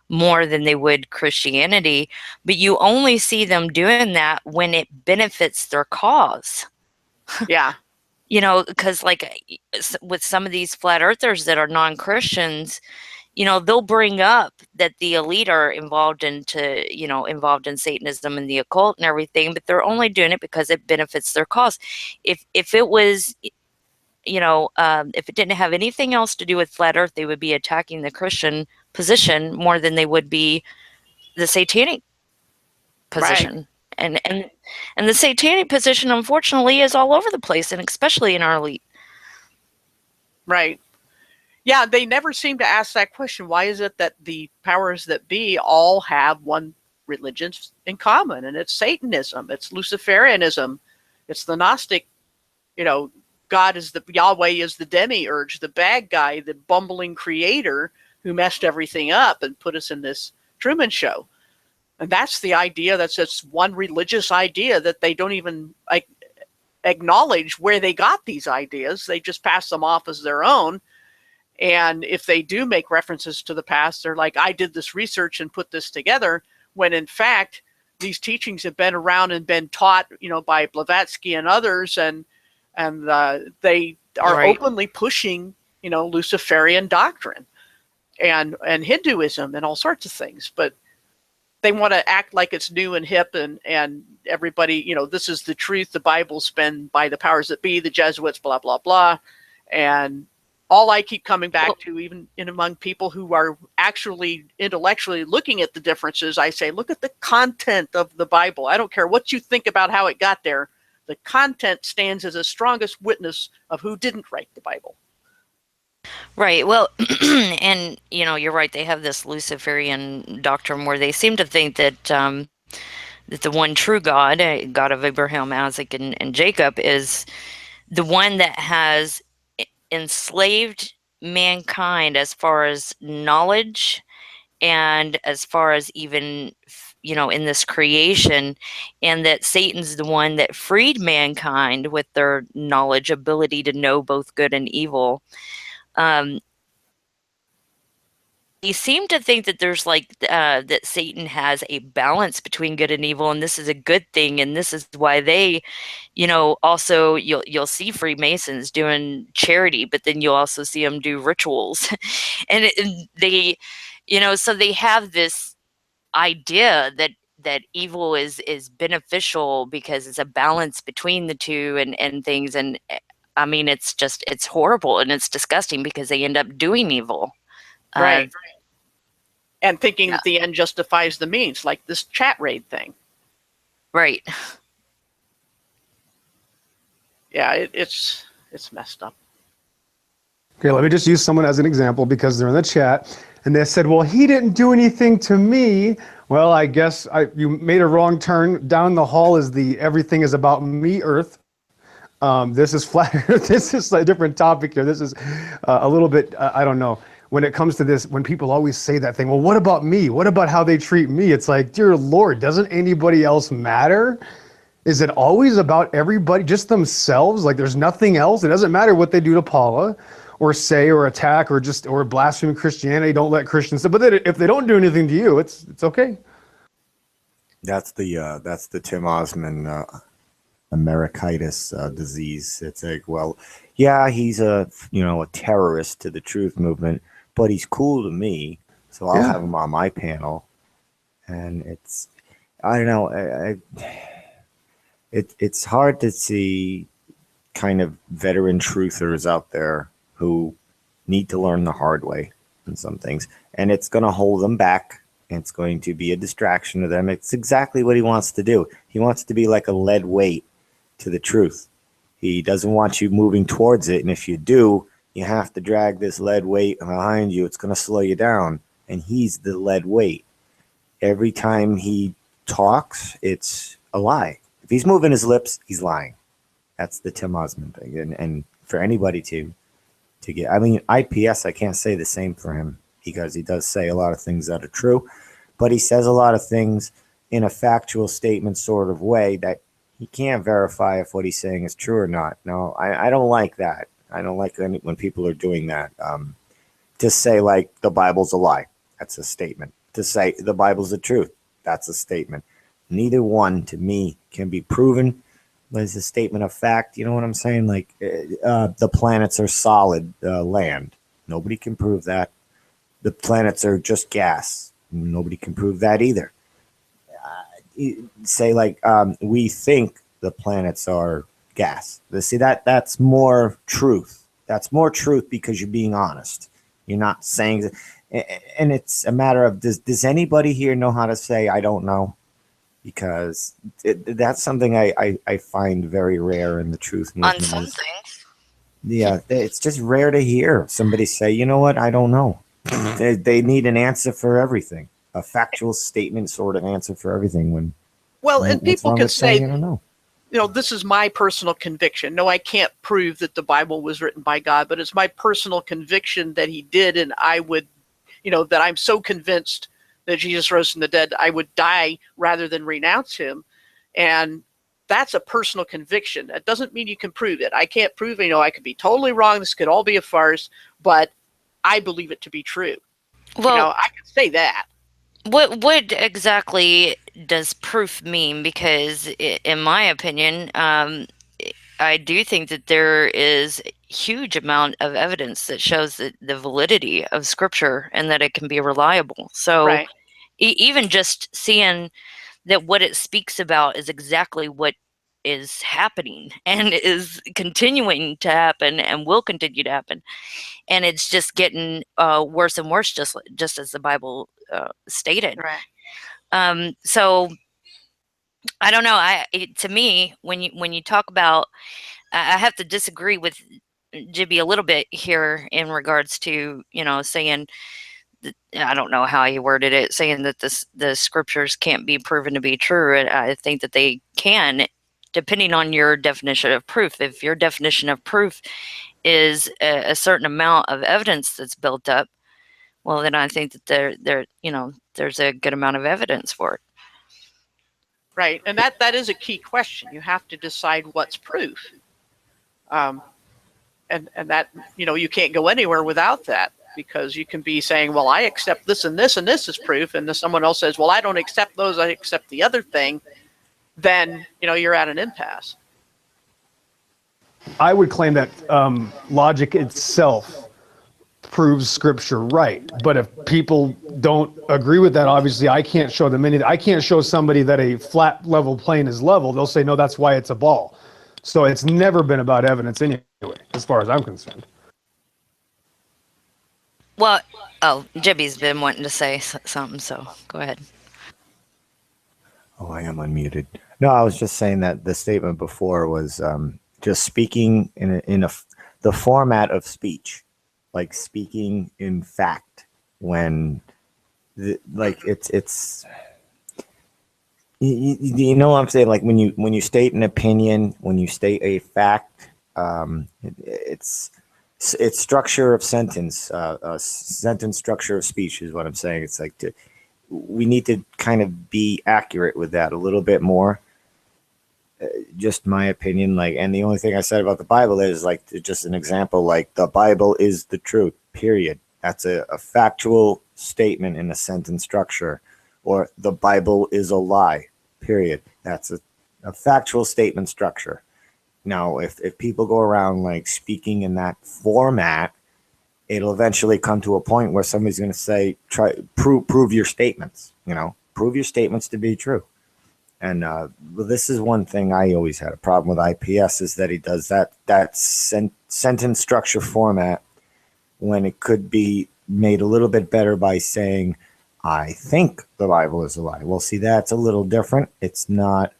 more than they would Christianity, but you only see them doing that when it benefits their cause. Yeah. You know, because like with some of these flat earthers that are non-Christians, you know, they'll bring up that the elite are involved in Satanism and the occult and everything, but they're only doing it because it benefits their cause. If it was, if it didn't have anything else to do with flat earth, they would be attacking the Christian position more than they would be the satanic position. Right. And the satanic position, unfortunately, is all over the place, and especially in our elite. Right. Yeah, they never seem to ask that question. Why is it that the powers that be all have one religion in common? And it's Satanism, it's Luciferianism, it's the Gnostic, God is Yahweh is the demiurge, the bad guy, the bumbling creator who messed everything up and put us in this Truman Show. And that's the idea. That's just one religious idea that they don't even acknowledge where they got these ideas. They just pass them off as their own. And if they do make references to the past, they're like, I did this research and put this together, when in fact, these teachings have been around and been taught, by Blavatsky and others, and they are Right. openly pushing, Luciferian doctrine and Hinduism and all sorts of things. But they want to act like it's new and hip, and everybody, this is the truth. The Bible's been by the powers that be, the Jesuits, blah, blah, blah. And all I keep coming back to, even among people who are actually intellectually looking at the differences, I say, look at the content of the Bible. I don't care what you think about how it got there. The content stands as the strongest witness of who didn't write the Bible. Right. Well, and you're right. They have this Luciferian doctrine where they seem to think that that the one true God, God of Abraham, Isaac, and Jacob, is the one that has enslaved mankind as far as knowledge and as far as even in this creation, and that Satan's the one that freed mankind with their knowledge, ability to know both good and evil. They seem to think that there's that Satan has a balance between good and evil, and this is a good thing, and this is why they, also you'll see Freemasons doing charity, but then you'll also see them do rituals, and they, so they have this idea that evil is beneficial because it's a balance between the two and things, and I mean it's horrible and it's disgusting because they end up doing evil. Right. And thinking that the end justifies the means, like this chat raid thing. Right. Yeah, it's messed up. Okay, let me just use someone as an example because they're in the chat and they said, well, he didn't do anything to me. Well, I guess you made a wrong turn. Down the hall is the everything is about me Earth. This is flat Earth. This is a different topic here. This is a little bit, I don't know. When it comes to this, when people always say that thing, well, what about me? What about how they treat me? It's like, dear Lord, doesn't anybody else matter? Is it always about everybody, just themselves? Like there's nothing else? It doesn't matter what they do to Paula or say or attack or blaspheme Christianity. Don't let Christians say, but then if they don't do anything to you, it's okay. That's the Tim Osman Americitis disease. It's like, well, yeah, he's a terrorist to the truth movement, but he's cool to me, so I'll have him on my panel. And it's, I don't know, it's hard to see kind of veteran truthers out there who need to learn the hard way in some things, and it's going to hold them back. It's going to be a distraction to them. It's exactly what he wants to do. He wants to be like a lead weight to the truth. He doesn't want you moving towards it, and if you do, you have to drag this lead weight behind you. It's going to slow you down, and he's the lead weight. Every time he talks, it's a lie. If he's moving his lips, he's lying. That's the Tim Osman thing. And for anybody to get, I mean, IPS, I can't say the same for him because he does say a lot of things that are true, but he says a lot of things in a factual statement sort of way that he can't verify if what he's saying is true or not. No, I don't like that. I don't like when people are doing that. To say like the Bible's a lie, that's a statement. To say the Bible's the truth, that's a statement. Neither one to me can be proven. It's a statement of fact. You know what I'm saying? Like the planets are solid land. Nobody can prove that. The planets are just gas. Nobody can prove that either. Say like we think the planets are gas. See that's more truth. That's more truth because you're being honest. You're not saying, and it's a matter of does anybody here know how to say I don't know? Because that's something I find very rare in the truth On movement. some things. Yeah, it's just rare to hear somebody say, you know what, I don't know. They need an answer for everything, a factual statement sort of answer for everything. Well, and what's people wrong can with saying say, I don't know? this is my personal conviction. No, I can't prove that the Bible was written by God, but it's my personal conviction that he did. And I would, that I'm so convinced that Jesus rose from the dead, I would die rather than renounce him. And that's a personal conviction. That doesn't mean you can prove it. I can't prove, I could be totally wrong. This could all be a farce, but I believe it to be true. Well, I can say that. what exactly does proof mean? Because in my opinion, I do think that there is a huge amount of evidence that shows that the validity of scripture and that it can be reliable. So Right. Even just seeing that what it speaks about is exactly what is happening and is continuing to happen and will continue to happen, and it's just getting worse and worse, just as the Bible stated. Right. So I don't know. To me, when you talk about, I have to disagree with Jibby a little bit here in regards to saying that, I don't know how he worded it, saying that the scriptures can't be proven to be true. I think that they can, depending on your definition of proof. If your definition of proof is a certain amount of evidence that's built up, well, then I think that there's a good amount of evidence for it. Right. And that is a key question. You have to decide what's proof. And that, you can't go anywhere without that, because you can be saying, well, I accept this and this and this is proof. And then someone else says, well, I don't accept those. I accept the other thing. Then, you're at an impasse. I would claim that logic itself proves scripture right. But if people don't agree with that, obviously I can't show them anything. I can't show somebody that a flat level plane is level. They'll say, no, that's why it's a ball. So it's never been about evidence anyway, as far as I'm concerned. Well, Jibby's been wanting to say something, so go ahead. Oh, I am unmuted. No, I was just saying that the statement before was just speaking in the format of speech, like speaking in fact. When it's you know what I'm saying? Like when you state an opinion, when you state a fact, it's structure of sentence, sentence structure of speech is what I'm saying. It's like we need to kind of be accurate with that a little bit more. Just my opinion. Like, and the only thing I said about the Bible is like just an example. Like the Bible is the truth. Period. That's a factual statement in a sentence structure. Or the Bible is a lie. Period. That's a factual statement structure. Now, if people go around like speaking in that format, it'll eventually come to a point where somebody's going to say, prove your statements, prove your statements to be true. And this is one thing I always had a problem with IPS, is that he does that sentence structure format when it could be made a little bit better by saying, I think the Bible is a lie. Well, see, that's a little different. It's not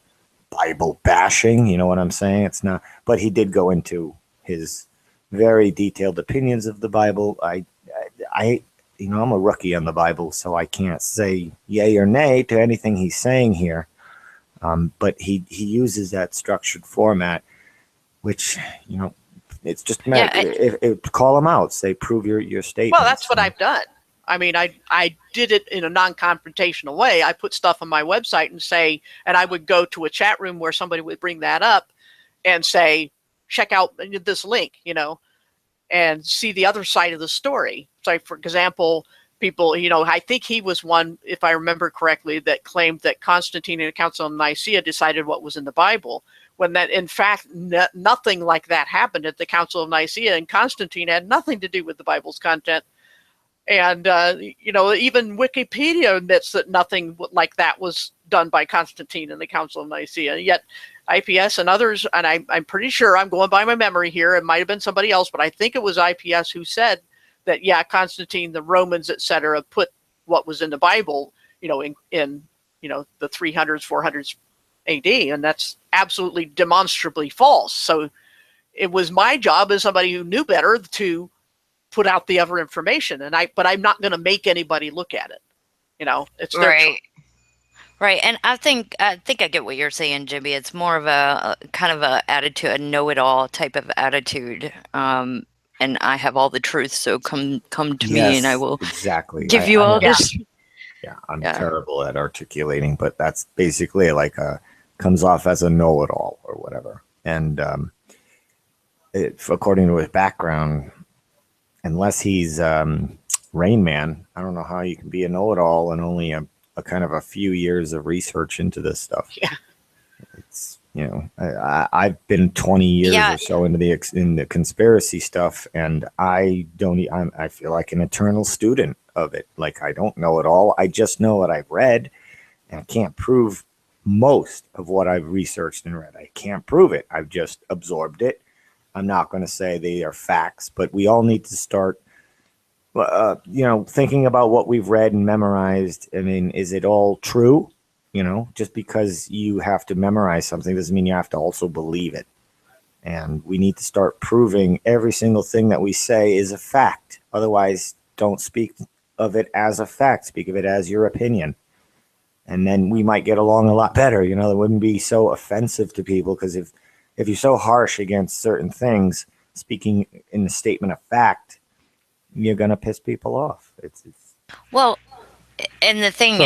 Bible bashing, you know what I'm saying? It's not, but he did go into his very detailed opinions of the Bible. I'm a rookie on the Bible, so I can't say yay or nay to anything he's saying here. But he uses that structured format, which, it's just call him out, say, prove your statement. Well, that's what I've done. I mean, I did it in a non-confrontational way. I put stuff on my website and say, and I would go to a chat room where somebody would bring that up and say, check out this link, and see the other side of the story. So, for example, people, I think he was one, if I remember correctly, that claimed that Constantine and the Council of Nicaea decided what was in the Bible, when that, in fact, nothing like that happened at the Council of Nicaea, and Constantine had nothing to do with the Bible's content. And, even Wikipedia admits that nothing like that was done by Constantine and the Council of Nicaea. Yet IPS and others, and I'm pretty sure, I'm going by my memory here, it might have been somebody else, but I think it was IPS who said that, yeah, Constantine, the Romans, etc., put what was in the Bible, in the 300s, 400s AD, and that's absolutely demonstrably false. So it was my job as somebody who knew better to put out the other information, but I'm not going to make anybody look at it. It's their choice. Right, and I think I get what you're saying, Jimmy. It's more of a kind of a attitude, a know-it-all type of attitude. And I have all the truth, so come to me, and I will give you all this. Yeah, I'm terrible at articulating, but that's basically like comes off as a know-it-all or whatever. And according to his background, unless he's Rain Man, I don't know how you can be a know-it-all and only a kind of a few years of research into this stuff. Yeah, it's I've been 20 years or so into the conspiracy stuff, and I feel like an eternal student of it. Like, I don't know it all. I just know what I've read, and I can't prove most of what I've researched and read. I can't prove it. I've just absorbed it. I'm not going to say they are facts, but we all need to start thinking about what we've read and memorized. I mean, is it all true? Just because you have to memorize something doesn't mean you have to also believe it. And we need to start proving every single thing that we say is a fact. Otherwise, don't speak of it as a fact. Speak of it as your opinion. And then we might get along a lot better. It wouldn't be so offensive to people, because if you're so harsh against certain things, speaking in the statement of fact, you're going to piss people off. Well, and the thing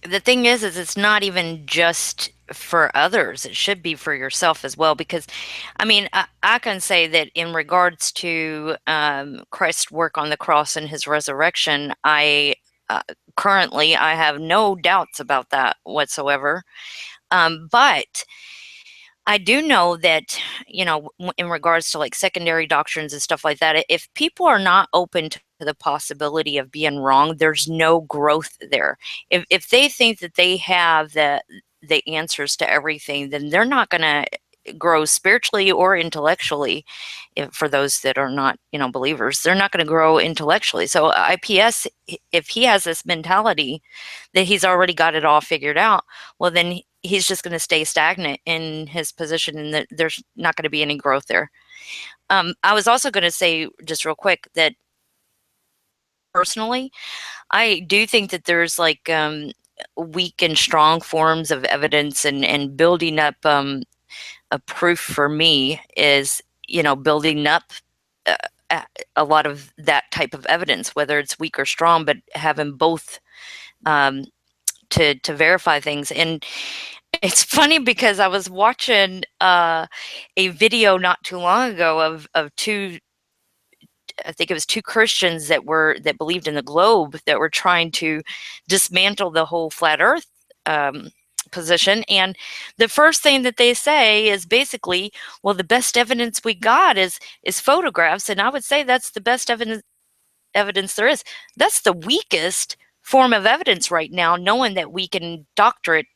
the thing is it's not even just for others. It should be for yourself as well, because I mean, I can say that in regards to Christ's work on the cross and his resurrection, I currently I have no doubts about that whatsoever. But I do know that, in regards to like secondary doctrines and stuff like that, if people are not open to the possibility of being wrong, there's no growth there. If they think that they have the answers to everything, then they're not going to grow spiritually or intellectually. For those that are not, believers, they're not going to grow intellectually. So IPS, if he has this mentality that he's already got it all figured out, well, then he's just going to stay stagnant in his position, and that there's not going to be any growth there. I was also going to say, just real quick, that personally, I do think that there's like weak and strong forms of evidence, and building up a proof for me is, building up a lot of that type of evidence, whether it's weak or strong, but having both to verify things. And it's funny because I was watching a video not too long ago of two, I think it was two Christians that believed in the globe, that were trying to dismantle the whole flat Earth position. And the first thing that they say is basically, well, the best evidence we got is photographs. And I would say that's the best evidence there is. That's the weakest form of evidence right now, knowing that we can doctorate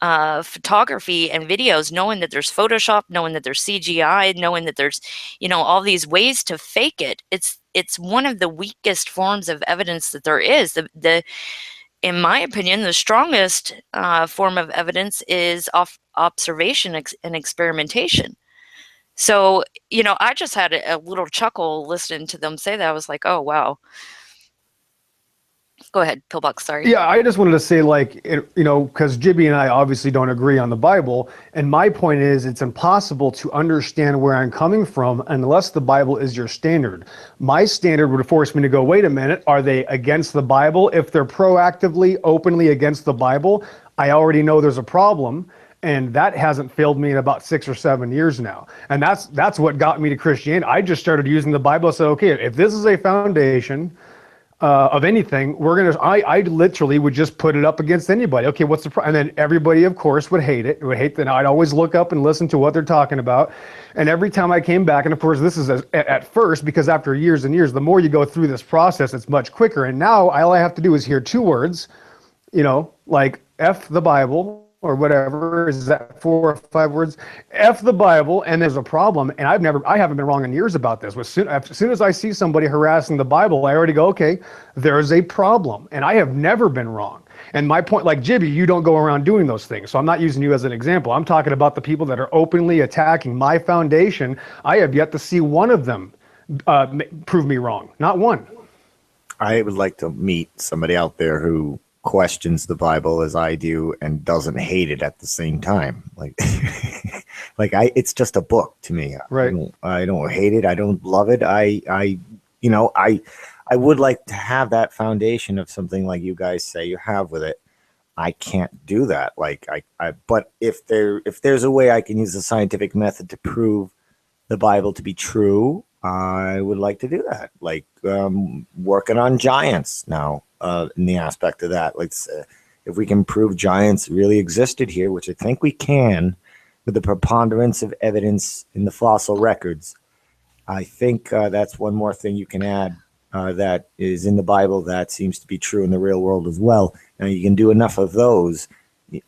photography and videos, knowing that there's Photoshop, knowing that there's CGI, knowing that there's, all these ways to fake it. It's one of the weakest forms of evidence that there is. In my opinion, the strongest form of evidence is observation and experimentation. So, I just had a little chuckle listening to them say that. I was like, oh, wow. Go ahead, Pillbox. Sorry. Yeah, I just wanted to say, like, because Jibby and I obviously don't agree on the Bible. And my point is, it's impossible to understand where I'm coming from unless the Bible is your standard. My standard would force me to go, wait a minute, are they against the Bible? If they're proactively, openly against the Bible, I already know there's a problem. And that hasn't failed me in about 6 or 7 years now. And that's what got me to Christianity. I just started using the Bible. I said, okay, if this is a foundation of anything, I literally would just put it up against anybody. Okay, what's the problem? And then everybody, of course, would hate it. Would hate that. I'd always look up and listen to what they're talking about. And every time I came back, and of course, this is at first, because after years and years, the more you go through this process, it's much quicker. And now all I have to do is hear 2 words, like F the Bible, or whatever, is that 4 or 5 words? F the Bible, and there's a problem. And I haven't been wrong in years about this. As soon as I see somebody harassing the Bible, I already go, okay, there's a problem. And I have never been wrong. And my point, like Jibby, you don't go around doing those things. So I'm not using you as an example. I'm talking about the people that are openly attacking my foundation. I have yet to see one of them prove me wrong. Not one. I would like to meet somebody out there who questions the Bible as I do and doesn't hate it at the same time. Like, it's just a book to me. Right. I don't hate it. I don't love it. I would like to have that foundation of something like you guys say you have with it. I can't do that. But if there's a way I can use the scientific method to prove the Bible to be true, I would like to do that. Like working on giants now. In the aspect of that, if we can prove giants really existed here, which I think we can, with the preponderance of evidence in the fossil records, I think that's one more thing you can add that is in the Bible that seems to be true in the real world as well. And you can do enough of those,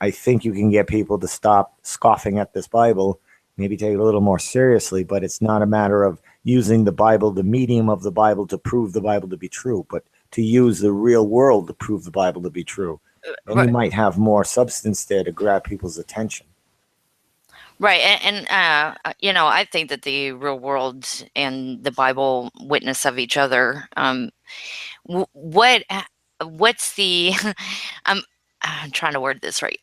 I think you can get people to stop scoffing at this Bible, maybe take it a little more seriously. But it's not a matter of using the Bible, the medium of the Bible, to prove the Bible to be true, but to use the real world to prove the Bible to be true. And you might have more substance there to grab people's attention. Right. And I think that the real world and the Bible witness of each other. What's the, I'm trying to word this right.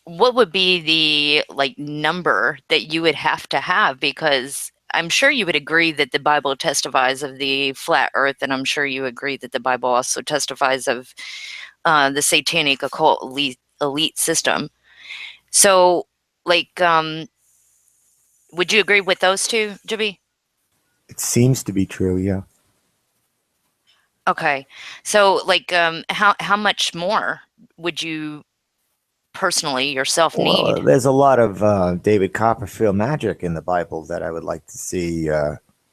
What would be the number that you would have to have? Because I'm sure you would agree that the Bible testifies of the flat earth, and I'm sure you agree that the Bible also testifies of the satanic occult elite system. So, would you agree with those two, Jibby? It seems to be true, yeah. Okay. So, how much more would you personally yourself need? There's a lot of David Copperfield magic in the Bible that I would like to see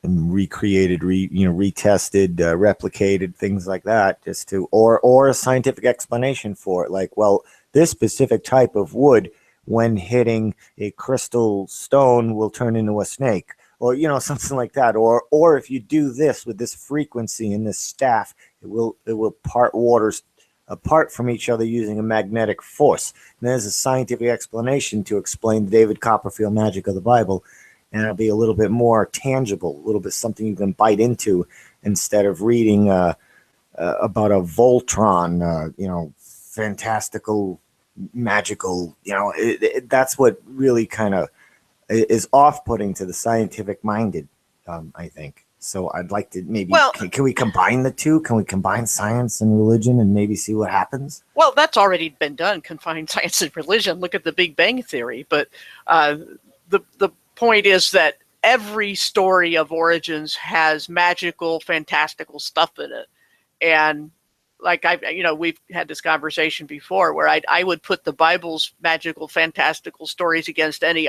recreated, retested, replicated, things like that, just to or a scientific explanation for it. This specific type of wood, when hitting a crystal stone, will turn into a snake, or something like that. Or if you do this with this frequency in this staff, it will part waters apart from each other using a magnetic force. And there's a scientific explanation to explain the David Copperfield magic of the Bible, and it'll be a little bit more tangible, a little bit something you can bite into instead of reading about a Voltron, fantastical, magical. That's what really kind of is off-putting to the scientific-minded, I think. So I'd like to maybe, can we combine the two? Can we combine science and religion and maybe see what happens? Well, that's already been done, combine science and religion. Look at the Big Bang Theory. But the point is that every story of origins has magical, fantastical stuff in it. And we've had this conversation before where I would put the Bible's magical, fantastical stories against any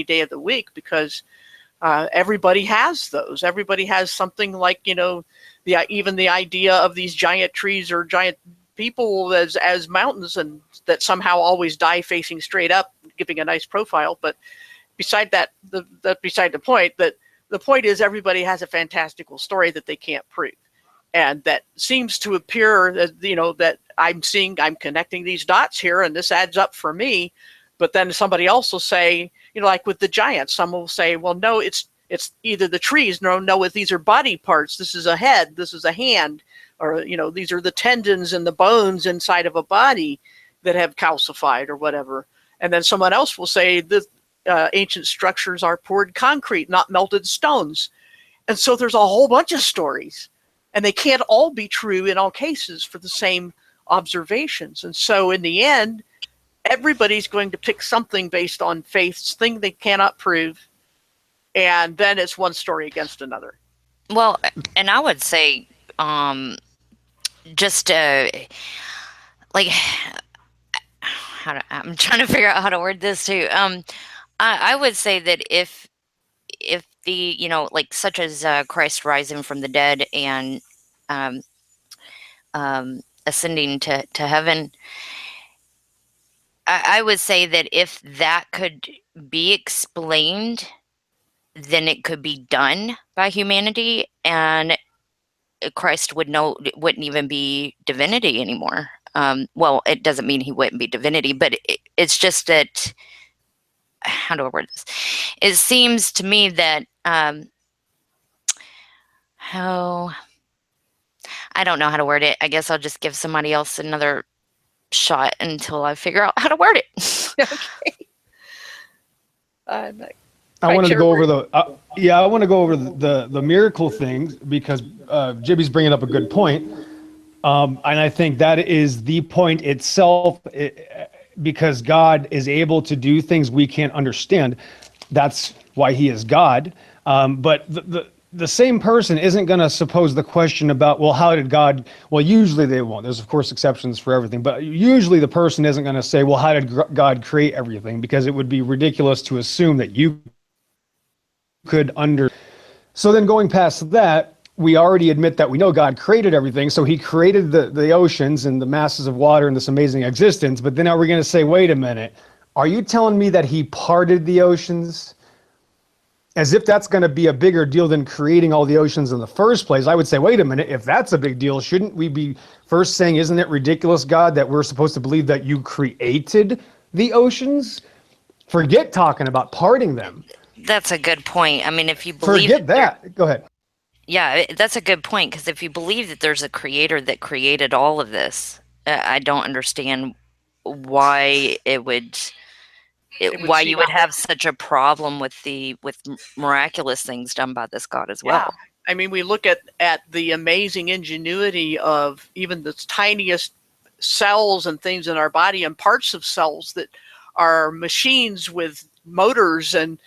day of the week, because everybody has those. Everybody has something like, even the idea of these giant trees or giant people as mountains, and that somehow always die facing straight up, giving a nice profile. But beside that, beside the point, that the point is everybody has a fantastical story that they can't prove. And that seems to appear that I'm connecting these dots here, and this adds up for me. But then somebody else will say, like with the giants, some will say, well, no, it's It's either the trees know these are body parts. This is a head. This is a hand. Or, these are the tendons and the bones inside of a body that have calcified or whatever. And then someone else will say the ancient structures are poured concrete, not melted stones. And so there's a whole bunch of stories. And they can't all be true in all cases for the same observations. And so in the end, everybody's going to pick something based on faith's thing they cannot prove. And then it's one story against another. Well, and I would say, just like, I'm trying to figure out how to word this too. I would say that if the, like such as Christ rising from the dead and ascending to heaven, I would say that if that could be explained, then it could be done by humanity, and Christ wouldn't even be divinity anymore. Well, it doesn't mean he wouldn't be divinity, but it's just that, how do I word this? It seems to me that, I don't know how to word it. I guess I'll just give somebody else another shot until I figure out how to word it. Okay. I wanted to go over I want to go over the miracle thing because Jibby's bringing up a good point. And I think that is the point itself, because God is able to do things we can't understand. That's why he is God. But the same person isn't going to suppose the question about, well, how did God, well, usually they won't. There's, of course, exceptions for everything. But usually the person isn't going to say, well, how did God create everything? Because it would be ridiculous to assume that you could So then going past that, we already admit that we know God created everything. So he created the oceans and the masses of water and this amazing existence. But then are we going to say, wait a minute, are you telling me that he parted the oceans? As if that's going to be a bigger deal than creating all the oceans in the first place. I would say, wait a minute, if that's a big deal, shouldn't we be first saying, isn't it ridiculous, God, that we're supposed to believe that you created the oceans? Forget talking about parting them. That's a good point. I mean, if you believe... Forget that. Go ahead. Yeah, that's a good point, because if you believe that there's a creator that created all of this, I don't understand why it would... why you would have such a problem with miraculous things done by this God as well. I mean, we look at the amazing ingenuity of even the tiniest cells and things in our body and parts of cells that are machines with motors and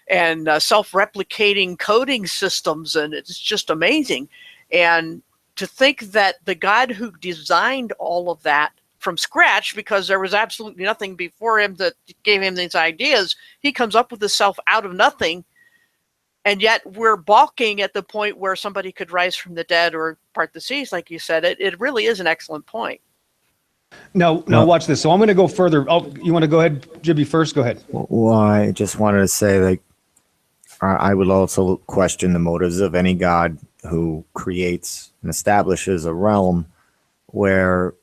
self-replicating coding systems, and it's just amazing. And to think that the God who designed all of that from scratch, because there was absolutely nothing before him that gave him these ideas, he comes up with the self out of nothing, and yet we're balking at the point where somebody could rise from the dead or part the seas, like you said. It really is an excellent point. Now watch this. So I'm going to go further. Oh, you want to go ahead, Jibby, first? Go ahead. Well, I just wanted to say, like, I would also question the motives of any God who creates and establishes a realm where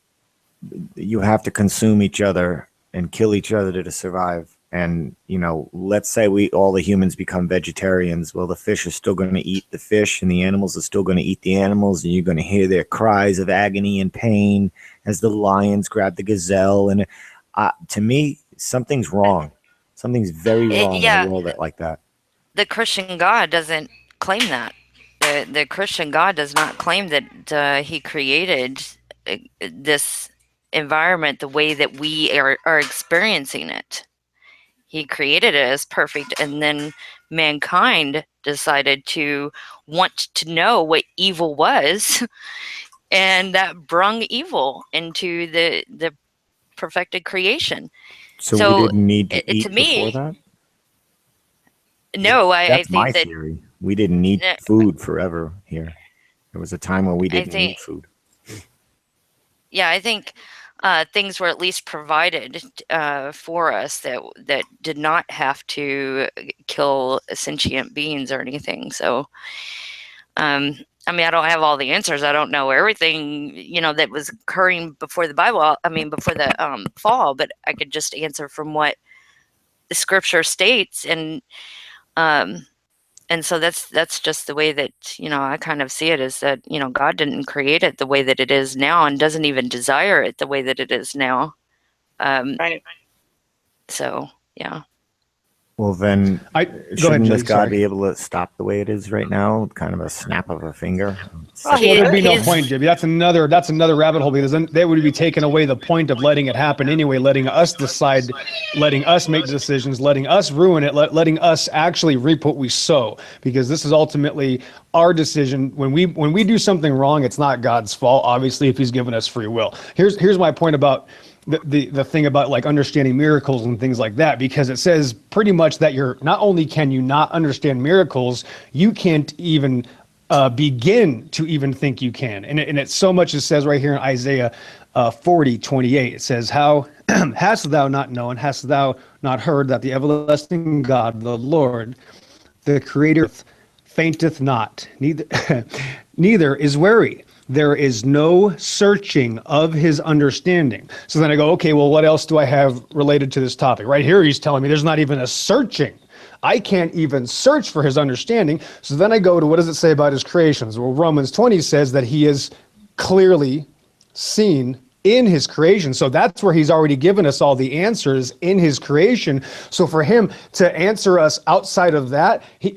you have to consume each other and kill each other to survive. And, let's say all the humans become vegetarians. Well, the fish are still going to eat the fish, and the animals are still going to eat the animals, and you're going to hear their cries of agony and pain as the lions grab the gazelle. And to me, something's wrong. Something's very wrong in a world like that. The Christian God doesn't claim that. The Christian God does not claim that he created this environment the way that we are experiencing it. He created it as perfect, and then mankind decided to want to know what evil was, and that brung evil into the perfected creation. So we didn't need to eat before that? No, I think my theory. We didn't need food forever here. There was a time where we didn't need food. Yeah, I think things were at least provided for us that did not have to kill sentient beings or anything. So, I mean, I don't have all the answers. I don't know everything, that was occurring before the Bible. I mean, before the fall, but I could just answer from what the scripture states. And And so that's just the way that, I kind of see it, is that, God didn't create it the way that it is now, and doesn't even desire it the way that it is now. Right. So, yeah. Well, then, Go ahead, shouldn't this Jay, God sorry. be able to stop the way it is right now? Kind of a snap of a finger. Well, Well, there'd be no He's- point, Jimmy. That's another rabbit hole, because then they would be taking away the point of letting it happen anyway, letting us decide, letting us make decisions, letting us ruin it, letting us actually reap what we sow, because this is ultimately our decision. When we do something wrong, it's not God's fault, obviously, if he's given us free will. Here's my point about the thing about like understanding miracles and things like that, because it says pretty much that you're not only can you not understand miracles, you can't even begin to even think you can. And it's so much, it says right here in Isaiah 40:28, it says, how hast thou not known, hast thou not heard, that the everlasting God, the Lord, the creator, fainteth not, neither is weary. There is no searching of his understanding. So then I go, okay, well, what else do I have related to this topic? Right here, he's telling me there's not even a searching. I can't even search for his understanding. So then I go to, what does it say about his creations? Well, Romans 20 says that he is clearly seen in his creation. So that's where he's already given us all the answers in his creation. So for him to answer us outside of that, he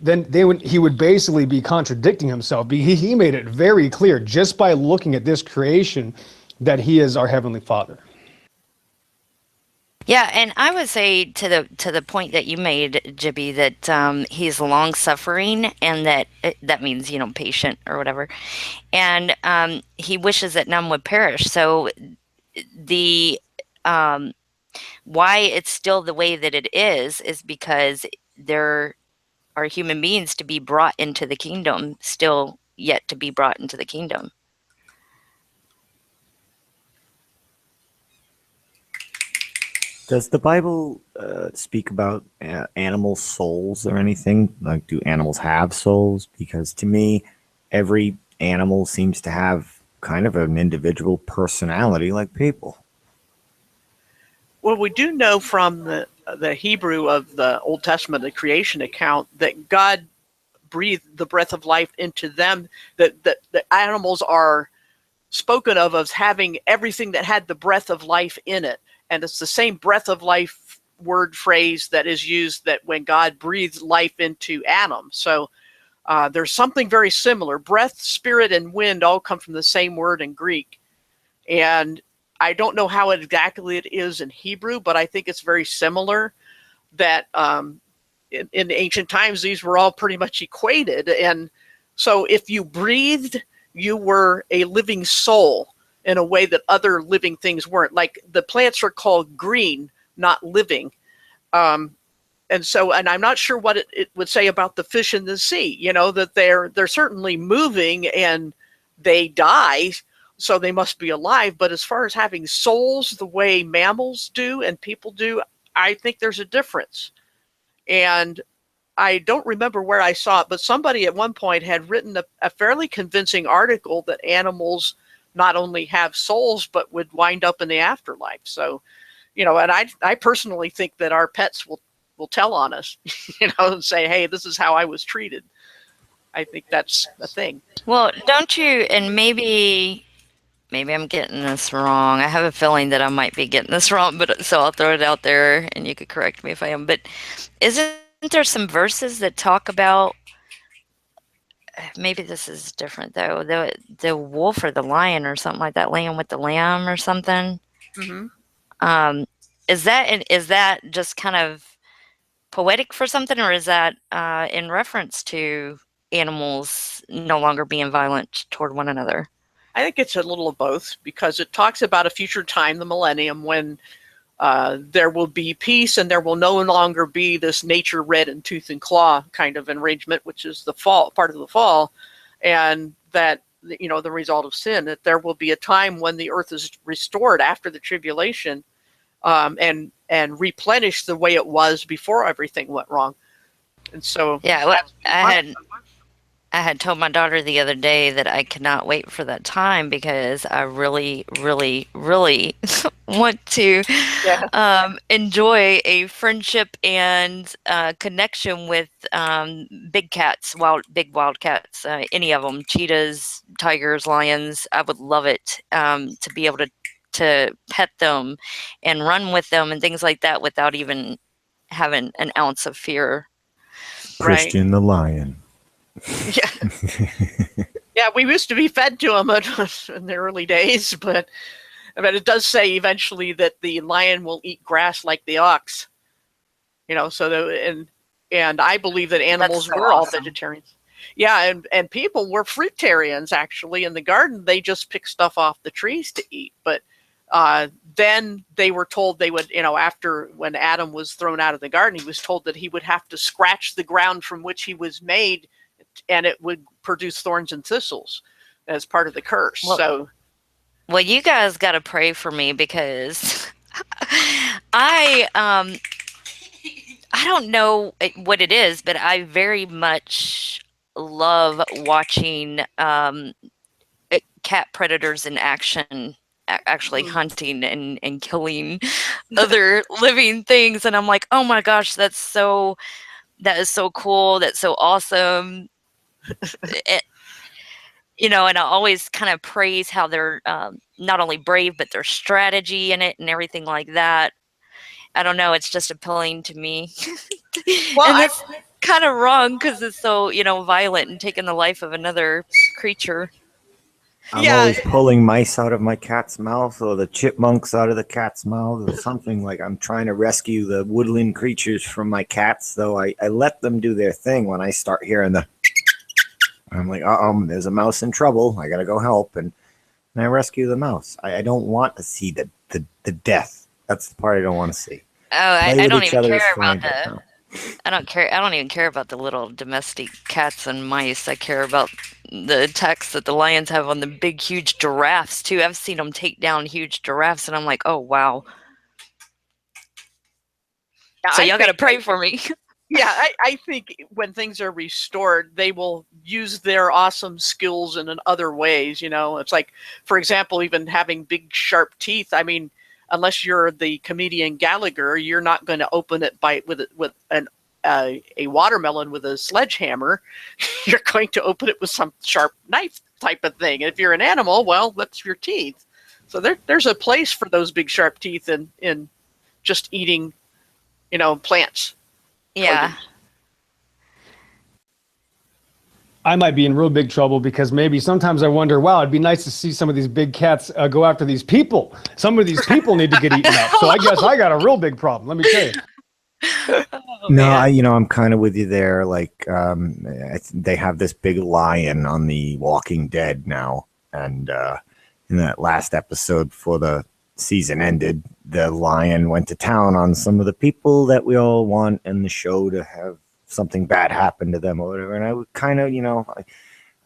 would basically be contradicting himself. He made it very clear just by looking at this creation that he is our Heavenly Father. Yeah, and I would say to the point that you made, Jibby, that he's long suffering, and that means patient or whatever, and he wishes that none would perish. So the why it's still the way that it is because there are human beings to be brought into the kingdom, still yet to be brought into the kingdom. Does the Bible speak about animal souls or anything? Like, do animals have souls? Because to me, every animal seems to have kind of an individual personality like people. Well, we do know from the Hebrew of the Old Testament, the creation account, that God breathed the breath of life into them, that the animals are spoken of as having everything that had the breath of life in it. And it's the same breath of life word phrase that is used that when God breathed life into Adam. So there's something very similar. Breath, spirit, and wind all come from the same word in Greek. And I don't know how exactly it is in Hebrew, but I think it's very similar, that in ancient times, these were all pretty much equated. And so if you breathed, you were a living soul in a way that other living things weren't. Like the plants are called green, not living. And I'm not sure what it would say about the fish in the sea, that they're certainly moving and they die, so they must be alive. But as far as having souls the way mammals do and people do, I think there's a difference. And I don't remember where I saw it, but somebody at one point had written a fairly convincing article that animals not only have souls, but would wind up in the afterlife. So, and I personally think that our pets will tell on us, and say, hey, this is how I was treated. I think that's a thing. Well, don't you, and maybe I'm getting this wrong. I have a feeling that I might be getting this wrong, but so I'll throw it out there and you could correct me if I am. But isn't there some verses that talk about, maybe this is different though, the wolf or the lion or something like that laying with the lamb or something? Mm-hmm. Is that just kind of poetic for something, or is that in reference to animals no longer being violent toward one another? I think it's a little of both, because it talks about a future time, the millennium, when there will be peace and there will no longer be this nature red in tooth and claw kind of arrangement, which is the fall, part of the fall, and that the result of sin, that there will be a time when the earth is restored after the tribulation, and replenished the way it was before everything went wrong. And so Yeah, well, I had told my daughter the other day that I cannot wait for that time because I really, really, really want to Yeah. enjoy a friendship and connection with big cats, big wild cats, any of them, cheetahs, tigers, lions. I would love it to be able to pet them and run with them and things like that without even having an ounce of fear. Right. Christian the lion. Yeah. Yeah, we used to be fed to them in the early days, but it does say eventually that the lion will eat grass like the ox. So and I believe that animals so were all awesome. vegetarians. Yeah, and people were fruitarians actually in the garden. They just pick stuff off the trees to eat. But then they were told they would, after when Adam was thrown out of the garden, he was told that he would have to scratch the ground from which he was made, and it would produce thorns and thistles as part of the curse. Well, you guys got to pray for me because I don't know what it is, but I very much love watching cat predators in action, actually hunting and killing other living things. And I'm like, oh my gosh, that is so cool. That's so awesome. And I always kind of praise how they're not only brave, but their strategy in it and everything like that. I don't know. It's just appealing to me. Well, and that's kind of wrong because it's so, violent and taking the life of another creature. I'm always pulling mice out of my cat's mouth or the chipmunks out of the cat's mouth or something. Like I'm trying to rescue the woodland creatures from my cats, though I let them do their thing. When I start hearing I'm like, there's a mouse in trouble. I got to go help. And I rescue the mouse. I don't want to see the death. That's the part I don't want to see. Oh, I don't even care about I don't even care about the little domestic cats and mice. I care about the attacks that the lions have on the big, huge giraffes, too. I've seen them take down huge giraffes, and I'm like, oh, wow. Yeah, so y'all got to pray for me. Yeah, I think when things are restored, they will use their awesome skills in other ways. It's like, for example, even having big, sharp teeth. I mean, unless you're the comedian Gallagher, you're not going to open it with a watermelon with a sledgehammer. You're going to open it with some sharp knife type of thing. And if you're an animal, well, that's your teeth. So there's a place for those big, sharp teeth in just eating, plants. Yeah. I might be in real big trouble because maybe sometimes I wonder, wow, it'd be nice to see some of these big cats go after these people. Some of these people need to get eaten up. So I guess I got a real big problem. Let me tell you. I'm kind of with you there. Like, they have this big lion on The Walking Dead now. And in that last episode before the season ended, the lion went to town on some of the people that we all want in the show to have something bad happen to them or whatever. And I would kind of,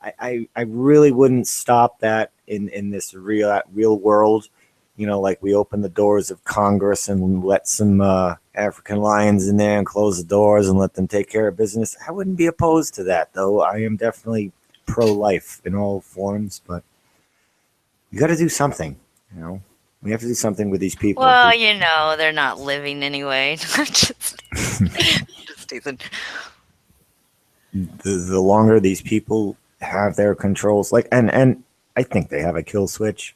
I really wouldn't stop that in this real world. Like we open the doors of Congress and let some African lions in there and close the doors and let them take care of business. I wouldn't be opposed to that, though. I am definitely pro-life in all forms, but you got to do something, We have to do something with these people. Well, they're not living anyway. just teasing. The longer these people have their controls, and I think they have a kill switch.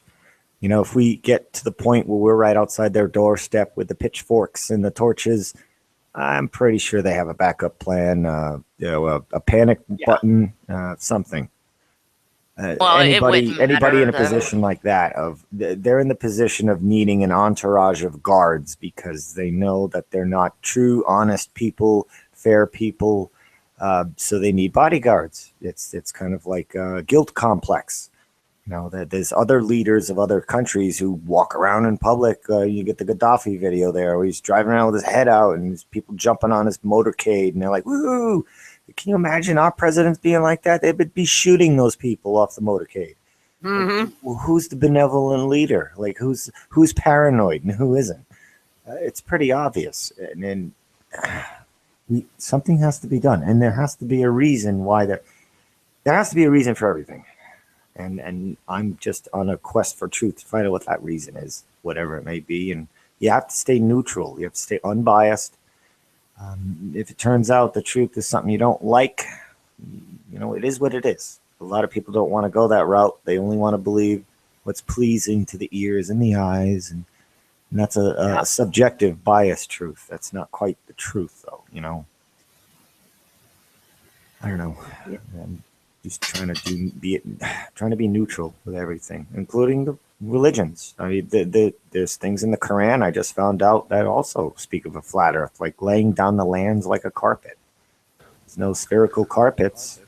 If we get to the point where we're right outside their doorstep with the pitchforks and the torches, I'm pretty sure they have a backup plan, a panic button, something. Anybody in a position like that, they're in the position of needing an entourage of guards because they know that they're not true, honest people, fair people. So they need bodyguards. It's kind of like a guilt complex. That there's other leaders of other countries who walk around in public. You get the Gaddafi video there where he's driving around with his head out and there's people jumping on his motorcade and they're like, woo! Can you imagine our presidents being like that? They would be shooting those people off the motorcade. Mm-hmm. Well, who's the benevolent leader? Like who's paranoid and who isn't? It's pretty obvious. And something has to be done. And there has to be a reason why there has to be a reason for everything. And I'm just on a quest for truth to find out what that reason is, whatever it may be. And you have to stay neutral. You have to stay unbiased. If it turns out the truth is something you don't like, it is what it is. A lot of people don't want to go that route. They only want to believe what's pleasing to the ears and the eyes. And that's a subjective, biased truth. That's not quite the truth, though, I don't know. I'm just trying to be neutral with everything, including the religions. I mean, there's things in the Quran I just found out that also speak of a flat Earth, like laying down the lands like a carpet. There's no spherical carpets.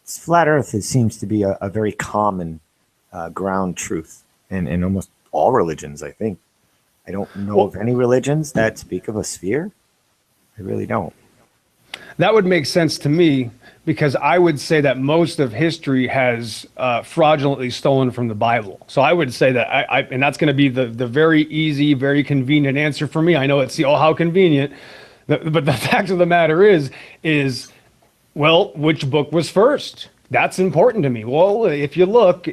Flat Earth seems to be a very common ground truth in almost all religions, I think. I don't know of any religions that speak of a sphere. I really don't. That would make sense to me, because I would say that most of history has fraudulently stolen from the Bible. So I would say that and that's going to be the very easy, very convenient answer for me. I know it's how convenient, but the fact of the matter is, well, which book was first? That's important to me. Well, if you look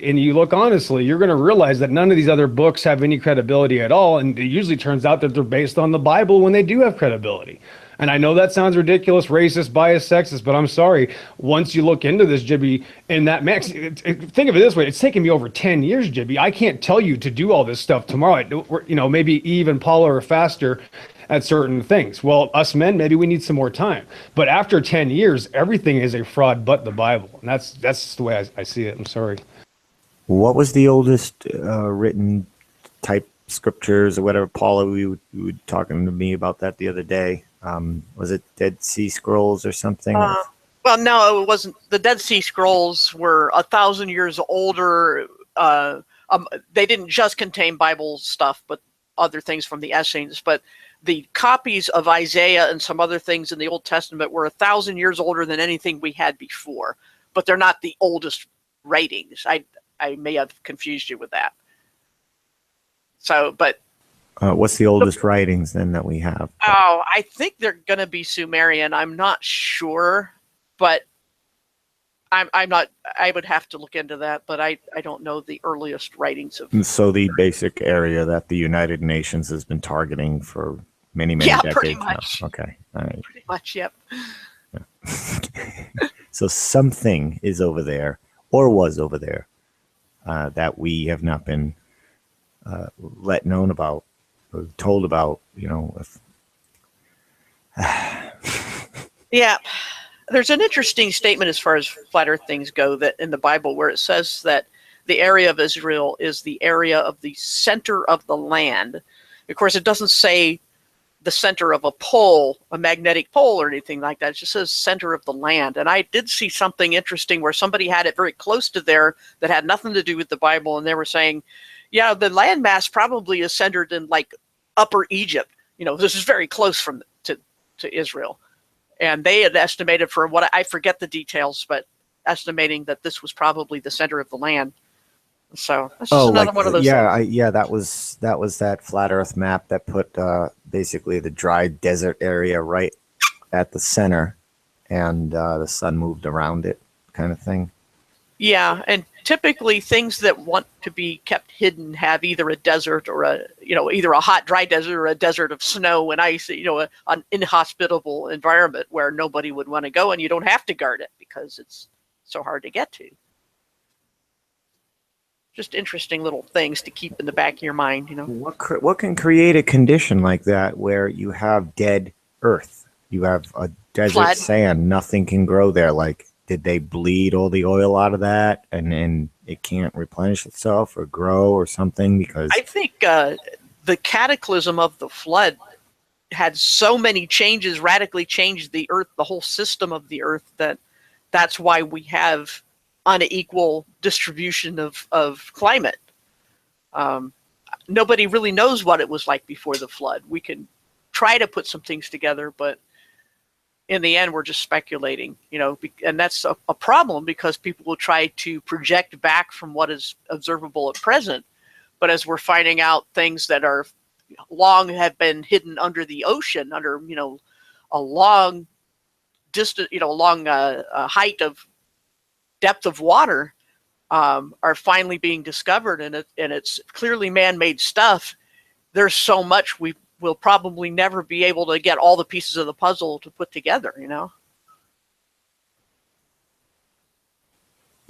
honestly, you're going to realize that none of these other books have any credibility at all. And it usually turns out that they're based on the Bible when they do have credibility. And I know that sounds ridiculous, racist, biased, sexist, but I'm sorry. Once you look into this, Jibby, and that max, think of it this way: it's taken me over 10 years, Jibby. I can't tell you to do all this stuff tomorrow. Maybe Eve and Paula are faster at certain things. Well, us men, maybe we need some more time. But after 10 years, everything is a fraud but the Bible. And that's the way I see it. I'm sorry. What was the oldest written type scriptures or whatever? Paula, you were talking to me about that the other day. Was it Dead Sea Scrolls or something? Well, no, it wasn't. The Dead Sea Scrolls were 1,000 years older. They didn't just contain Bible stuff, but other things from the Essenes. But the copies of Isaiah and some other things in the Old Testament were 1,000 years older than anything we had before. But they're not the oldest writings. I may have confused you with that. So, but what's the oldest writings then that we have? Oh, I think they're going to be Sumerian. I'm not sure, but I'm not. I would have to look into that, but I don't know the earliest writings of. So the basic area that the United Nations has been targeting for many decades pretty much. now. Okay, all right. Pretty much, yep. Yeah. So something is over there, or was over there, that we have not been let known about. Told about, Yeah, there's an interesting statement as far as flat earth things go that in the Bible where it says that the area of Israel is the area of the center of the land. Of course, it doesn't say the center of a pole, a magnetic pole or anything like that. It just says center of the land. And I did see something interesting where somebody had it very close to there that had nothing to do with the Bible, and they were saying, yeah, the landmass probably is centered in like Upper Egypt. This is very close to Israel. And they had estimated, for what I forget the details, but estimating that this was probably the center of the land. So that's just another one of those things. That was that flat Earth map that put basically the dry desert area right at the center, and the sun moved around it, kind of thing. Yeah, and typically things that want to be kept hidden have either a desert or either a hot, dry desert or a desert of snow and ice, an inhospitable environment where nobody would want to go, and you don't have to guard it because it's so hard to get to. Just interesting little things to keep in the back of your mind, What can create a condition like that where you have dead earth? You have a desert sand, nothing can grow there. Like, did they bleed all the oil out of that and it can't replenish itself or grow or something? Because I think the cataclysm of the flood had so many changes, radically changed the earth, the whole system of the earth, that's why we have unequal distribution of climate. Nobody really knows what it was like before the flood. We can try to put some things together, but in the end, we're just speculating, and that's a problem because people will try to project back from what is observable at present. But as we're finding out things that are long have been hidden under the ocean, under, a long distance, long height of depth of water are finally being discovered, and it's clearly man-made stuff. There's so much we'll probably never be able to get all the pieces of the puzzle to put together, you know?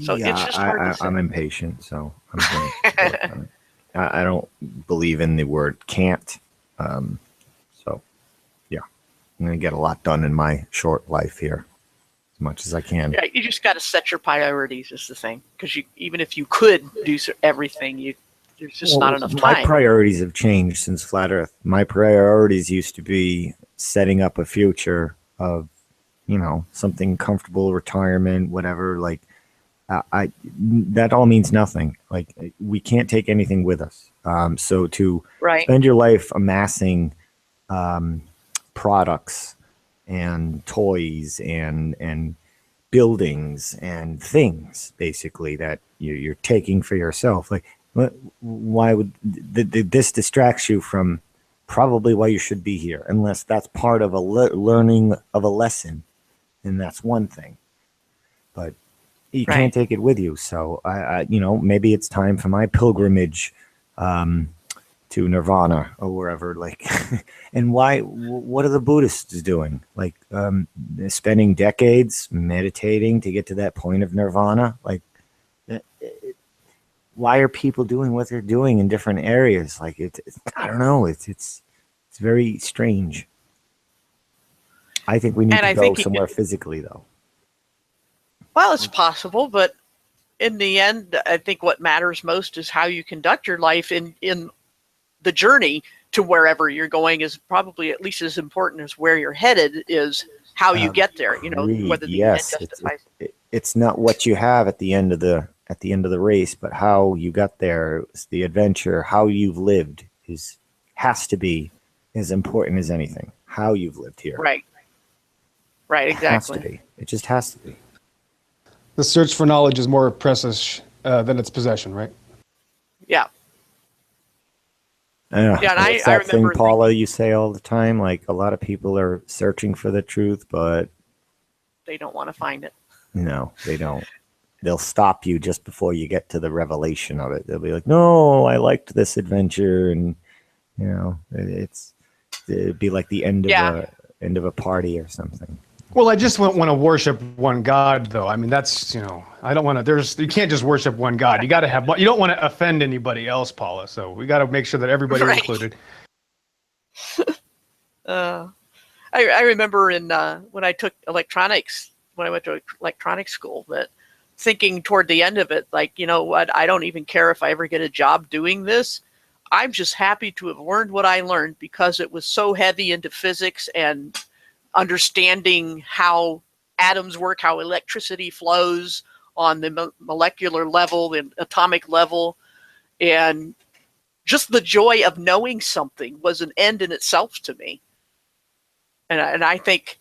So Yeah, it's just hard to say. I'm impatient, so I'm going to work on it. I don't believe in the word can't. So, yeah, I'm going to get a lot done in my short life here, as much as I can. Yeah, you just got to set your priorities is the thing, because even if you could do everything, there's just not enough time. My priorities have changed since Flat Earth. My priorities used to be setting up a future of, something comfortable, retirement, whatever. Like, that all means nothing. Like, we can't take anything with us. So to spend your life amassing products and toys and buildings and things, basically, that you're taking for yourself, like, why would this distracts you from probably why you should be here, unless that's part of a learning of a lesson, and that's one thing. But you can't take it with you. So I maybe it's time for my pilgrimage to Nirvana or wherever. Like, and what are the Buddhists doing? Like, spending decades meditating to get to that point of Nirvana. Like, why are people doing what they're doing in different areas? Like, I don't know. It's very strange. I think we need to go somewhere physically, though. Well, it's possible, but in the end, I think what matters most is how you conduct your life in the journey to wherever you're going is probably at least as important as where you're headed is how you get there. Whether the end justifies it. It's not what you have at the end of the race, but how you got there. It's the adventure, how you've lived has to be as important as anything. How you've lived here. Right, exactly. It has to be. It just has to be. The search for knowledge is more precious than its possession, right? Yeah. And I that thing, remember Paula, you say all the time, like, a lot of people are searching for the truth, but they don't want to find it. No, they don't. They'll stop you just before you get to the revelation of it. They'll be like, no, I liked this adventure. And, it'd be like the end of a party or something. Well, I just want to worship one God, though. I mean, that's, I don't want to, you can't just worship one God. You got to have, you don't want to offend anybody else, Paula. So we got to make sure that everybody is included. I remember when I took electronics, when I went to electronics school, that thinking toward the end of it, like, you know what, I don't even care if I ever get a job doing this. I'm just happy to have learned what I learned because it was so heavy into physics and understanding how atoms work, how electricity flows on the molecular level, the atomic level, and just the joy of knowing something was an end in itself to me. And I think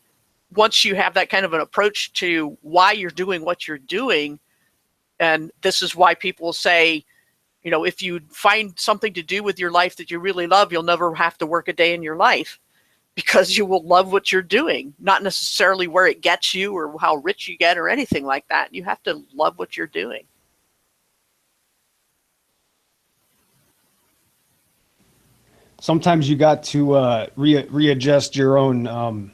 once you have that kind of an approach to why you're doing what you're doing, and this is why people say, if you find something to do with your life that you really love, you'll never have to work a day in your life because you will love what you're doing, not necessarily where it gets you or how rich you get or anything like that. You have to love what you're doing. Sometimes you got to readjust your own,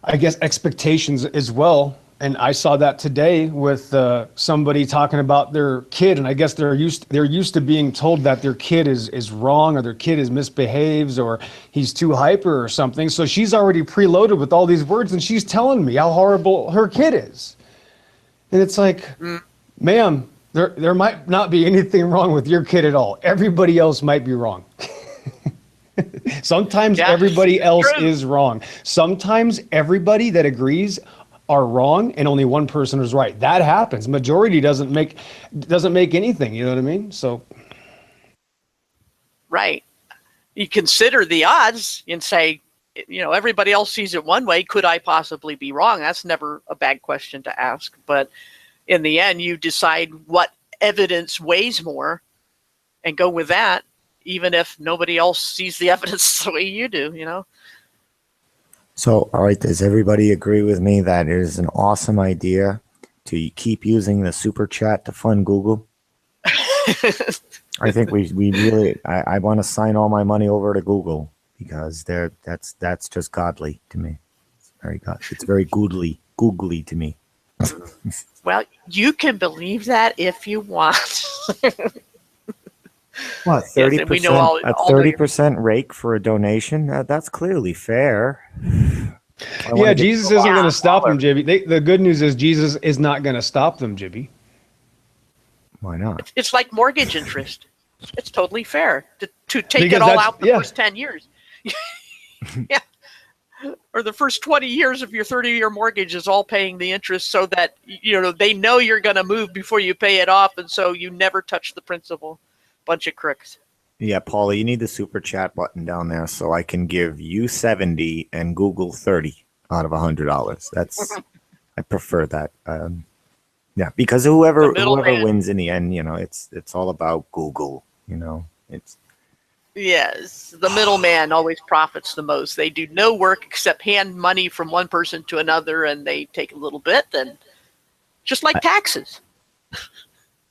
expectations as well. And I saw that today with somebody talking about their kid, and I guess they're used to being told that their kid is wrong or their kid is misbehaves or he's too hyper or something. So she's already preloaded with all these words, and she's telling me how horrible her kid is. And it's like, ma'am, there might not be anything wrong with your kid at all. Everybody else might be wrong. Sometimes everybody else is wrong. Sometimes everybody that agrees are wrong and only one person is right. That happens. Majority doesn't make anything, you know what I mean? So right. You consider the odds and say, everybody else sees it one way. Could I possibly be wrong? That's never a bad question to ask. But in the end, you decide what evidence weighs more and go with that, even if nobody else sees the evidence the way you do, So, all right, does everybody agree with me that it is an awesome idea to keep using the super chat to fund Google. I think we really, I want to sign all my money over to Google because that's just godly to me. It's very googly to me. Well, you can believe that if you want. What, 30%? A 30% rake for a donation? That's clearly fair. Yeah, Jesus isn't going to stop them, Jibby. The good news is Jesus is not going to stop them, Jibby. Why not? It's like mortgage interest. It's totally fair to take it all out the first 10 years. Yeah. Or the first 20 years of your 30-year mortgage is all paying the interest so that, they know you're going to move before you pay it off. And so you never touch the principal. Bunch of crooks. Yeah, Paula, you need the super chat button down there so I can give you 70 and Google 30 out of $100. I prefer that. Yeah, because whoever wins in the end, it's all about Google. Yes, the middleman always profits the most. They do no work except hand money from one person to another, and they take a little bit, and just like taxes.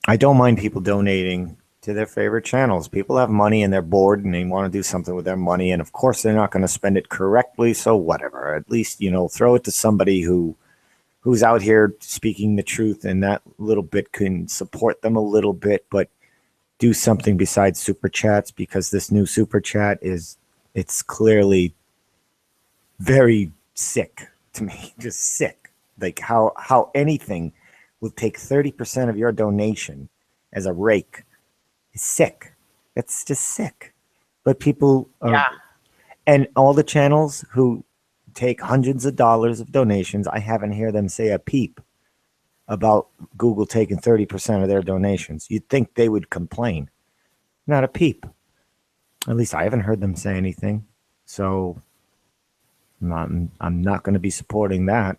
I don't mind people donating to their favorite channels. People have money and they're bored and they want to do something with their money, and of course they're not going to spend it correctly. So whatever, at least throw it to somebody who's out here speaking the truth, and that little bit can support them a little bit, but do something besides super chats, because this new super chat it's clearly very sick to me. Just sick. Like how anything will take 30% of your donation as a rake is sick. It's just sick. But people and all the channels who take hundreds of dollars of donations, I haven't heard them say a peep about Google taking 30% of their donations. You'd think they would complain. Not a peep. At least I haven't heard them say anything. So I'm not going to be supporting that.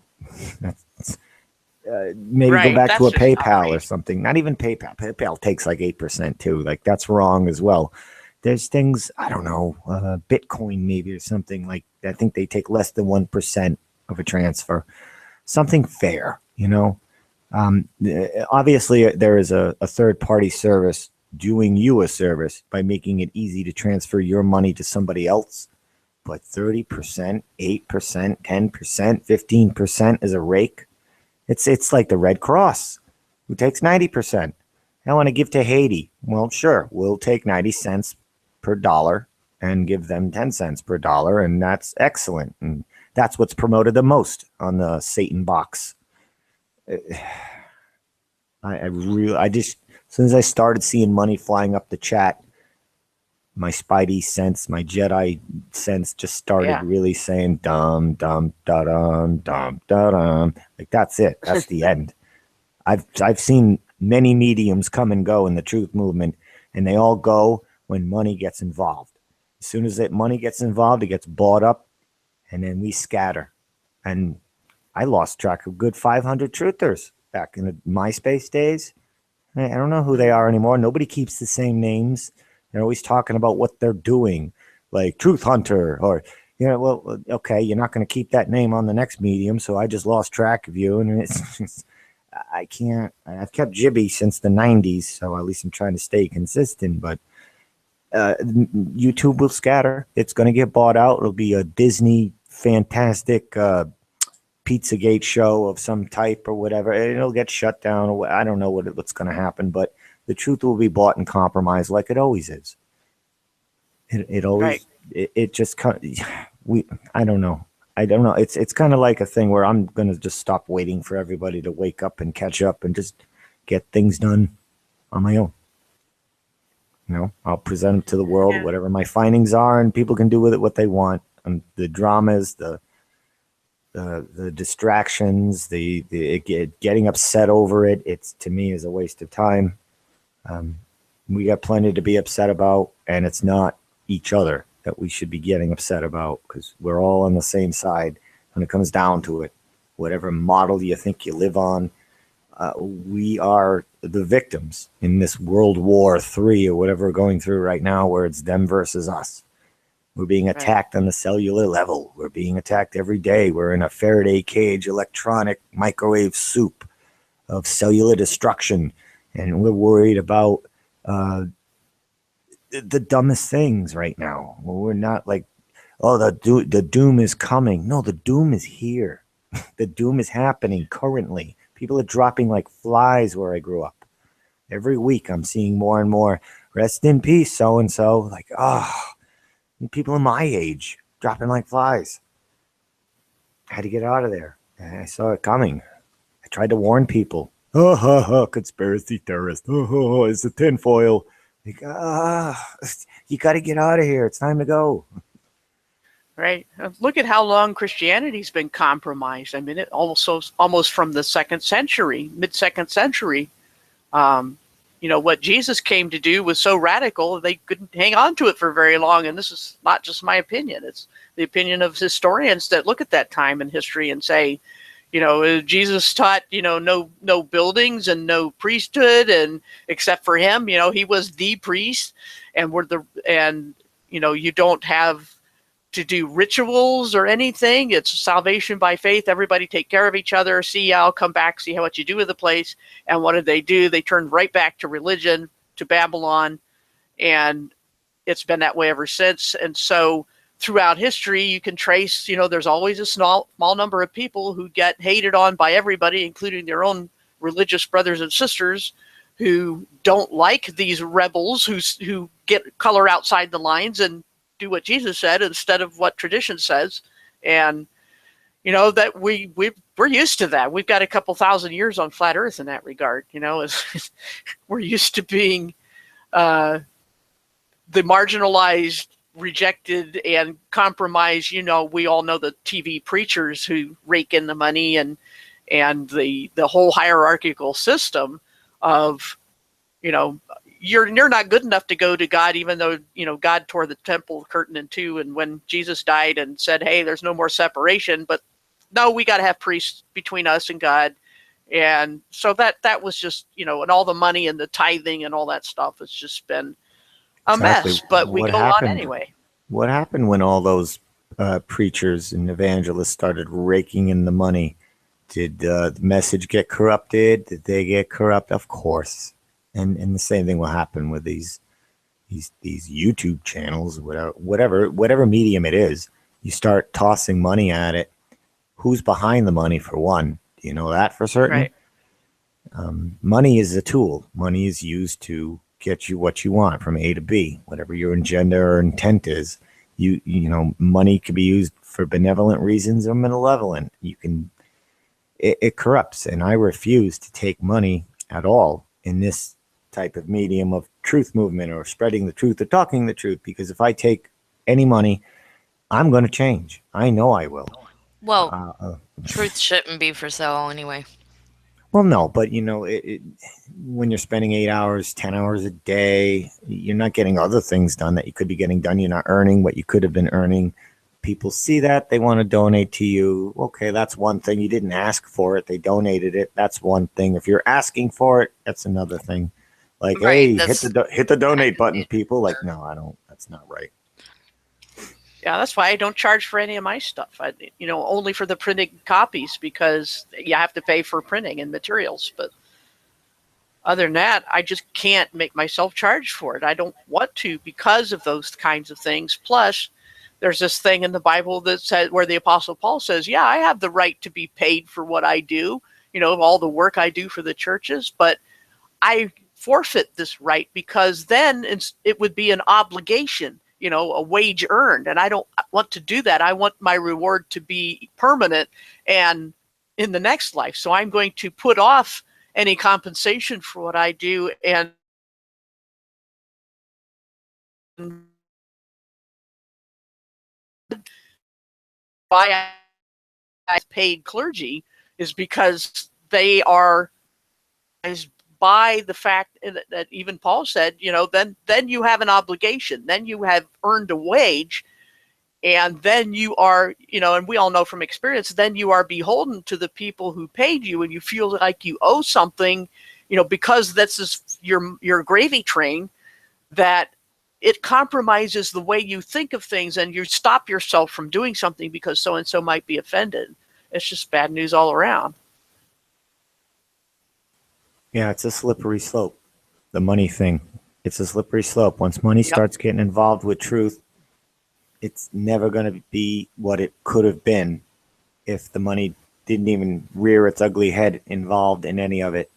Maybe go back to a PayPal or something. Not even PayPal. PayPal takes like 8% too. Like that's wrong as well. There's things, I don't know, Bitcoin maybe or something like that. I think they take less than 1% of a transfer. Something fair, Obviously, there is a third-party service doing you a service by making it easy to transfer your money to somebody else. But 30%, 8%, 10%, 15% is a rake. It's like the Red Cross, who takes 90%. I want to give to Haiti. Well, sure, we'll take 90 cents per dollar and give them 10 cents per dollar, and that's excellent. And that's what's promoted the most on the Satan box. As soon as I started seeing money flying up the chat, my Spidey sense, my Jedi sense just started really saying dum dum da dum dum da dum. Like that's it. That's the end. I've seen many mediums come and go in the truth movement, and they all go when money gets involved. As soon as that money gets involved, it gets bought up, and then we scatter. And I lost track of good 500 truthers back in the MySpace days. I don't know who they are anymore. Nobody keeps the same names. They're always talking about what they're doing, like Truth Hunter, or well, okay, you're not going to keep that name on the next medium, so I just lost track of you, and it's I can't. I've kept Jibby since the 90s, so at least I'm trying to stay consistent. But YouTube will scatter. It's going to get bought out. It'll be a Disney fantastic Pizzagate show of some type or whatever. It'll get shut down. I don't know what's going to happen, but the truth will be bought and compromised like it always is. It always. Right. It just I don't know. It's kind of like a thing where I'm going to just stop waiting for everybody to wake up and catch up and just get things done on my own. I'll present them to the world, whatever my findings are, and people can do with it what they want. And the dramas, the distractions, the getting upset over it, it's to me is a waste of time. We got plenty to be upset about, and it's not each other that we should be getting upset about, because we're all on the same side when it comes down to it. Whatever model you think you live on, we are the victims in this World War III or whatever we're going through right now, where it's them versus us. We're being attacked on the cellular level. We're being attacked every day. We're in a Faraday cage, electronic microwave soup. cellular destruction, and we're worried about the dumbest things right now. We're not like, oh, the doom is coming. No, the doom is here. The doom is happening currently. People are dropping like flies where I grew up. Every week I'm seeing more and more, rest in peace, so-and-so. Like, people in my age dropping like flies. I had to get out of there. I saw it coming. I tried to warn people. Conspiracy theorist. It's a tinfoil. Like, you got to get out of here. It's time to go. Right. Look at how long Christianity's been compromised. I mean, it almost from the second century, mid-second century. What Jesus came to do was so radical they couldn't hang on to it for very long. And this is not just my opinion; it's the opinion of historians that look at that time in history and say, Jesus taught, no buildings and no priesthood, and except for him, he was the priest, and you don't have to do rituals or anything. It's salvation by faith. Everybody take care of each other. See ya, I'll come back, see what you do with the place. And what did they do? They turned right back to religion, to Babylon, and it's been that way ever since. And so throughout history, you can trace, there's always a small number of people who get hated on by everybody, including their own religious brothers and sisters, who don't like these rebels who get color outside the lines and do what Jesus said instead of what tradition says. And that we're used to that. We've got a couple thousand years on flat earth in that regard. We're used to being the marginalized, rejected, and compromised. We all know the TV preachers who rake in the money and the whole hierarchical system of you're not good enough to go to God, even though, God tore the temple curtain in two. And when Jesus died and said, hey, there's no more separation, but no, we got to have priests between us and God. And so that was just, and all the money and the tithing and all that stuff has just been a mess, but we go on anyway. What happened when all those preachers and evangelists started raking in the money? Did the message get corrupted? Did they get corrupt? Of course. And the same thing will happen with these YouTube channels, whatever medium it is. You start tossing money at it. Who's behind the money, for one? Do you know that for certain? Right. Money is a tool. Money is used to get you what you want from A to B, whatever your agenda or intent is. Money can be used for benevolent reasons or malevolent. It corrupts, and I refuse to take money at all in this type of medium of truth movement or spreading the truth or talking the truth, because if I take any money, I'm going to change. I know I will. Well, truth shouldn't be for sale anyway. Well, no, but when you're spending 8 hours, 10 hours a day, you're not getting other things done that you could be getting done. You're not earning what you could have been earning. People see that, they want to donate to you. Okay, that's one thing. You didn't ask for it. They donated it. That's one thing. If you're asking for it, that's another thing. Like, right, hey, hit the donate button, people. Like, no, I don't. That's not right. Yeah, that's why I don't charge for any of my stuff. Only for the printed copies, because you have to pay for printing and materials. But other than that, I just can't make myself charge for it. I don't want to, because of those kinds of things. Plus, there's this thing in the Bible that says, where the Apostle Paul says, yeah, I have the right to be paid for what I do, all the work I do for the churches, but I forfeit this right, because then it would be an obligation, a wage earned. And I don't want to do that. I want my reward to be permanent and in the next life. So I'm going to put off any compensation for what I do. And why I paid clergy is because they are, by the fact that even Paul said, then you have an obligation, then you have earned a wage, and then you are, and we all know from experience, then you are beholden to the people who paid you, and you feel like you owe something, because this is your gravy train, that it compromises the way you think of things, and you stop yourself from doing something because so-and-so might be offended. It's just bad news all around. Yeah, it's a slippery slope. The money thing. It's a slippery slope. Once money Yep. starts getting involved with truth, it's never going to be what it could have been if the money didn't even rear its ugly head involved in any of it.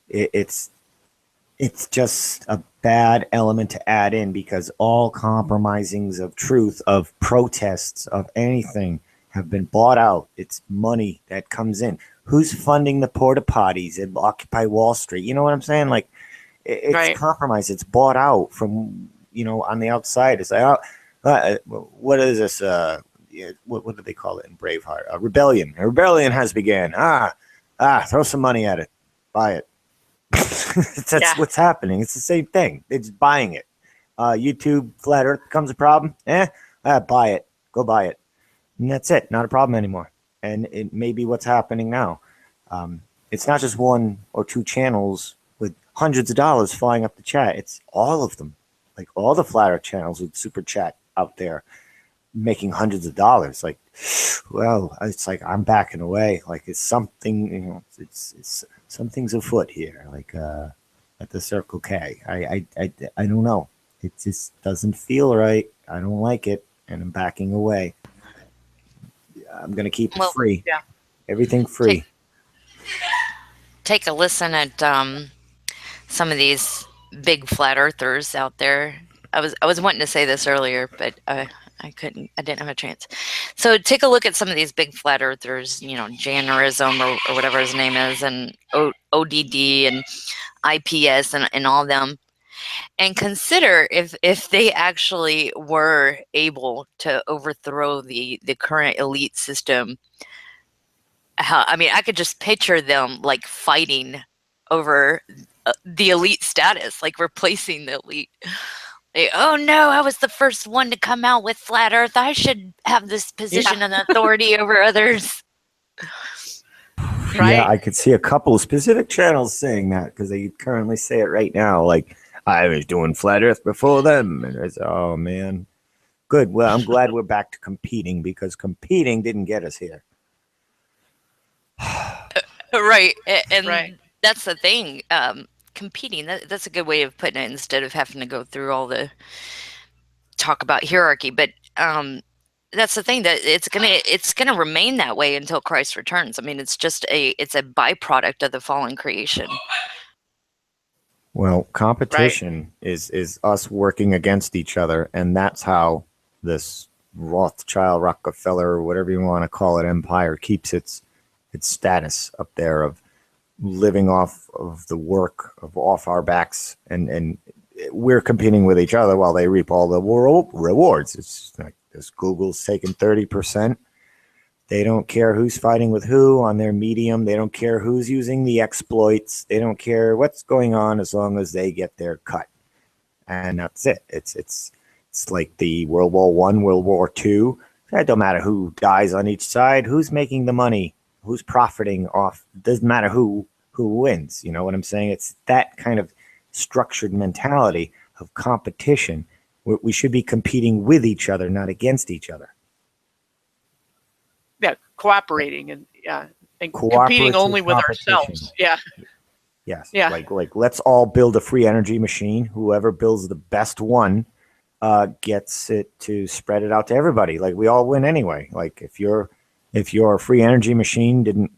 It's just a bad element to add in because all compromisings of truth, of protests, of anything have been bought out. It's money that comes in. Who's funding the porta potties at Occupy Wall Street? You know what I'm saying? Like, it's Right. compromised. It's bought out from, on the outside. It's like, what is this? What do they call it in Braveheart? A rebellion. A rebellion has begun. Throw some money at it. Buy it. That's what's happening. It's the same thing. It's buying it. YouTube flat Earth becomes a problem. Buy it. Go buy it. And that's it. Not a problem anymore. And it may be what's happening now. It's not just one or two channels with hundreds of dollars flying up the chat. It's all of them. Like all the flat Earth channels with super chat out there making hundreds of dollars. Like, well, it's like I'm backing away. Like it's something, it's something's afoot here. Like at the Circle K. I don't know. It just doesn't feel right. I don't like it, and I'm backing away. I'm gonna keep it free. Yeah. Everything free. Take a listen at some of these big flat earthers out there. I was wanting to say this earlier, but I couldn't. I didn't have a chance. So take a look at some of these big flat earthers. Jannerism or whatever his name is, and ODD and IPS and all them, and consider if they actually were able to overthrow the current elite system. I could just picture them like fighting over the elite status, like replacing the elite. Like, oh no, I was the first one to come out with flat Earth. I should have this position of authority over others. Right? Yeah, I could see a couple of specific channels saying that because they currently say it right now. Like, I was doing flat Earth before them. And it's, oh, man. Good. Well, I'm glad we're back to competing because competing didn't get us here. Right. And Right. that's the thing. Competing, that's a good way of putting it instead of having to go through all the talk about hierarchy. But that's the thing, that it's gonna remain that way until Christ returns. I mean, it's a byproduct of the fallen creation. Well, competition is us working against each other, and that's how this Rothschild, Rockefeller, or whatever you want to call it, empire keeps its status up there of living off of the work of off our backs, and we're competing with each other while they reap all the rewards. It's like this Google's taking 30%. They don't care who's fighting with who on their medium. They don't care who's using the exploits. They don't care what's going on as long as they get their cut. And that's it. It's like the World War I, World War II. It don't matter who dies on each side. Who's making the money? Who's profiting off? It doesn't matter who wins. You know what I'm saying? It's that kind of structured mentality of competition. We should be competing with each other, not against each other. Yeah, cooperating and competing only with ourselves. Yeah. Yes. Yeah. Like let's all build a free energy machine. Whoever builds the best one gets it to spread it out to everybody. Like we all win anyway. Like if your free energy machine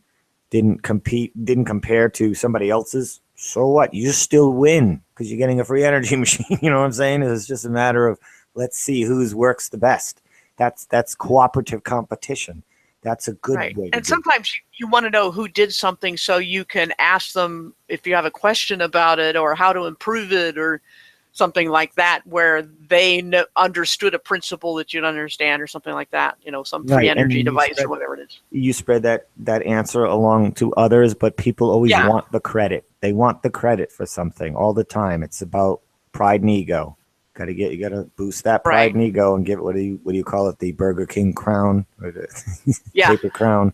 didn't compare to somebody else's, so what? You just still win because you're getting a free energy machine. You know what I'm saying? It's just a matter of let's see whose works the best. That's cooperative competition. That's a good way to and sometimes you want to know who did something so you can ask them if you have a question about it or how to improve it or something like that, where they understood a principle that you don't understand or something like that, some free energy device or whatever it is. You spread that answer along to others, but people always want the credit. They want the credit for something all the time. It's about pride and ego. You gotta boost that pride and ego and give it, what do you call it? The Burger King crown or the paper crown.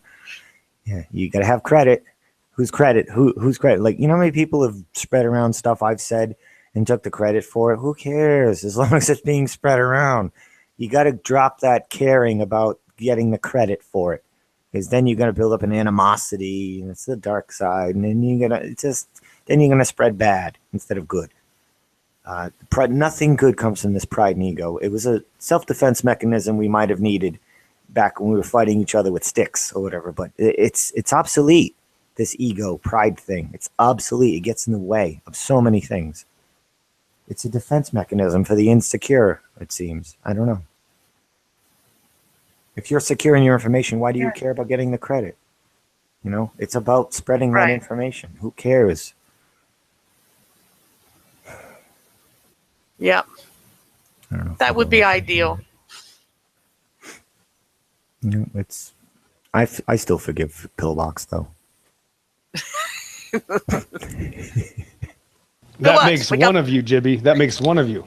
Yeah, you gotta have credit. Who's credit? Who's credit? Like, how many people have spread around stuff I've said and took the credit for it? Who cares? As long as it's being spread around. You gotta drop that caring about getting the credit for it. Because then you're gonna build up an animosity, and it's the dark side, and then then you're going to spread bad instead of good. Nothing good comes from this pride and ego. It was a self-defense mechanism we might have needed back when we were fighting each other with sticks or whatever, but it's obsolete, this ego pride thing. It's obsolete. It gets in the way of so many things. It's a defense mechanism for the insecure, it seems. I don't know. If you're secure in your information, why do you care about getting the credit? You know, it's about spreading that information. Who cares? Yeah. I don't know. That would be ideal. You know, it's. I still forgive Pillbox though. That makes one of you, Jibby. That makes one of you.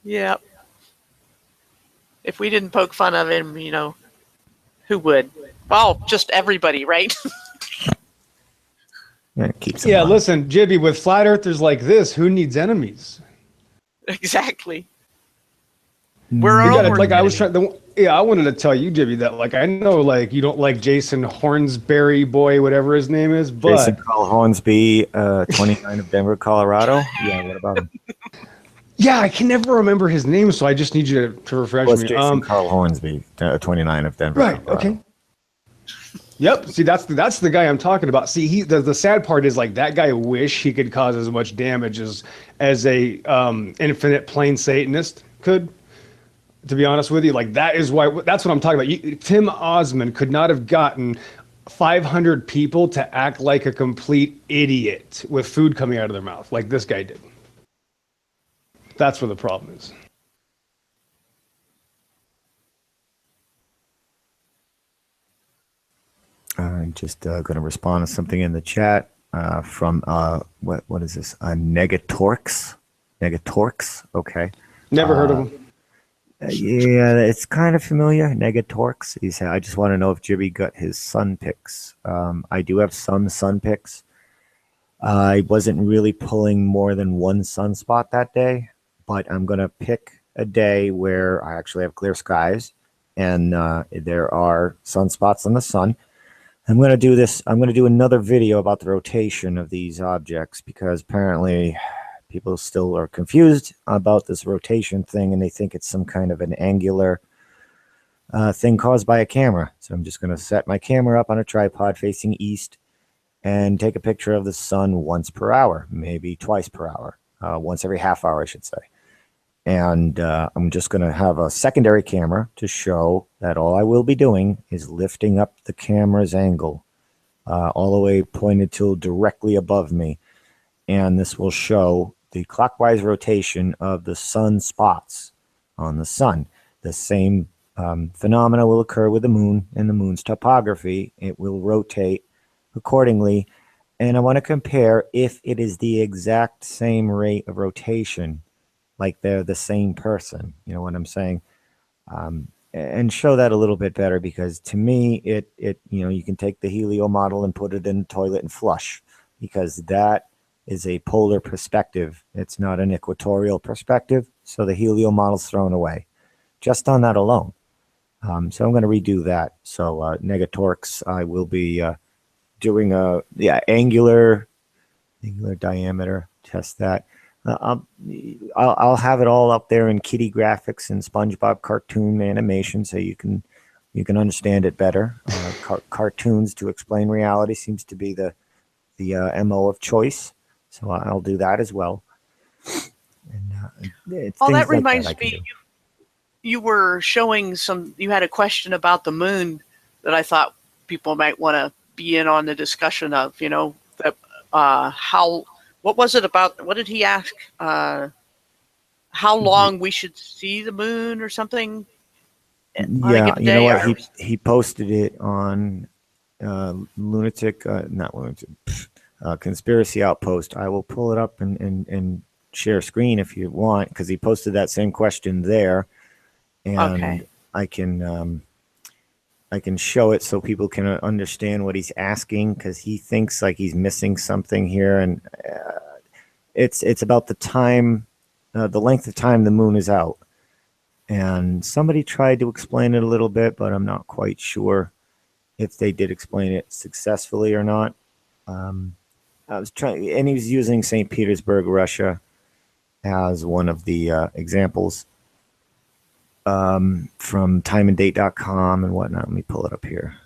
Yeah. If we didn't poke fun of him, you know, who would? Well, just everybody, right? Yeah, listen, Jibby, with flat earthers like this, who needs enemies? Exactly. We're our own like I was trying to, yeah, I wanted to tell you, Jibby, that like I know like you don't like Jason Hornsberry boy, whatever his name is, but Jason Carl Hornsby, 29 of Denver, Colorado. Yeah, what about him? Yeah, I can never remember his name, so I just need you to refresh me. Jason Carl Hornsby, 29 of Denver. Right. Colorado. Okay. Yep. See, that's the guy I'm talking about. See, the sad part is like that guy wish he could cause as much damage as a infinite plane Satanist could. To be honest with you, like that's what I'm talking about. Tim Osmond could not have gotten 500 people to act like a complete idiot with food coming out of their mouth, like this guy did. That's where the problem is. I'm just going to respond to something in the chat from what is this? Negatorx. Okay. Never heard of him. Yeah, it's kind of familiar. Negatorx. He said, I just want to know if Jibby got his sun pics. I do have some sun pics. I wasn't really pulling more than one sunspot that day, but I'm going to pick a day where I actually have clear skies and there are sunspots on the sun. I'm going to do this. I'm going to do another video about the rotation of these objects because apparently people still are confused about this rotation thing and they think it's some kind of an angular thing caused by a camera. So I'm just going to set my camera up on a tripod facing east and take a picture of the sun once per hour, maybe twice per hour, once every half hour, I should say. And I'm just going to have a secondary camera to show that all I will be doing is lifting up the camera's angle all the way pointed to directly above me. And this will show the clockwise rotation of the sun spots on the sun. The same phenomena will occur with the moon and the moon's topography. It will rotate accordingly. And I want to compare if it is the exact same rate of rotation, like they're the same person, you know what I'm saying? And show that a little bit better because to me, you can take the helio model and put it in the toilet and flush because that is a polar perspective. It's not an equatorial perspective. So the helio model's thrown away just on that alone. So I'm going to redo that. So Negatorx, I will be doing a angular diameter, test that. I'll have it all up there in kitty graphics and SpongeBob cartoon animation so you can understand it better. Cartoons to explain reality seems to be the MO of choice, so I'll do that as well. And that reminds me, you were showing you had a question about the moon that I thought people might want to be in on the discussion of, you know, that what was it about? What did he ask? How long we should see the moon or something? Yeah, you know what? He posted it on Conspiracy Outpost. I will pull it up and share screen if you want because he posted that same question there, and I can show it so people can understand what he's asking because he thinks like he's missing something here, and it's about the time, the length of time the moon is out, And somebody tried to explain it a little bit, but I'm not quite sure if they did explain it successfully or not. I was trying, and he was using St. Petersburg, Russia, as one of the examples from timeanddate.com and whatnot. Let me pull it up here.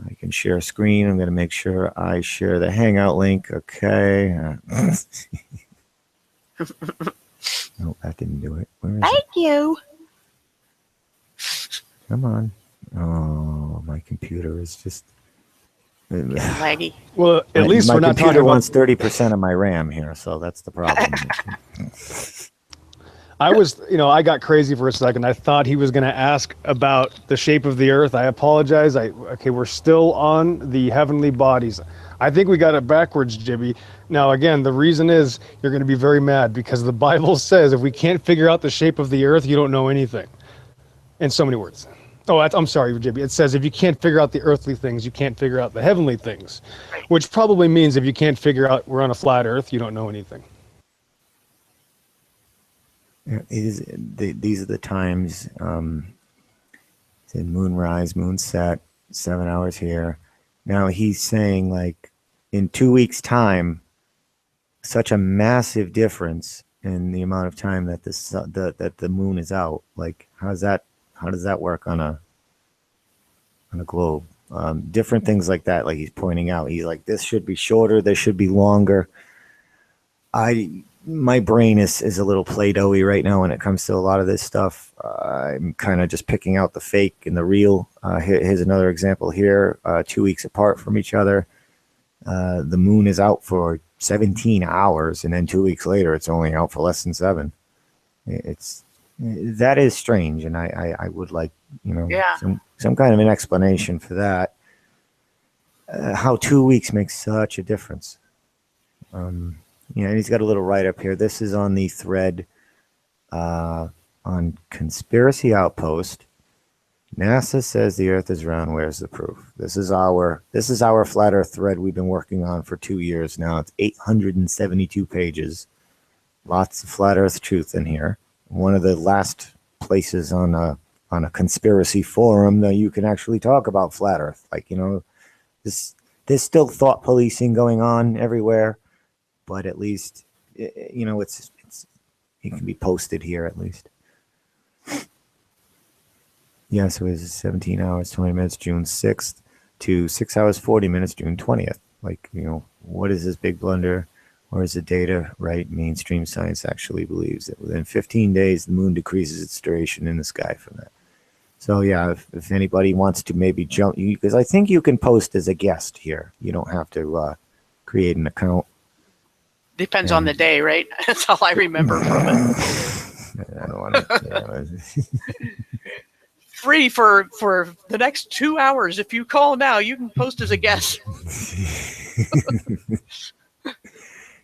I can share a screen. I'm going to make sure I share the Hangout link. Okay. No, that didn't do it. Where is Thank it? you. Come on. Oh, my computer is just Laggy. Well, at least my we're not computer talking wants about. 30% of my RAM here, so that's the problem. I was, I got crazy for a second. I thought he was going to ask about the shape of the earth. I apologize. Okay, we're still on the heavenly bodies. I think we got it backwards, Jibby. Now, again, the reason is you're going to be very mad because the Bible says if we can't figure out the shape of the earth, you don't know anything. In so many words. Oh, I'm sorry, Jibby. It says if you can't figure out the earthly things, you can't figure out the heavenly things, which probably means if you can't figure out we're on a flat earth, you don't know anything. Yeah, these are the times. Moonrise, moonset, 7 hours here. Now he's saying like in 2 weeks' time, such a massive difference in the amount of time that the moon is out. Like how does that work on a globe? Different things like that. Like he's pointing out, he's like, this should be shorter, this should be longer. My brain is a little Play-Doh-y right now when it comes to a lot of this stuff. I'm kind of just picking out the fake and the real. Here's another example here, 2 weeks apart from each other. The moon is out for 17 hours, and then 2 weeks later, it's only out for less than 7. That is strange, and I would like, some kind of an explanation for that. How 2 weeks makes such a difference. And he's got a little write-up here. This is on the thread on Conspiracy Outpost. NASA says the Earth is round. Where's the proof? This is our flat Earth thread we've been working on for 2 years now. It's 872 pages. Lots of flat Earth truth in here. One of the last places on a conspiracy forum that you can actually talk about flat Earth. Like, there's still thought policing going on everywhere, but at least it can be posted here at least. Yeah, so it's 17 hours, 20 minutes, June 6th to 6 hours, 40 minutes, June 20th. Like, what is this big blunder? Or is the data right? Mainstream science actually believes that within 15 days, the moon decreases its duration in the sky from that. So, yeah, if anybody wants to maybe jump, because I think you can post as a guest here. You don't have to create an account. Depends on the day, right? That's all I remember from it. I don't want to. Free for the next 2 hours. If you call now, you can post as a guest.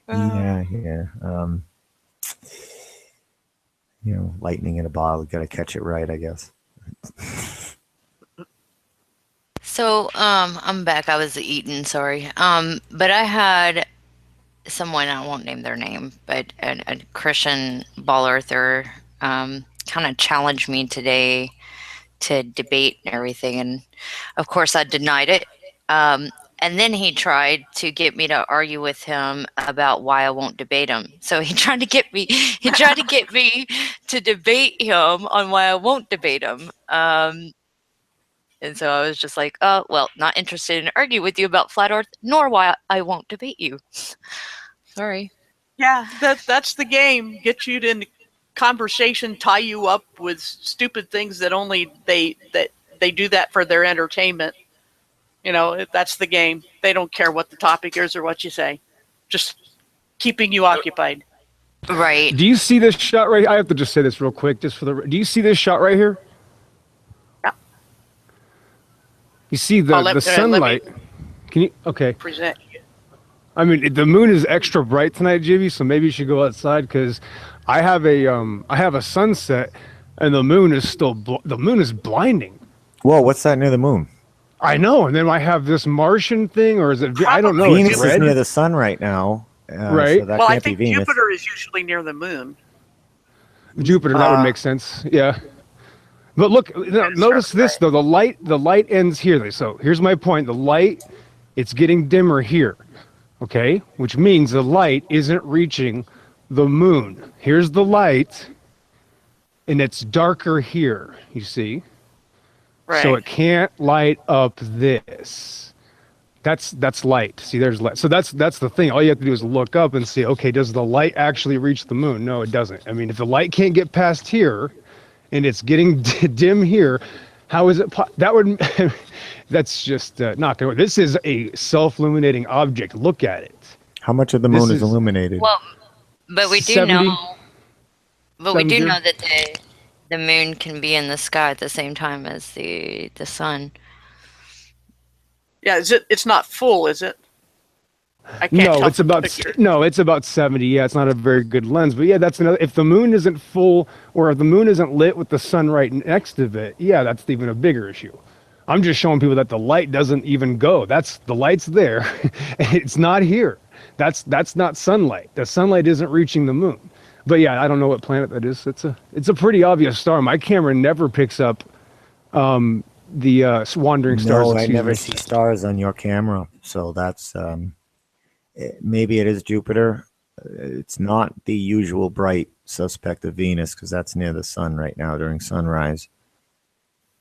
Yeah. Lightning in a bottle. Got to catch it right, I guess. So, I'm back. I was eating, sorry. But I had someone, I won't name their name, but a Christian ball earther kind of challenged me today to debate and everything. And of course I denied it. And then he tried to get me to argue with him about why I won't debate him. So he tried to get me to debate him on why I won't debate him. And so I was just like, oh, well, not interested in argue with you about flat Earth, nor why I won't debate you. Sorry. Yeah, that's the game. Get you to conversation, tie you up with stupid things that only they do that for their entertainment. That's the game. They don't care what the topic is or what you say. Just keeping you occupied. Right. Do you see this shot right? I have to just say this real quick. Do you see this shot right here? Yeah. You see the sunlight. Can you? Okay. Present you. I mean, the moon is extra bright tonight, Jimmy. So maybe you should go outside because I have a sunset, and the moon is blinding. Whoa, what's that near the moon? I know, and then I have this Martian thing, or is it? Probably. I don't know. Venus is near the sun right now, right? So that can't be think Venus. Jupiter is usually near the moon. Jupiter, that would make sense. Yeah. But look, notice this though. The light ends here. So here's my point. The light, it's getting dimmer here. Okay, which means the light isn't reaching the moon. Here's the light, and it's darker here. You see, Right. so it can't light up this. That's light. See, there's light. So that's the thing. All you have to do is look up and see. Okay, does the light actually reach the moon? No, it doesn't. I mean, if the light can't get past here, and it's getting dim here, how is it? That would. That's just not going to work. This is a self-illuminating object. Look at it. How much of the moon is illuminated? Well, but we do 70, know. But we do know that the moon can be in the sky at the same time as the sun. Yeah, it's not full, is it? I can't No, tell it's from the about picture. no, it's about 70. Yeah, it's not a very good lens, but yeah, that's another. If the moon isn't full, or if the moon isn't lit with the sun right next to it, yeah, that's even a bigger issue. I'm just showing people that the light doesn't even go. The light's there, and it's not here. That's not sunlight. The sunlight isn't reaching the moon. But yeah, I don't know what planet that is. It's a pretty obvious star. My camera never picks up the wandering stars. No, I never see stars on your camera, so that's maybe it is Jupiter. It's not the usual bright suspect of Venus because that's near the sun right now during sunrise.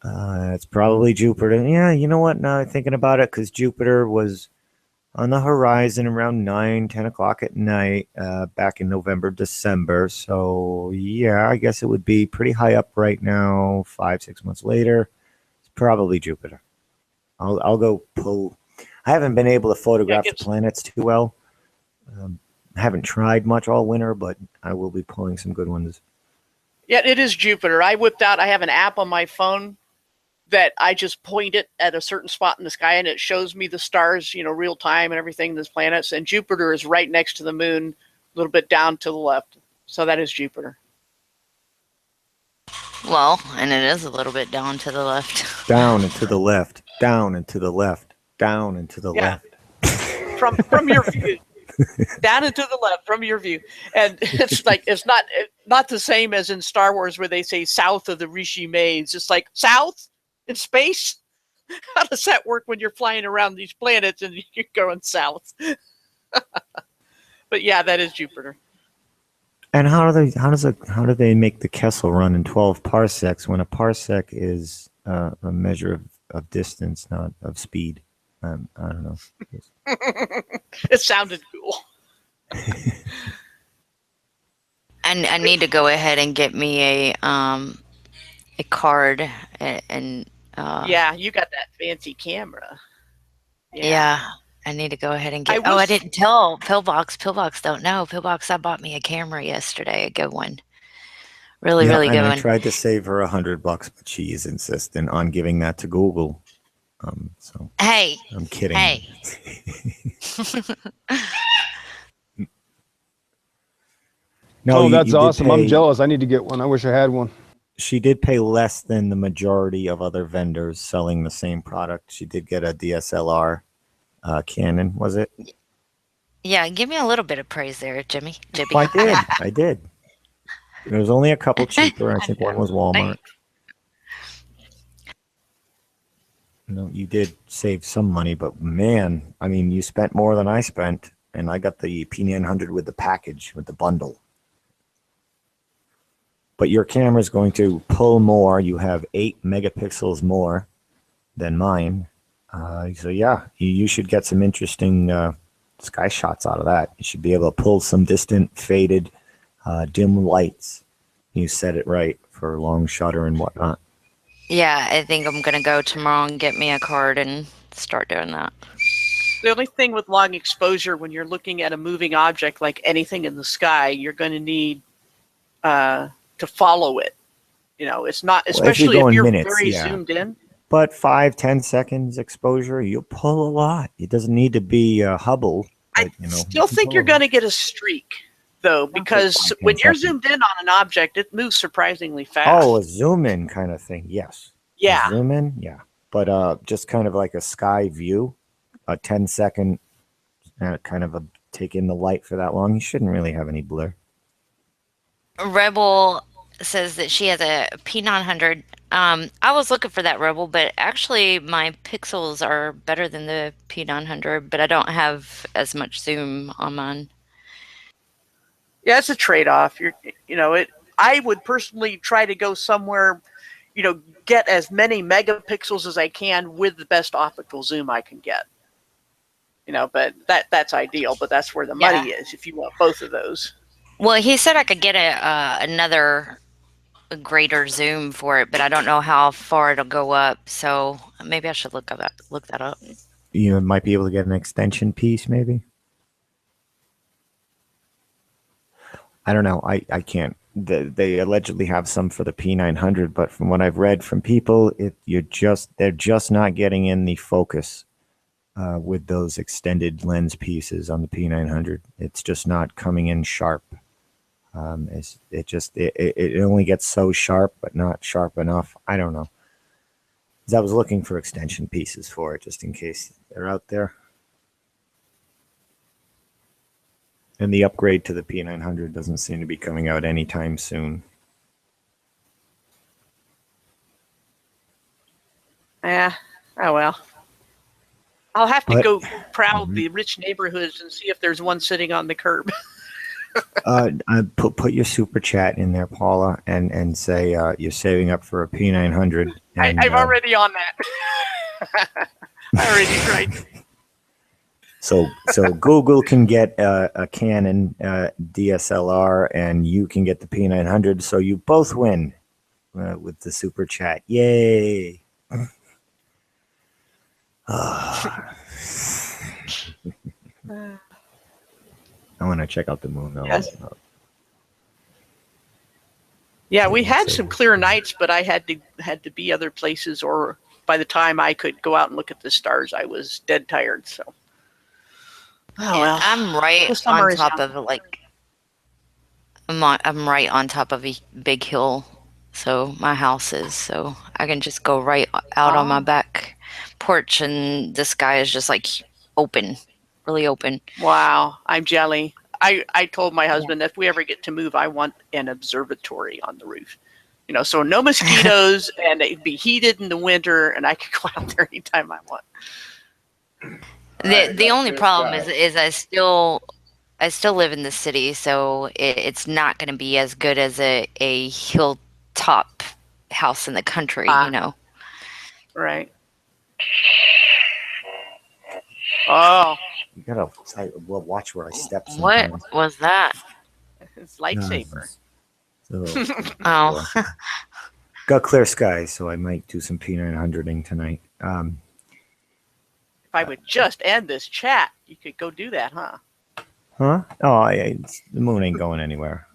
It's probably Jupiter. Yeah, you know what? Now I'm thinking about it, because Jupiter was on the horizon around 9-10 o'clock at night back in November, December. So yeah, I guess it would be pretty high up right now. 5-6 months later, it's probably Jupiter. I'll go pull. I haven't been able to photograph the planets too well. I haven't tried much all winter, but I will be pulling some good ones. Yeah, it is Jupiter. I have an app on my phone that I just point it at a certain spot in the sky, and it shows me the stars, real time and everything, these planets. And Jupiter is right next to the moon, a little bit down to the left. So that is Jupiter. Well, and it is a little bit down to the left. Down and to the left. Down and to the left. Down and to the left. From your view. Down and to the left from your view. And it's like, it's not the same as in Star Wars where they say south of the Rishi Maze. It's like south in space. How does that work when you're flying around these planets and you're going south? But yeah, that is Jupiter. And how do they make the Kessel run in 12 parsecs when a parsec is a measure of distance, not of speed? I don't know. It sounded cool. And I need to go ahead and get me a card and yeah, you got that fancy camera. Yeah, I need to go ahead and get. I didn't tell Pillbox. Pillbox don't know. Pillbox, I bought me a camera yesterday, a good one. Really good one. I tried to save her $100, but she is insistent on giving that to Google. So hey, I'm kidding. Hey. No, that's awesome. I'm jealous. I need to get one. I wish I had one. She did pay less than the majority of other vendors selling the same product. She did get a DSLR Canon, was it? Yeah, give me a little bit of praise there, Jimmy. I did. There was only a couple cheaper. I think one was Walmart. No, you did save some money, but man, I mean, you spent more than I spent, and I got the P900 with the package, with the bundle. But your camera is going to pull more. You have 8 megapixels more than mine. So yeah, you should get some interesting sky shots out of that. You should be able to pull some distant, faded, dim lights. You said it right, for long shutter and whatnot. Yeah, I think I'm going to go tomorrow and get me a card and start doing that. The only thing with long exposure, when you're looking at a moving object like anything in the sky, you're going to need to follow it. It's not, especially if you're minutes, very zoomed in. But 5-10 seconds exposure, you'll pull a lot. It doesn't need to be Hubble. But, I still think you're going to get a streak, though, because when you're zoomed in on an object, it moves surprisingly fast. Oh, a zoom in kind of thing. Yes. Yeah. A zoom in. Yeah. But just kind of like a sky view, a 10-second kind of take in the light for that long. You shouldn't really have any blur. Rebel says that she has a P900. I was looking for that Rebel, but actually my pixels are better than the P900, but I don't have as much zoom on mine. Yeah, it's a trade-off. I would personally try to go somewhere, get as many megapixels as I can with the best optical zoom I can get. But that's ideal. But that's where the money is if you want both of those. Well, he said I could get another greater zoom for it, but I don't know how far it'll go up. So maybe I should look that up. You might be able to get an extension piece, maybe. I don't know. I can't. They allegedly have some for the P900, but from what I've read from people, they're just not getting in the focus with those extended lens pieces on the P900. It's just not coming in sharp. It only gets so sharp, but not sharp enough. I don't know. 'Cause I was looking for extension pieces for it, just in case they're out there. And the upgrade to the P900 doesn't seem to be coming out anytime soon. Yeah. Oh well. I'll have to go prowl the rich neighborhoods and see if there's one sitting on the curb. Put your super chat in there, Paula, and say you're saving up for a P900. And, I'm already on that. I already tried. So Google can get a Canon DSLR, and you can get the P900. So you both win with the super chat. Yay! I want to check out the moon though. Yes. Yeah, we had some clear nights, but I had to be other places, or by the time I could go out and look at the stars, I was dead tired. So, I'm right on top of I'm right on top of a big hill, so my house is, so I can just go right out on my back porch, and the sky is just like open, really open. Wow, I'm jelly. I told my husband if we ever get to move, I want an observatory on the roof. So no mosquitoes, and it'd be heated in the winter, and I could go out there anytime I want. The only problem is I still live in the city, so it's not going to be as good as a hilltop house in the country, Right. Oh. You gotta watch where I step sometimes. What was that? It's lightsaber. Oh. Got clear skies, so I might do some P900ing tonight. If I would just end this chat, you could go do that, huh? Huh? Oh, the moon ain't going anywhere.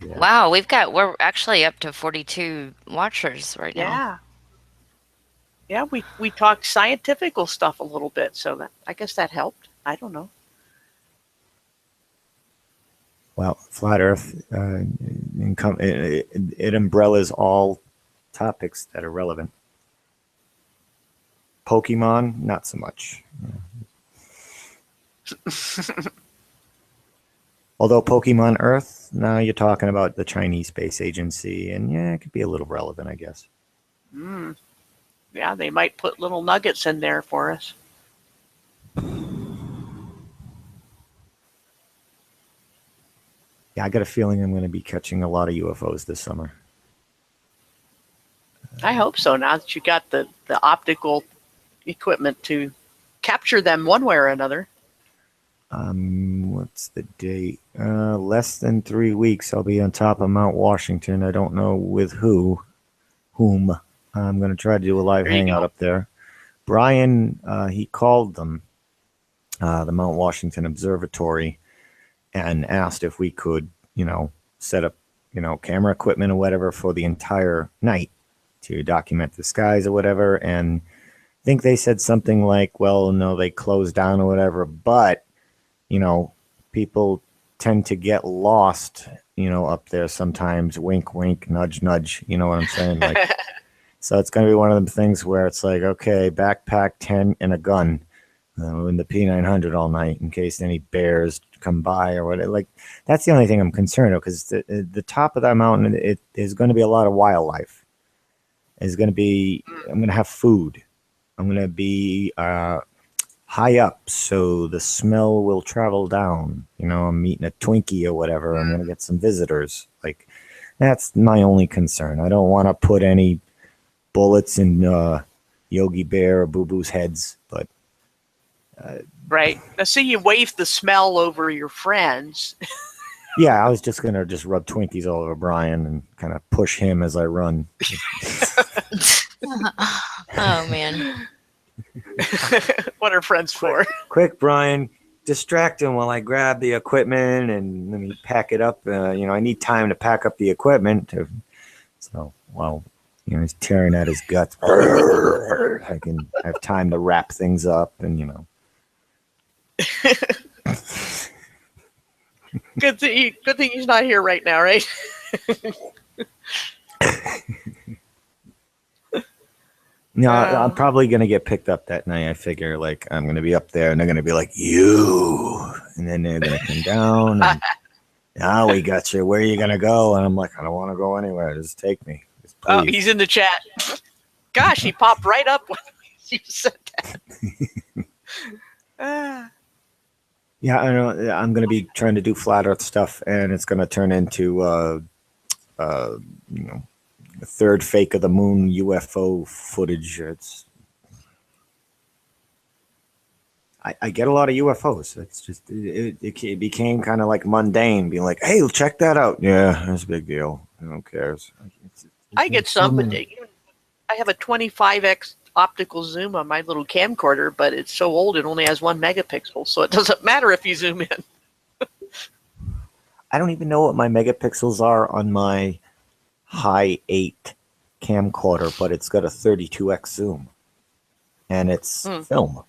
Yeah. Wow, we're actually up to 42 watchers right now. Yeah, we talked scientific stuff a little bit, so I guess that helped. I don't know. Well, flat Earth, it umbrellas all topics that are relevant. Pokemon, not so much. Although Pokemon Earth, now you're talking about the Chinese Space Agency, and yeah, it could be a little relevant, I guess. Yeah, they might put little nuggets in there for us. Yeah, I got a feeling I'm going to be catching a lot of UFOs this summer. I hope so, now that you got the optical equipment to capture them one way or another. What's the date? Less than 3 weeks. I'll be on top of Mount Washington. I don't know with whom. I'm going to try to do a live hangout up there. Brian, he called them, the Mount Washington Observatory, and asked if we could, set up, camera equipment or whatever for the entire night to document the skies or whatever. And I think they said something like, well, no, they closed down or whatever, but, people tend to get lost, up there sometimes. Wink, wink, nudge, nudge. You know what I'm saying? Like, so it's going to be one of them things where it's like, okay, backpack, tent, and a gun in the P900 all night in case any bears come by or whatever. Like, that's the only thing I'm concerned of, because the top of that mountain, it is going to be a lot of wildlife. I'm going to have food. I'm going to be high up, so the smell will travel down. I'm eating a Twinkie or whatever. I'm going to get some visitors. Like, that's my only concern. I don't want to put any bullets in Yogi Bear or Boo Boo's heads, but right. Now, see, you wave the smell over your friends. yeah, I was just gonna rub Twinkies all over Brian and kind of push him as I run. Oh man. What are friends for? Quick, Brian, distract him while I grab the equipment and let me pack it up. I need time to pack up the equipment. So while he's tearing at his guts, I can have time to wrap things up and. Good thing he's not here right now, right? No, I'm probably going to get picked up that night. I figure, like, I'm going to be up there and they're going to be like, you. And then they're going to come down. And, now we got you. Where are you going to go? And I'm like, I don't want to go anywhere. Just take me. Just oh, he's in the chat. Gosh, he popped right up when you said that. Yeah, I know. I'm going to be trying to do flat Earth stuff, and it's going to turn into, the third fake of the moon UFO footage. I get a lot of UFOs. It's just it became kind of like mundane, being like, "Hey, check that out." Yeah, that's a big deal. Who cares? I get some, but I have a 25x optical zoom on my little camcorder, but it's so old it only has 1 megapixel, so it doesn't matter if you zoom in. I don't even know what my megapixels are on my high 8 camcorder, but it's got a 32x zoom, and it's film.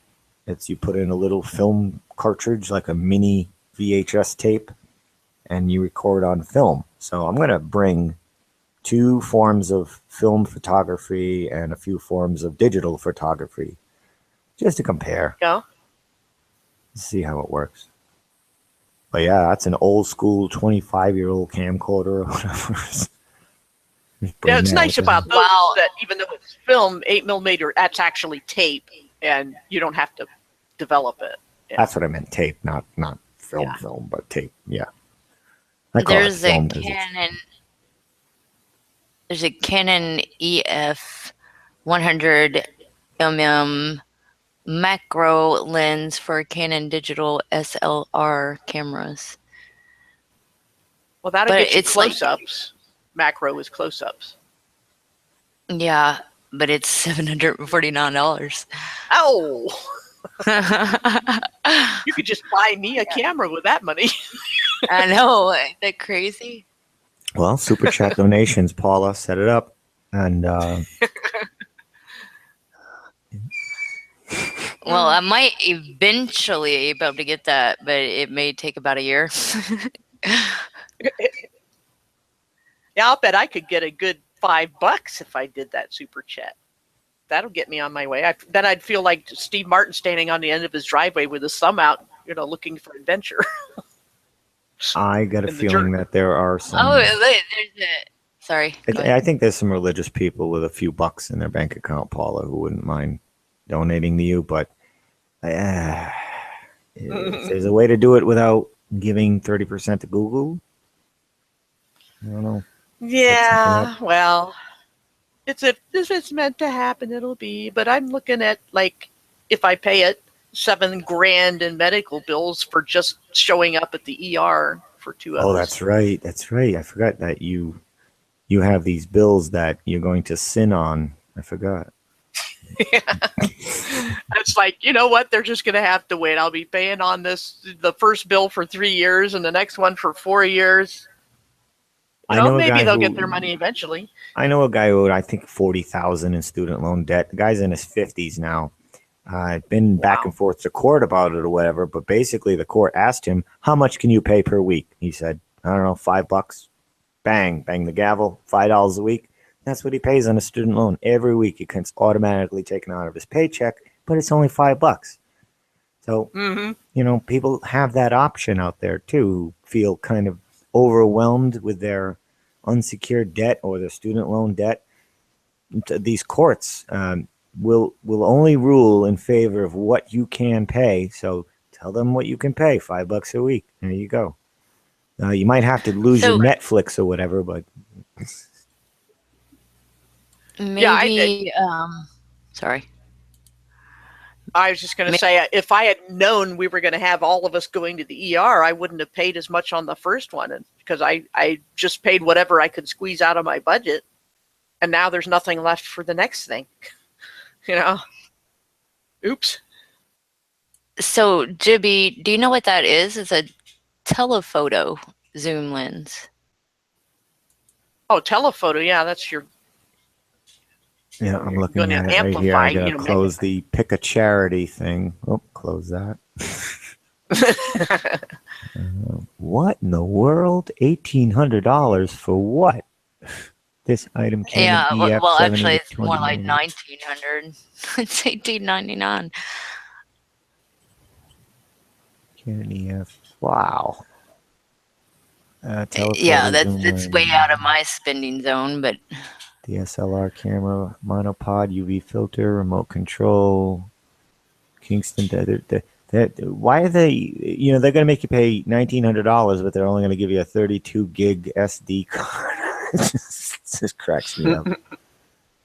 You put in a little film cartridge, like a mini VHS tape, and you record on film. So I'm going to bring 2 forms of film photography and a few forms of digital photography just to compare. Yeah. See how it works. But yeah, that's an old school 25-year-old camcorder or whatever. Yeah, it's nice about those that even though it's film, 8mm, that's actually tape, and you don't have to develop it. Yeah. That's what I meant, tape, not film, but tape. Yeah. There's a Canon EF 100mm macro lens for Canon digital SLR cameras. Well, that'll get you close-ups. Macro is close-ups. Yeah, but it's $749. Oh! You could just buy me a camera with that money. I know. Isn't that crazy? Well, super chat donations, Paula, set it up. And well, I might eventually be able to get that, but it may take about a year. Yeah, I'll bet I could get a good $5 if I did that super chat. That'll get me on my way. Then I'd feel like Steve Martin standing on the end of his driveway with his thumb out, looking for adventure. I got a feeling that there are some. Oh, there's a. Sorry. I think there's some religious people with a few bucks in their bank account, Paula, who wouldn't mind donating to you. But if there's a way to do it without giving 30% to Google, I don't know. Yeah, well, if it's meant to happen, it'll be. But I'm looking at, like, if I pay it $7,000 in medical bills for just showing up at the ER for 2 hours. Oh, that's right. That's right. I forgot that you have these bills that you're going to sin on. I forgot. Yeah. It's like, you know what? They're just going to have to wait. I'll be paying on the first bill for 3 years and the next one for 4 years. Maybe they'll get their money eventually. I know a guy who owed, I think, $40,000 in student loan debt. The guy's in his 50s now. I've been back and forth to court about it or whatever, but basically the court asked him, how much can you pay per week? He said, I don't know, $5. Bang the gavel, $5 a week. That's what he pays on a student loan every week. It gets automatically taken out of his paycheck, but it's only $5. So, Mm-hmm. you know, people have that option out there too, who feel kind of overwhelmed with their unsecured debt or their student loan debt. These courts will only rule in favor of what you can pay. So tell them what you can pay, $5 a week. There you go. You might have to lose your So Netflix or whatever, but Yeah, maybe, sorry. I was just going to say, if I had known we were going to have all of us going to the ER, I wouldn't have paid as much on the first one, because I just paid whatever I could squeeze out of my budget, and now there's nothing left for the next thing. You know, oops. So, Jibby, do you know what that is? It's a telephoto zoom lens. Oh, telephoto. Yeah, that's your. yeah, I'm looking Gonna at it right here. amplify, I gotta close the pick a charity thing. Oh, close that. What in the world? $1,800 for what? This item can Yeah, be EF well, 70 actually, to it's more 20 like millimeters. 1,900. It's 18.99. Canon EF. Wow. Yeah, Telephoto that's zoom it's way lens, out of my spending zone, but DSLR camera, monopod, UV filter, remote control, Kingston. Why are they? You know, they're going to make you pay $1,900, but they're only going to give you a 32 gig SD card. It just cracks me up.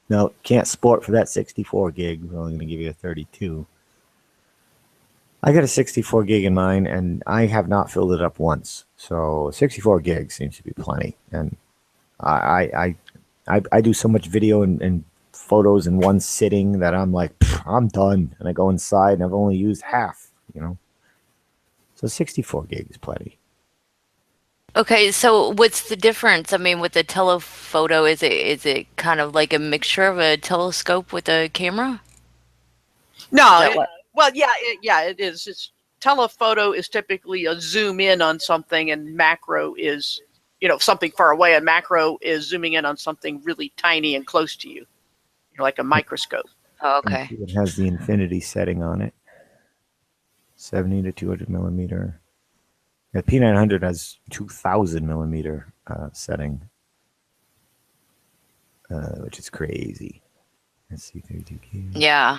No, can't sport for that 64 gig. We're only going to give you a 32. I got a 64 gig in mine, and I have not filled it up once. So 64 gigs seems to be plenty. And I do so much video and photos in one sitting that I'm like, I'm done. And I go inside, and I've only used half. You know, so 64 gig is plenty. okay. So, what's the difference? I mean, with the telephoto, is it kind of like a mixture of a telescope with a camera? Is No, that what? well, yeah, it is. It's telephoto is typically a zoom in on something, and macro is, something far away, and macro is zooming in on something really tiny and close to you, like a microscope. Oh, And okay. it has the infinity setting on it, 70 to 200 millimeter. The P900 has 2,000 millimeter setting, which is crazy. Let's see, 32K. Yeah.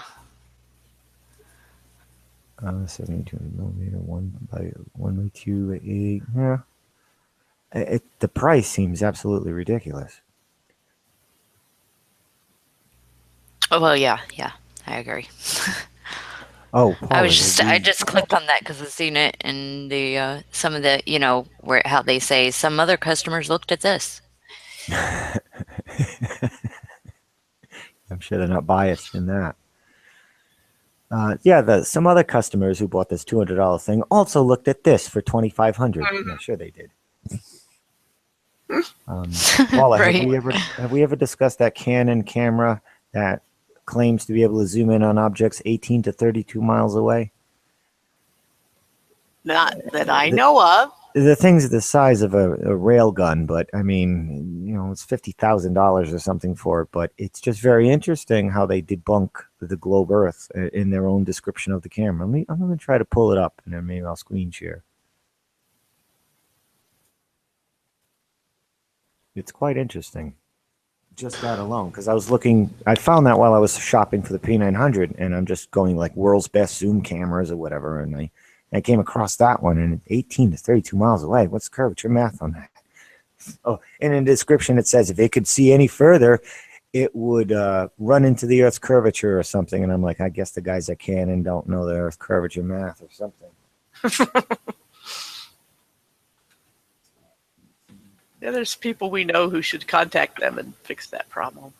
70 to 200 millimeter, 1 by 2 by 8. Yeah, the price seems absolutely ridiculous. Oh, well, yeah, I agree. Oh, Paula, I just clicked on that because I've seen it in the some of the where how they say some other customers looked at this. I'm sure they're not biased in that. Some other customers who bought this $200 thing also looked at this for $2,500. Yeah, sure they did. Paula, Right. have we ever discussed that Canon camera that claims to be able to zoom in on objects 18 to 32 miles away? Not that I know of. The thing's the size of a rail gun, but I mean, it's $50,000 or something for it. But it's just very interesting how they debunk the globe Earth in their own description of the camera. I'm going to try to pull it up, and then maybe I'll screen share. It's quite interesting, just that alone, because I found that while I was shopping for the P900, and I'm just going like world's best zoom cameras or whatever, and I came across that one, and 18 to 32 miles away. What's the curvature math on that? Oh, and in the description it says if it could see any further, it would run into the Earth's curvature or something. And I'm like, I guess the guys at Canon don't know the Earth curvature math or something. Yeah, there's people we know who should contact them and fix that problem.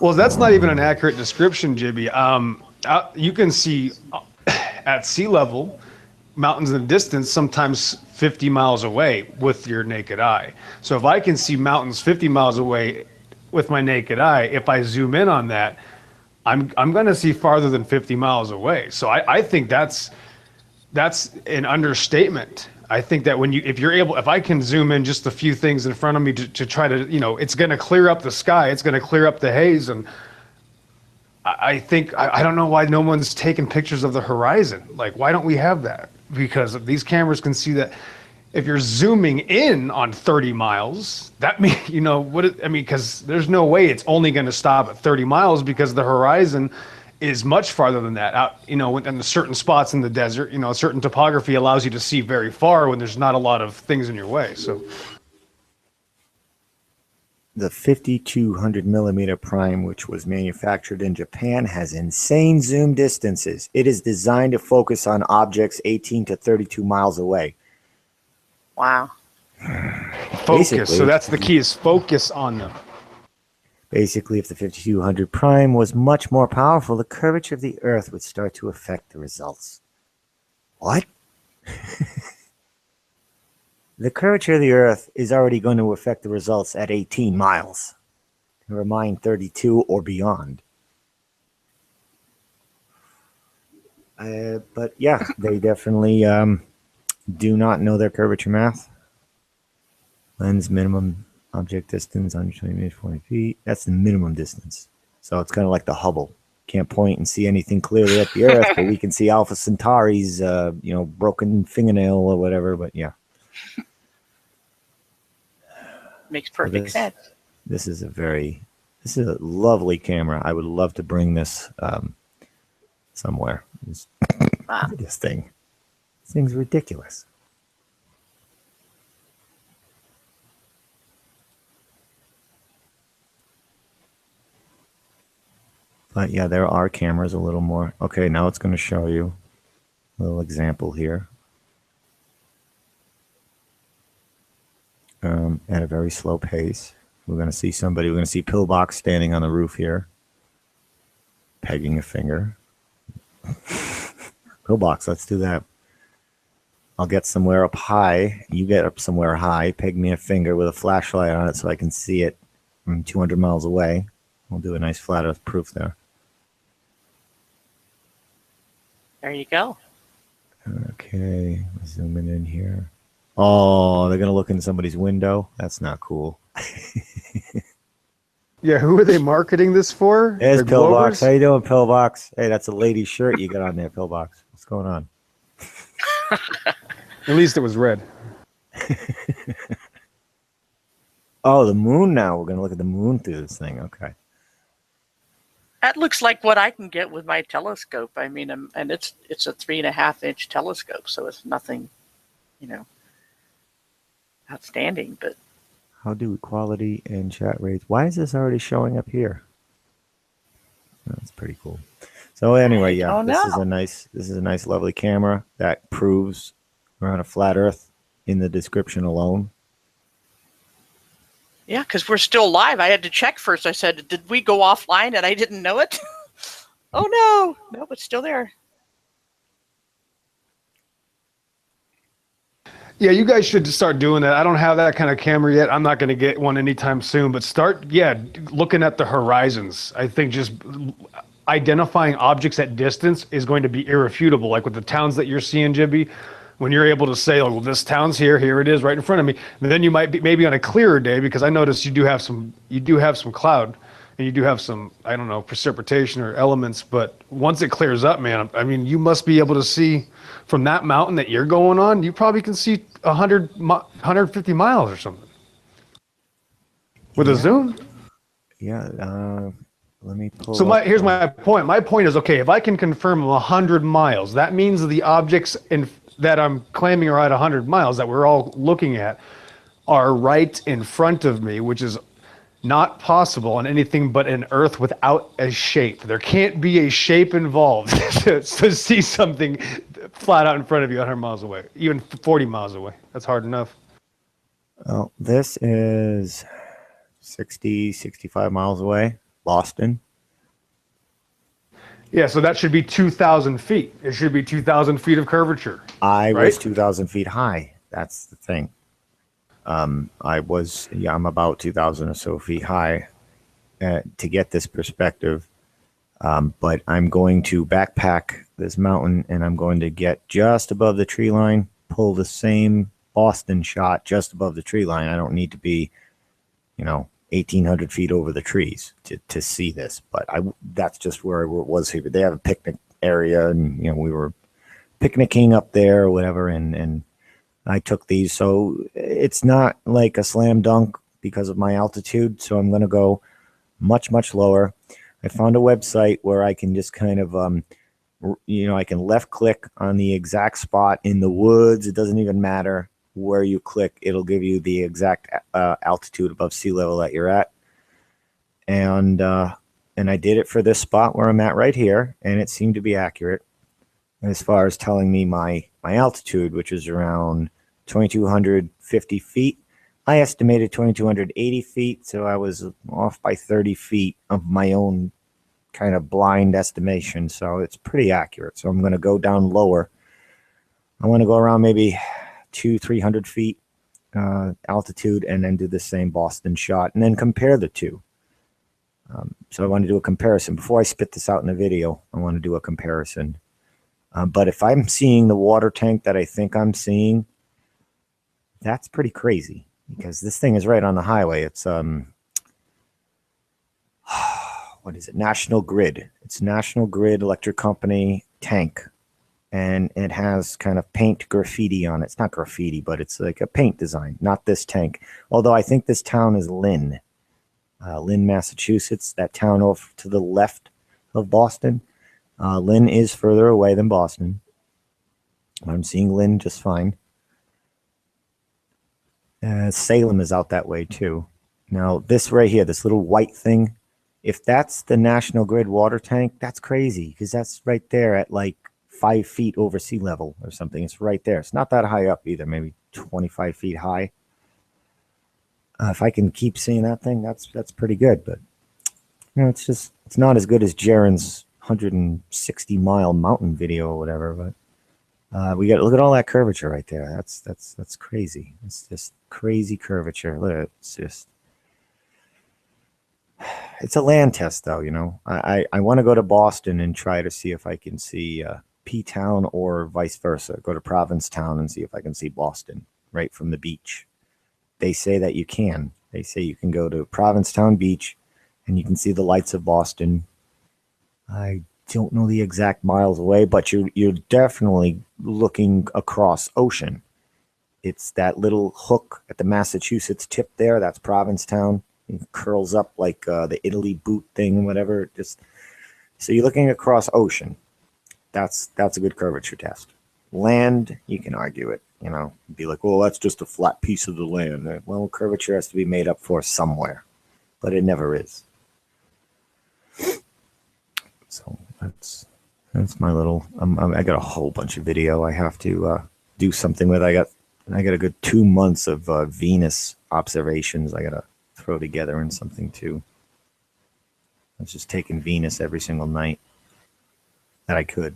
Well, that's not even an accurate description, Jibby. You can see at sea level mountains in the distance, sometimes 50 miles away with your naked eye. So if I can see mountains 50 miles away with my naked eye, if I zoom in on that, I'm going to see farther than 50 miles away. So I think that's an understatement. I think that if I can zoom in just a few things in front of me to try to, it's going to clear up the sky, it's going to clear up the haze, and I think I don't know why no one's taken pictures of the horizon. Like, why don't we have that? Because these cameras can see that. If you're zooming in on 30 miles, that means, because there's no way it's only going to stop at 30 miles because the horizon is much farther than that out, and certain spots in the desert, certain topography allows you to see very far when there's not a lot of things in your way. So the 5200 millimeter prime, which was manufactured in Japan, has insane zoom distances. It is designed to focus on objects 18 to 32 miles away. Wow. Focus. Basically, So that's the key, is focus on them. Basically, if the 5200 prime was much more powerful, the curvature of the Earth would start to affect the results. What? The curvature of the Earth is already going to affect the results at 18 miles. Never mind 32 or beyond. But yeah, they definitely do not know their curvature math. Lens minimum object distance, 120 40 feet. That's the minimum distance. So it's kind of like the Hubble. Can't point and see anything clearly at the Earth, but we can see Alpha Centauri's, broken fingernail or whatever. But yeah. Makes perfect sense. This is a lovely camera. I would love to bring this somewhere. Wow. Look at this thing. This thing's ridiculous. But yeah, there are cameras a little more. Okay, now it's going to show you a little example here. At a very slow pace. We're going to see Pillbox standing on the roof here, pegging a finger. Pillbox, let's do that. I'll get somewhere up high. You get up somewhere high. Peg me a finger with a flashlight on it so I can see it from 200 miles away. We'll do a nice flat earth proof there. There you go. Okay, zooming in here. Oh, they're going to look in somebody's window. That's not cool. Yeah, who are they marketing this for? There's The Pillbox. Glovers? How you doing, Pillbox? Hey, that's a lady's shirt you got on there, Pillbox. What's going on? At least it was red. Oh, the moon now. We're going to look at the moon through this thing. Okay. That looks like what I can get with my telescope. I mean, and it's a 3.5-inch telescope, so it's nothing, outstanding. But How do equality and chat rates? Why is this already showing up here? That's pretty cool. So anyway, yeah, this is a nice, lovely camera that proves we're on a flat Earth in the description alone. yeah, because we're still live. I had to check first. I said, did we go offline and I didn't know it? Oh, no, it's still there. Yeah, you guys should start doing that. I don't have that kind of camera yet. I'm not going to get one anytime soon, but start, looking at the horizons. I think just identifying objects at distance is going to be irrefutable. Like with the towns that you're seeing, Jibby, when you're able to say, oh, well, this town's here it is right in front of me. And then you might be maybe on a clearer day, because I noticed you do have some cloud and you do have some, I don't know, precipitation or elements, but once it clears up, man, I mean, you must be able to see from that mountain that you're going on, you probably can see 150 miles or something with a zoom. Yeah. Let me pull. So here's my point. My point is, okay, if I can confirm 100 miles, that means the objects that I'm claiming are at 100 miles that we're all looking at are right in front of me, which is not possible on anything but an Earth without a shape. There can't be a shape involved to see something flat out in front of you 100 miles away, even 40 miles away. That's hard enough. Well, this is 65 miles away, Boston. Yeah, so that should be 2,000 feet. It should be 2,000 feet of curvature. I right? was 2,000 feet high. That's the thing. I'm about 2,000 or so feet high to get this perspective. But I'm going to backpack this mountain and I'm going to get just above the tree line, pull the same Boston shot just above the tree line. I don't need to be, 1,800 feet over the trees to see this. But that's just where it was here. They have a picnic area, and we were picnicking up there or whatever, and I took these. So it's not like a slam dunk because of my altitude. So I'm going to go much, much lower. I found a website where I can just kind of, I can left click on the exact spot in the woods. It doesn't even matter where you click. It'll give you the exact altitude above sea level that you're at. And I did it for this spot where I'm at right here, and it seemed to be accurate as far as telling me my altitude, which is around 2,250 feet. I estimated 2,280 feet, so I was off by 30 feet of my own kind of blind estimation. So it's pretty accurate. So I'm going to go down lower. I want to go around maybe 200-300 feet altitude, and then do the same Boston shot, and then compare the two. So I want to do a comparison. Before I spit this out in a video, I want to do a comparison. But if I'm seeing the water tank that I think I'm seeing, that's pretty crazy, because this thing is right on the highway. It's what is it? National Grid. It's National Grid Electric Company tank, and it has kind of paint graffiti on it. It's not graffiti, but it's like a paint design. Not this tank, although I think this town is Lynn, Massachusetts. That town off to the left of Boston. Lynn is further away than Boston. I'm seeing Lynn just fine. Salem is out that way too. Now this right here, this little white thing, if that's the National Grid water tank, that's crazy, because that's right there at like 5 feet over sea level or something. It's right there. It's not that high up either, maybe 25 feet high. If I can keep seeing that thing, that's pretty good. But it's not as good as Jaren's 160-mile mountain video or whatever. But we got, look at all that curvature right there. That's crazy. It's just crazy curvature. Look, it's a land test, though. I want to go to Boston and try to see if I can see P-Town, or vice versa. Go to Provincetown and see if I can see Boston right from the beach. They say that you can. They say you can go to Provincetown Beach and you can see the lights of Boston. I don't know the exact miles away, but you're definitely looking across ocean. It's that little hook at the Massachusetts tip there. That's Provincetown. It curls up like the Italy boot thing, whatever. So you're looking across ocean. That's a good curvature test. Land, you can argue it. Be like, well, that's just a flat piece of the land. Well, curvature has to be made up for somewhere, but it never is. So that's my little. I got a whole bunch of video I have to do something with. I got a good 2 months of Venus observations I got to throw together in something too. I was just taking Venus every single night that I could.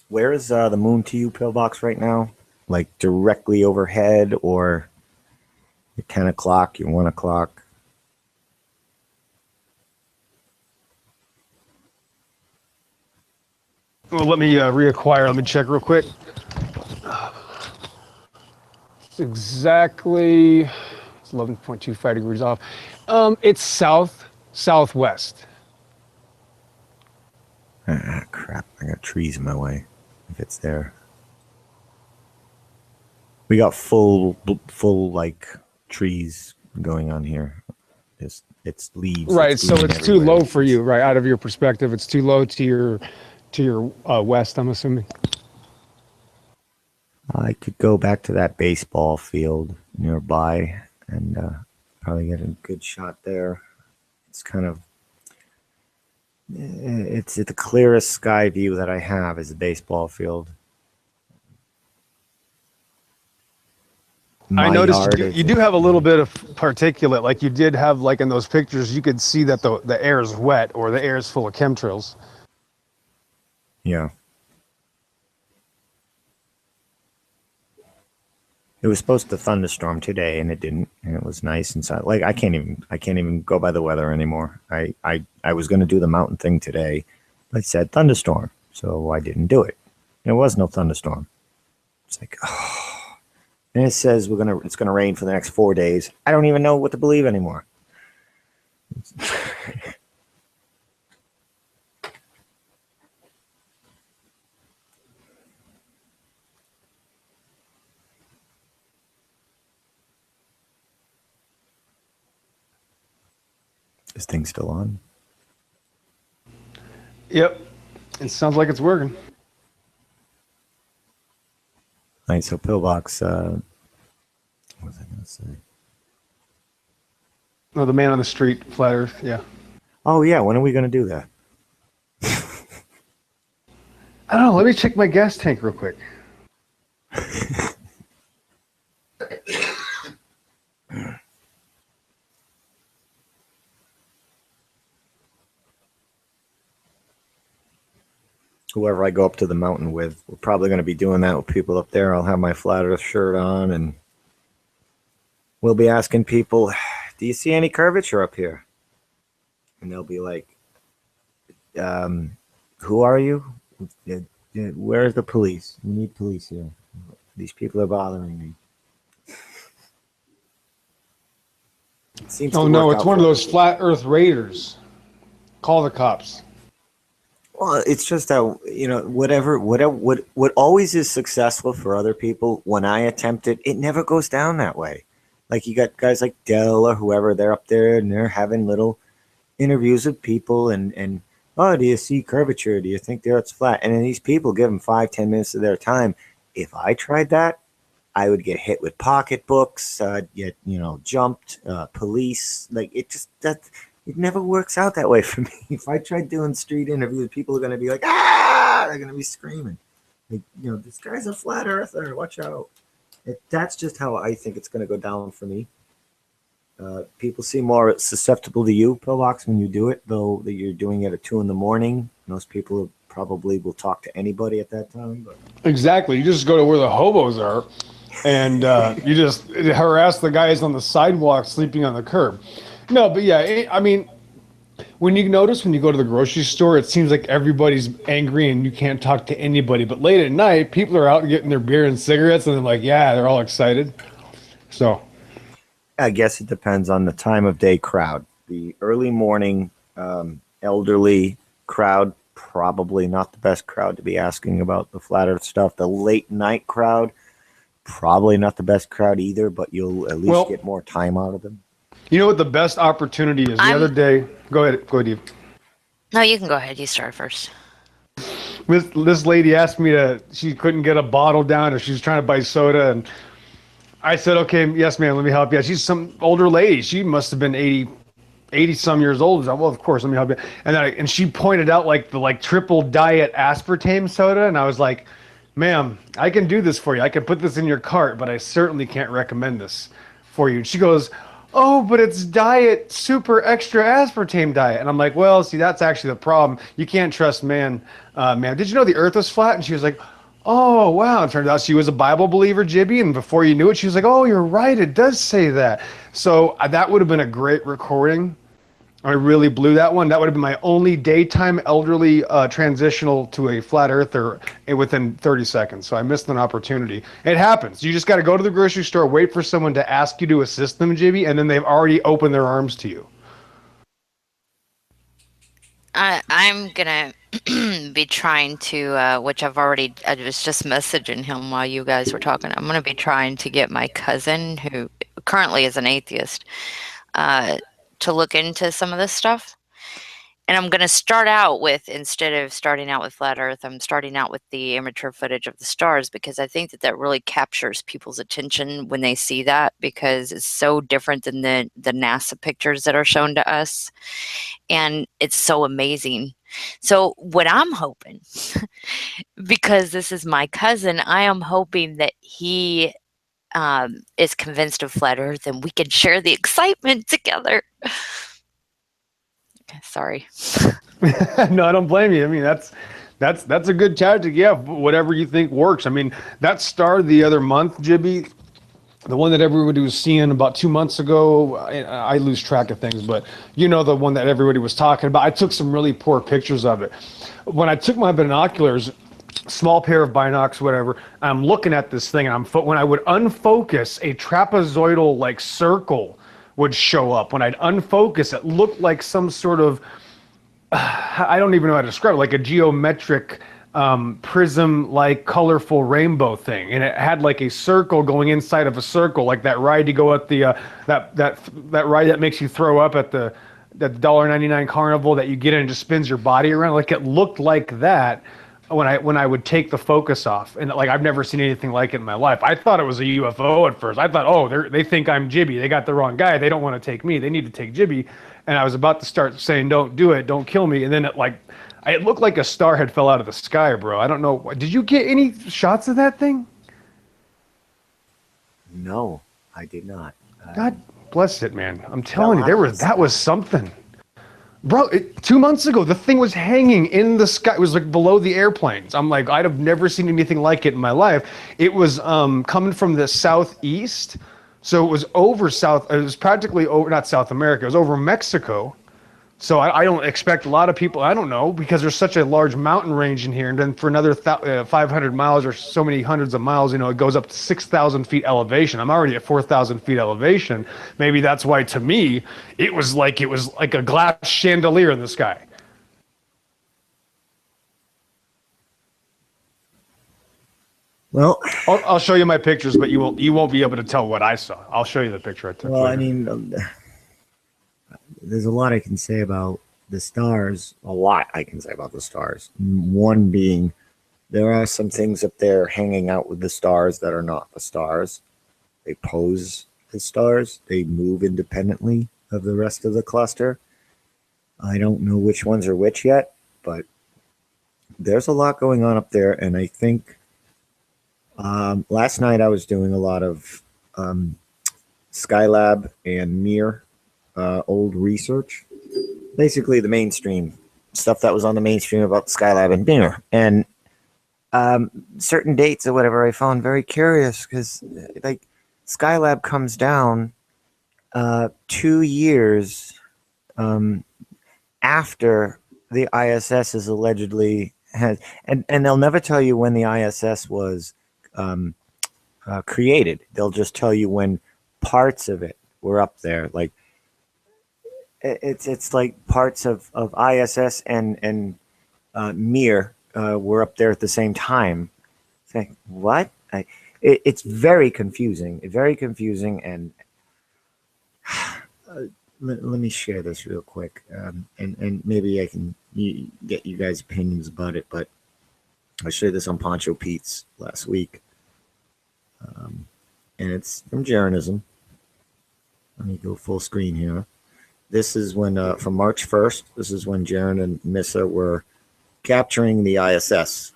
Where is the moon to you, Pillbox, right now? Like directly overhead, or your 10 o'clock, your 1 o'clock? Well, let me reacquire. Let me check real quick. It's exactly, it's 11.25 degrees off. It's southwest. Crap, I got trees in my way. If it's there. We got full like trees going on here. It's leaves. Right, so it's too low for you, right? Out of your perspective, it's too low to your west, I'm assuming. I could go back to that baseball field nearby and probably get a good shot there. It's kind of, it's the clearest sky view that I have is a baseball field. I noticed you do have a little bit of particulate, like you did have, like in those pictures, you could see that the air is wet or the air is full of chemtrails. Yeah. It was supposed to thunderstorm today, and it didn't, and it was nice and so like I can't even go by the weather anymore. I was going to do the mountain thing today, but it said thunderstorm, so I didn't do it. There was no thunderstorm. It's like, oh, and it says it's gonna rain for the next 4 days. I don't even know what to believe anymore. This thing's still on. Yep. It sounds like it's working. All right, so Pillbox, what was I going to say? Oh, the man on the street, flat Earth, yeah. Oh, yeah, when are we going to do that? I don't know, let me check my gas tank real quick. Whoever I go up to the mountain with, we're probably going to be doing that with people up there. I'll have my flat Earth shirt on, and we'll be asking people, do you see any curvature up here? And they'll be like, who are you? Where's the police? We need police here. These people are bothering me. Oh no, it's one of those flat Earth raiders. Call the cops. Well, it's just that, you know, what always is successful for other people, when I attempt it, it never goes down that way. Like, you got guys like Dell or whoever, they're up there and they're having little interviews with people and oh, do you see curvature? Do you think the Earth's flat? And then these people give them 5-10 minutes of their time. If I tried that, I would get hit with pocketbooks, get, jumped, police. Like, it never works out that way for me. If I tried doing street interviews, people are going to be like, ah, they're going to be screaming. Like, this guy's a flat earther, watch out. That's just how I think it's going to go down for me. People seem more susceptible to you, Pillbox, when you do it, though that you're doing it at 2 a.m. Most people probably will talk to anybody at that time. But Exactly. You just go to where the hobos are, and you just harass the guys on the sidewalk sleeping on the curb. No, but yeah, I mean, when you go to the grocery store, it seems like everybody's angry and you can't talk to anybody. But late at night, people are out getting their beer and cigarettes, and they're like, yeah, they're all excited. So I guess it depends on the time of day crowd. The early morning elderly crowd, probably not the best crowd to be asking about the flat earth stuff. The late night crowd, probably not the best crowd either, but you'll at least get more time out of them. You know what the best opportunity is? The other day, go ahead, Eve. No, you can go ahead. You start first. This lady asked me she couldn't get a bottle down, or she was trying to buy soda, and I said, okay, yes, ma'am, let me help you. She's some older lady. She must have been 80 some years old. Well, of course, let me help you. And she pointed out the triple diet aspartame soda, and I was like, ma'am, I can do this for you. I can put this in your cart, but I certainly can't recommend this for you. And she goes, oh, but it's diet super extra aspartame diet. And I'm like, well, see, that's actually the problem. You can't trust ma'am. Did you know the earth was flat? And she was like, oh, wow. It turned out she was a Bible believer, Jibby. And before you knew it, she was like, oh, you're right. It does say that. So that would have been a great recording. I really blew that one. That would have been my only daytime elderly transitional to a flat earther within 30 seconds. So I missed an opportunity. It happens. You just got to go to the grocery store, wait for someone to ask you to assist them, Jibby, and then they've already opened their arms to you. I'm going to be trying to, which I was just messaging him while you guys were talking. I'm going to be trying to get my cousin, who currently is an atheist, to look into some of this stuff. And I'm going to start out with, instead of starting out with flat earth, I'm starting out with the amateur footage of the stars, because I think that really captures people's attention when they see that, because it's so different than the NASA pictures that are shown to us. And it's so amazing. So what I'm hoping, because this is my cousin, I am hoping that he is convinced of flat earth and we can share the excitement together. Sorry. No, I don't blame you. I mean, that's a good tactic. Yeah, whatever you think works. I mean, that star the other month, Jibby, the one that everybody was seeing about 2 months ago, I lose track of things, but the one that everybody was talking about. I took some really poor pictures of it. When I took my binoculars, small pair of binocs, whatever. I'm looking at this thing, and when I would unfocus, a trapezoidal like circle would show up. When I'd unfocus, it looked like some sort of I don't even know how to describe it, like a geometric prism like colorful rainbow thing, and it had like a circle going inside of a circle, like that ride you go at the that ride that makes you throw up at the $1.99 carnival that you get in and just spins your body around. Like it looked like that when I would take the focus off, and like I've never seen anything like it in my life. I thought it was a UFO at first. I thought, oh, they think I'm Jibby. They got the wrong guy. They don't want to take me. They need to take Jibby. And I was about to start saying, don't do it, don't kill me. And then it looked like a star had fell out of the sky, bro. I don't know. Did you get any shots of that thing? No, I did not. God bless it, man. I'm telling you, that was something. Bro, 2 months ago, the thing was hanging in the sky. It was like below the airplanes. I'm like, I'd have never seen anything like it in my life. It was coming from the southeast. So it was it was practically over, not South America, it was over Mexico. So I don't expect a lot of people, I don't know, because there's such a large mountain range in here. And then for another 500 miles or so many hundreds of miles, it goes up to 6,000 feet elevation. I'm already at 4,000 feet elevation. Maybe that's why, to me, it was like a glass chandelier in the sky. Well, I'll show you my pictures, but you won't be able to tell what I saw. I'll show you the picture I took. Well, I mean, there's a lot I can say about the stars. A lot I can say about the stars. One being, there are some things up there hanging out with the stars that are not the stars. They pose as stars. They move independently of the rest of the cluster. I don't know which ones are which yet, but there's a lot going on up there, and I think last night I was doing a lot of Skylab and Mir old research, basically the mainstream stuff that was on the mainstream about Skylab and Mir, and certain dates or whatever I found very curious, because like Skylab comes down 2 years after the ISS is allegedly and they'll never tell you when the ISS was created. They'll just tell you when parts of it were up there. Like it's like parts of ISS and Mir were up there at the same time. It's like, what? It's very confusing. And let me share this real quick, and maybe I can get you guys' opinions about it. But I shared this on Poncho Pete's last week, and it's from Jeranism. Let me go full screen here. This is when, from March 1st, this is when Jaren and Missa were capturing the ISS,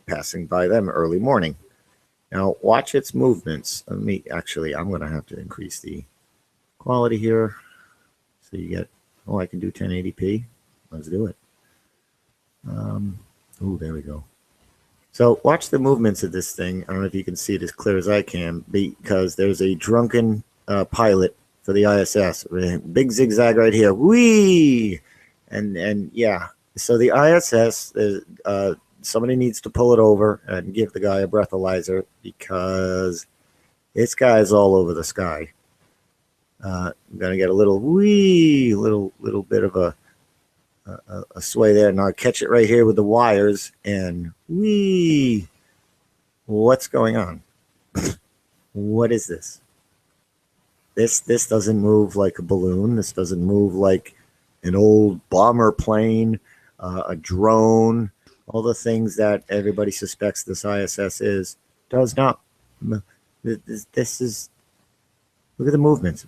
passing by them early morning. Now, watch its movements. I'm going to have to increase the quality here. So you get, I can do 1080p. Let's do it. There we go. So watch the movements of this thing. I don't know if you can see it as clear as I can, because there's a drunken pilot for the ISS. Big zigzag right here. Whee! And yeah. So the ISS, somebody needs to pull it over and give the guy a breathalyzer, because this guy's all over the sky. I'm gonna get a little whee, little bit of a sway there, and I'll catch it right here with the wires, and whee. What's going on? What is this? This doesn't move like a balloon. This doesn't move like an old bomber plane, a drone. All the things that everybody suspects this ISS is does not. This is. Look at the movements.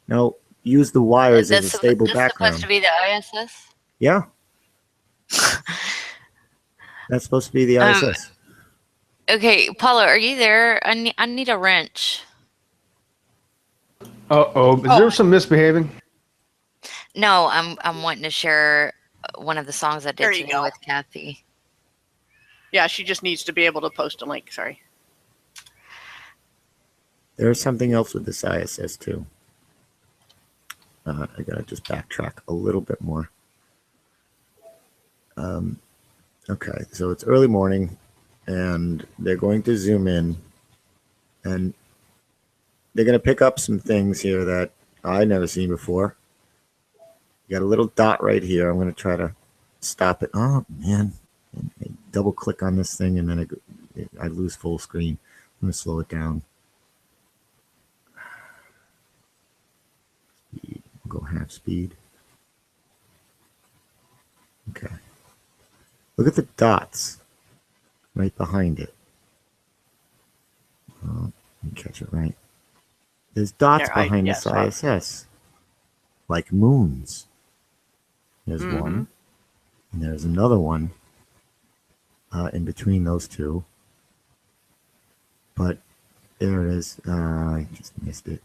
Now use the wires as a stable background. Supposed to be the ISS? Yeah. That's supposed to be the ISS. Okay, Paula, are you there? I need a wrench. Is there some misbehaving? No, I'm wanting to share one of the songs I did today with Kathy. Yeah, she just needs to be able to post a link. Sorry. There's something else with this ISS too. I gotta just backtrack a little bit more. Okay, so it's early morning, and they're going to zoom in, and they're going to pick up some things here that I've never seen before. You got a little dot right here. I'm going to try to stop it. Oh, man. I double click on this thing, and then I lose full screen. I'm going to slow it down. Go half speed. Okay. Look at the dots right behind it. Oh, let me catch it right. There's dots behind this ISS, like moons. There's one, and there's another one in between those two. But there it is. I just missed it.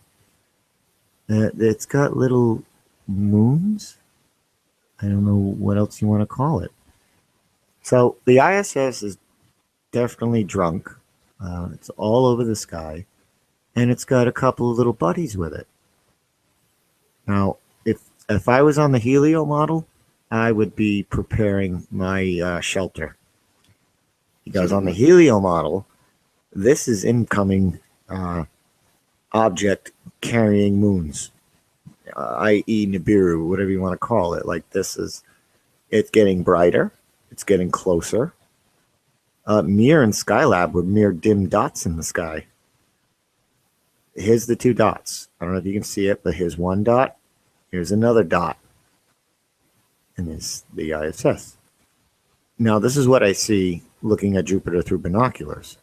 It's got little moons. I don't know what else you want to call it. So the ISS is definitely drunk. It's all over the sky, and it's got a couple of little buddies with it. Now, if I was on the Helio model, I would be preparing my shelter. Because on the Helio model, this is incoming object carrying moons, i.e. Nibiru, whatever you want to call it. Like it's getting brighter, it's getting closer. Mir and Skylab were mere dim dots in the sky. Here's the two dots. I don't know if you can see it, but here's one dot. Here's another dot. And there's the ISS. Now, this is what I see looking at Jupiter through binoculars.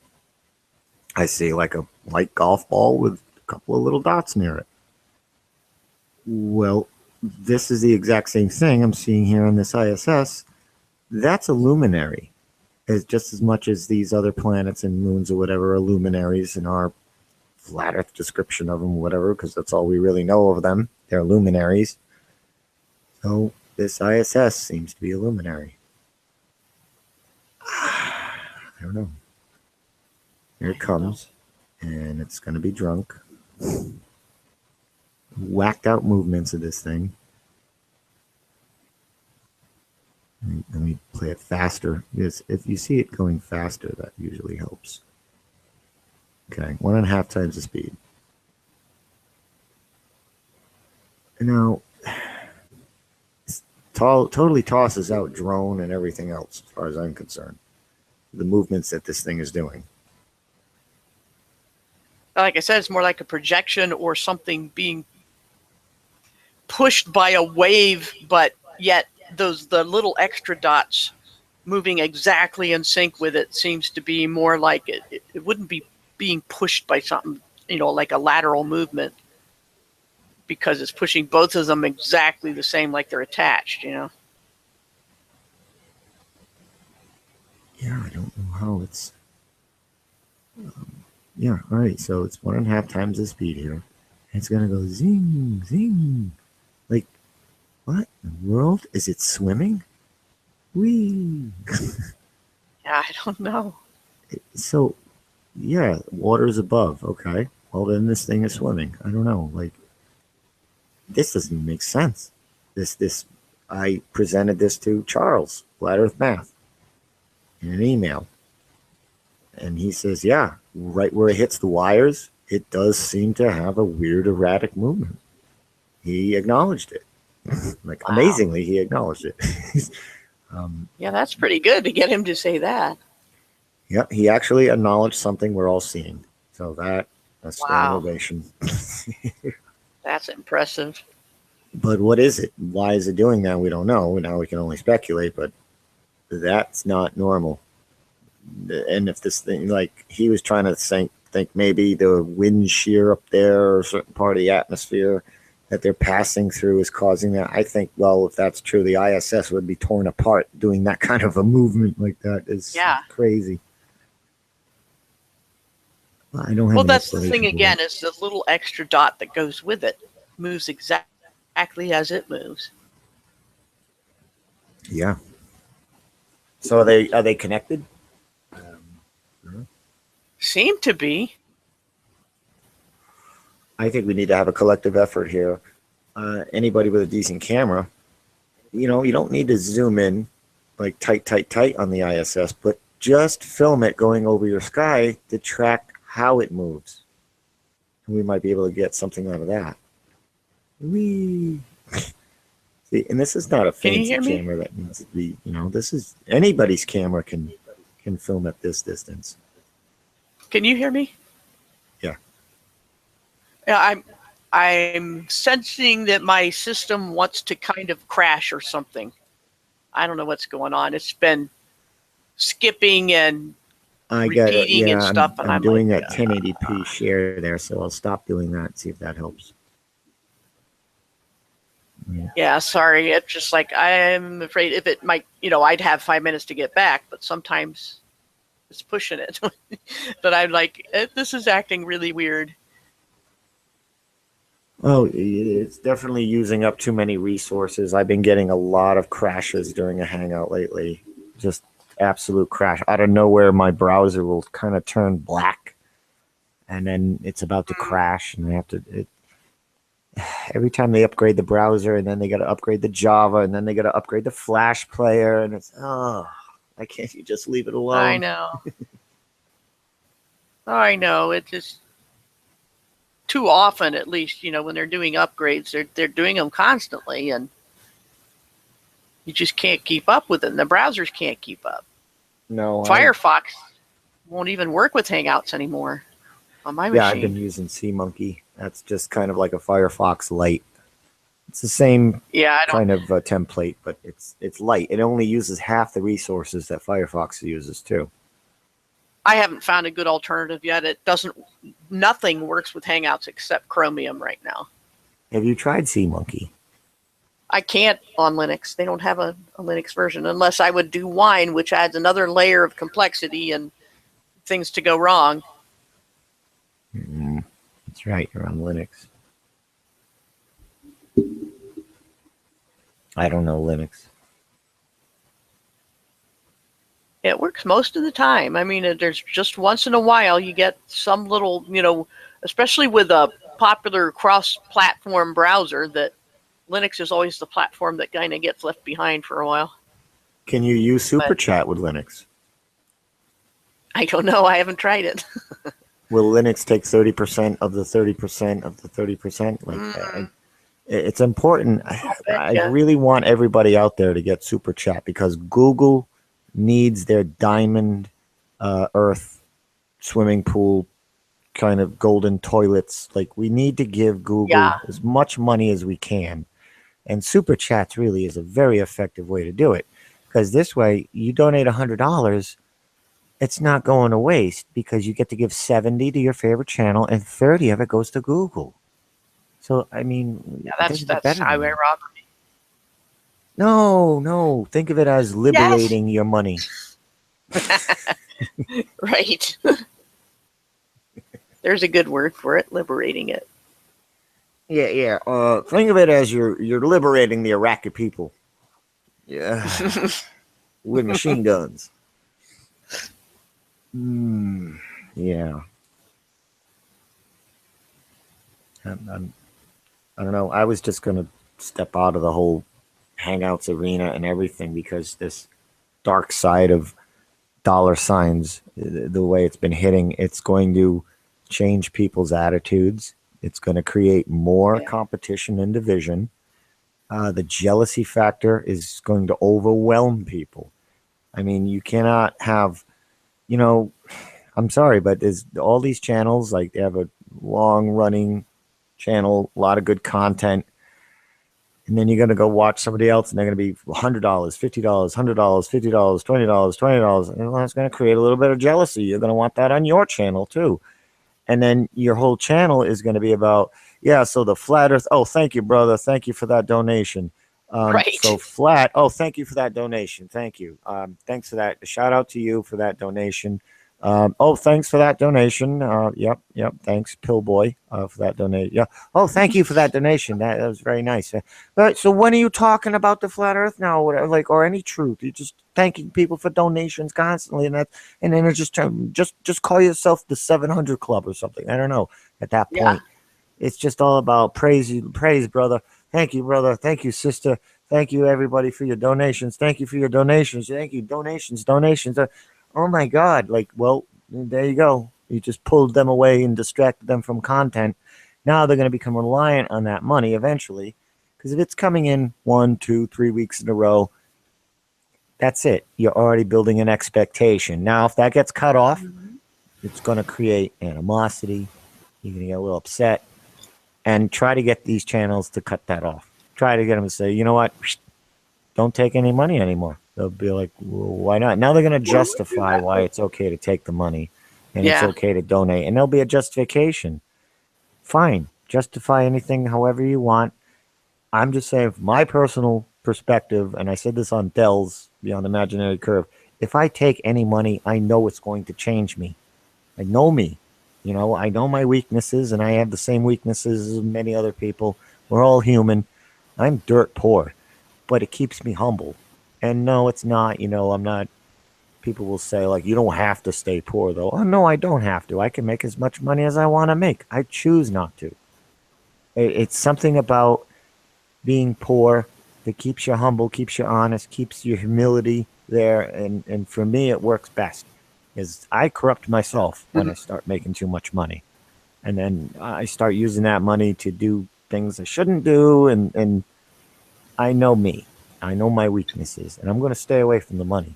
I see like a light golf ball with a couple of little dots near it. Well, this is the exact same thing I'm seeing here on this ISS. That's a luminary. As just as much as these other planets and moons or whatever are luminaries in our flat Earth description of them, whatever, because that's all we really know of them. They're luminaries. So this ISS seems to be a luminary. I don't know. Here it comes, and it's going to be drunk. Whacked out movements of this thing. Let me play it faster. Because if you see it going faster, that usually helps. Okay, 1.5 times the speed. Now, it totally tosses out drone and everything else, as far as I'm concerned. The movements that this thing is doing. Like I said, it's more like a projection or something being pushed by a wave, but yet the little extra dots moving exactly in sync with it seems to be more like it wouldn't be being pushed by something, like a lateral movement, because it's pushing both of them exactly the same, like they're attached, Yeah, I don't know how it's... yeah, all right, so it's 1.5 times the speed here. And it's going to go zing, zing. Like, what in the world? Is it swimming? Whee! Yeah, I don't know. So, yeah, water's above. Okay. Well, then this thing is swimming. I don't know. Like, this doesn't even make sense. I presented this to Charles, Flat Earth Math, in an email. And he says, yeah, right where it hits the wires, it does seem to have a weird, erratic movement. He acknowledged it. Like, wow. Amazingly, he acknowledged it. Yeah, that's pretty good to get him to say that. Yeah, he actually acknowledged something we're all seeing. So that's wow. Innovation. That's impressive. But what is it? Why is it doing that? We don't know. Now we can only speculate, but that's not normal. And if this thing, like, he was trying to think maybe the wind shear up there or a certain part of the atmosphere that they're passing through is causing that. I think, well, if that's true, the ISS would be torn apart doing that kind of a movement like that is crazy. I don't have. Well, that's the thing again, is the little extra dot that goes with it moves exactly as it moves. Yeah. So are they connected? Seem to be. I think we need to have a collective effort here. Anybody with a decent camera, you don't need to zoom in like tight on the ISS, but just film it going over your sky to track how it moves. And we might be able to get something out of that. Whee! See, and this is not a Can you fancy hear me? camera that needs to be, this is anybody's camera can film at this distance. Can you hear me? Yeah. Yeah, I'm sensing that my system wants to kind of crash or something. I don't know what's going on. It's been skipping and I got it. repeating and Yeah, stuff, and I'm I'm doing like, that 1080p share there, so I'll stop doing that and see if that helps. yeah, sorry. It's just like I'm afraid if it might, I'd have 5 minutes to get back, but sometimes it's pushing it. But I'm like, this is acting really weird. Oh, it's definitely using up too many resources. I've been getting a lot of crashes during a Hangout lately. Just absolute crash. Out of nowhere, my browser will kind of turn black, and then it's about to crash, and I have to... every time they upgrade the browser, and then they got to upgrade the Java, and then they got to upgrade the Flash player, and it's... why can't you just leave it alone? I know. I know. It just... too often, at least, when they're doing upgrades, they're doing them constantly, and you just can't keep up with it. And the browsers can't keep up. No, Firefox won't even work with Hangouts anymore on my machine. Yeah, I've been using SeaMonkey. That's just kind of like a Firefox Lite. It's the same kind of template, but it's light. It only uses half the resources that Firefox uses too. I haven't found a good alternative yet. Nothing works with Hangouts except Chromium right now. Have you tried SeaMonkey? I can't on Linux. They don't have a Linux version unless I would do Wine, which adds another layer of complexity and things to go wrong. That's right. You're on Linux. I don't know Linux. It works most of the time. I mean, there's just once in a while you get some little, especially with a popular cross-platform browser, that Linux is always the platform that kind of gets left behind for a while. Can you use Super Chat with Linux? I don't know. I haven't tried it. Will Linux take 30% of the 30% of the 30%? It's important. I really want everybody out there to get Super Chat because Google needs their diamond earth swimming pool kind of golden toilets. Like, we need to give Google as much money as we can. And Super Chats really is a very effective way to do it. Because this way, you donate $100, it's not going to waste because you get to give 70 to your favorite channel and 30 of it goes to Google. So, I mean... that's highway robbery. No. Think of it as liberating your money. Right. There's a good word for it, liberating it. Yeah. Think of it as you're liberating the Iraqi people. Yeah. With machine guns. Yeah. I don't know. I was just going to step out of the whole Hangouts arena and everything because this dark side of dollar signs, the way it's been hitting, it's going to change people's attitudes. It's going to create more competition and division. The jealousy factor is going to overwhelm people. I mean, you cannot have, I'm sorry, but there's all these channels, like they have a long running channel, a lot of good content. And then you're going to go watch somebody else and they're going to be $100, $50, $100, $50, $20, $20. And that's going to create a little bit of jealousy. You're going to want that on your channel too. And then your whole channel is going to be about, so the flat earth. Oh, thank you, brother. Thank you for that donation. Right. So flat. Oh, thank you for that donation. Thank you. Thanks for that. Shout out to you for that donation. Thanks for that donation. Yep. Thanks, Pillboy, for that donation. Yeah. Oh, thank you for that donation. That was very nice. But so when are you talking about the flat Earth now, or any truth? You're just thanking people for donations constantly, and then it's just call yourself the 700 Club or something. I don't know. At that point, it's just all about praise, brother. Thank you, brother. Thank you, sister. Thank you, everybody, for your donations. Thank you for your donations. Thank you. Donations. Oh my God. Like, well, there you go. You just pulled them away and distracted them from content. Now they're going to become reliant on that money eventually. Because if it's coming in 1, 2, 3 weeks in a row, that's it. You're already building an expectation. Now, if that gets cut off, it's going to create animosity. You're going to get a little upset. And try to get these channels to cut that off. Try to get them to say, you know what? Don't take any money anymore. They'll be like, well, why not? Now they're going to justify why it's okay to take the money and it's okay to donate. And there'll be a justification. Fine. Justify anything however you want. I'm just saying, from my personal perspective, and I said this on Dell's Beyond Imaginary Curve, if I take any money, I know it's going to change me. I know me. You know, I know my weaknesses, and I have the same weaknesses as many other people. We're all human. I'm dirt poor, but it keeps me humble. And no, it's not, you know, I'm not, people will say, like, you don't have to stay poor, though. Oh, no, I don't have to. I can make as much money as I want to make. I choose not to. It's something about being poor that keeps you humble, keeps you honest, keeps your humility there. And for me, it works best. Is I corrupt myself when I start making too much money. And then I start using that money to do things I shouldn't do. And I know me. I know my weaknesses. And I'm going to stay away from the money.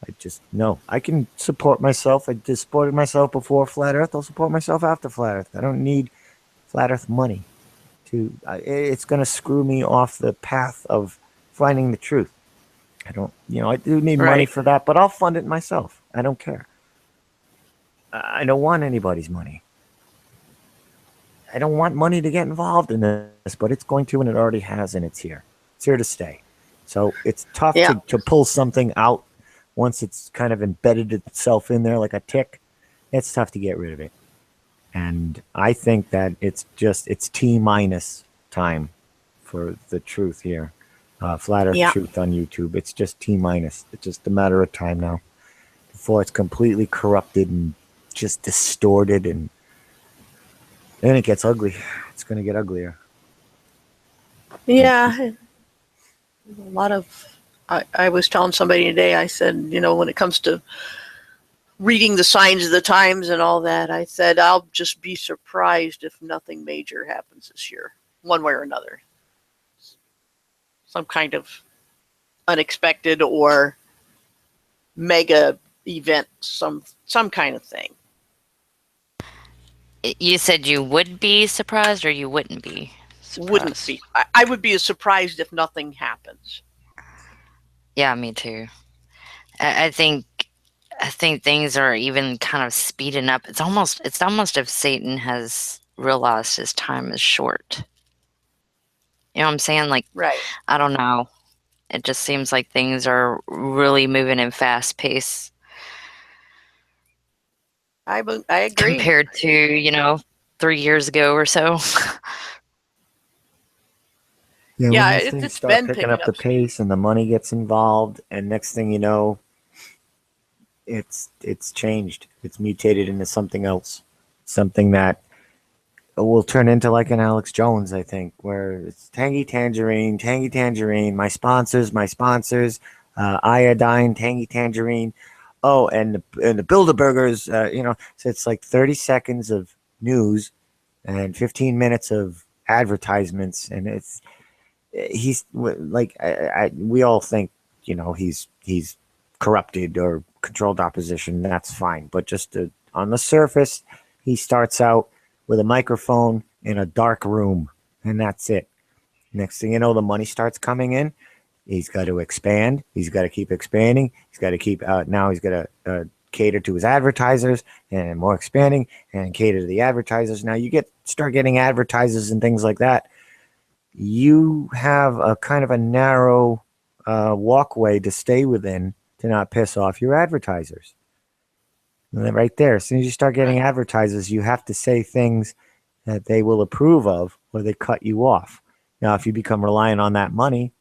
I just know. I can support myself. I just supported myself before Flat Earth. I'll support myself after Flat Earth. I don't need Flat Earth money. It's going to screw me off the path of finding the truth. I don't, you know, I do need money for that, but I'll fund it myself. I don't care. I don't want anybody's money. I don't want money to get involved in this, but it's going to, and it already has, and it's here. It's here to stay. So it's tough to pull something out once it's kind of embedded itself in there like a tick. It's tough to get rid of it. And I think that it's T- time for the truth here. Flat Earth Truth on YouTube. It's just T-. It's just a matter of time now before it's completely corrupted and just distorted, and then it gets ugly. It's going to get uglier. Yeah. A lot of, I was telling somebody today, I said, you know, when it comes to reading the signs of the times and all that, I said, I'll just be surprised if nothing major happens this year, one way or another. Some kind of unexpected or mega event, some kind of thing. You said you would be surprised, or you wouldn't be surprised? Wouldn't be. I would be surprised if nothing happens. Yeah, me too. I think things are even kind of speeding up. It's almost if Satan has realized his time is short. You know what I'm saying? Like, I don't know. It just seems like things are really moving in fast pace. I agree. Compared to, you know, 3 years ago or so. Yeah, when these things it's start been picking up the pace and the money gets involved, and next thing you know, it's changed. It's mutated into something else, something that will turn into like an Alex Jones, I think, where it's tangy tangerine. My sponsors, iodine, tangy tangerine. Oh, and the Bilderbergers, you know, so it's like 30 seconds of news and 15 minutes of advertisements, and he's like, we all think, you know, he's corrupted or controlled opposition. That's fine, but just on the surface, he starts out with a microphone in a dark room, and that's it. Next thing you know, the money starts coming in. He's got to expand. He's got to keep expanding. He's got to keep now he's got to cater to his advertisers, and more expanding and cater to the advertisers. Now you start getting advertisers and things like that. You have a kind of a narrow walkway to stay within to not piss off your advertisers. And then right there, as soon as you start getting advertisers, you have to say things that they will approve of, or they cut you off. Now, if you become reliant on that money,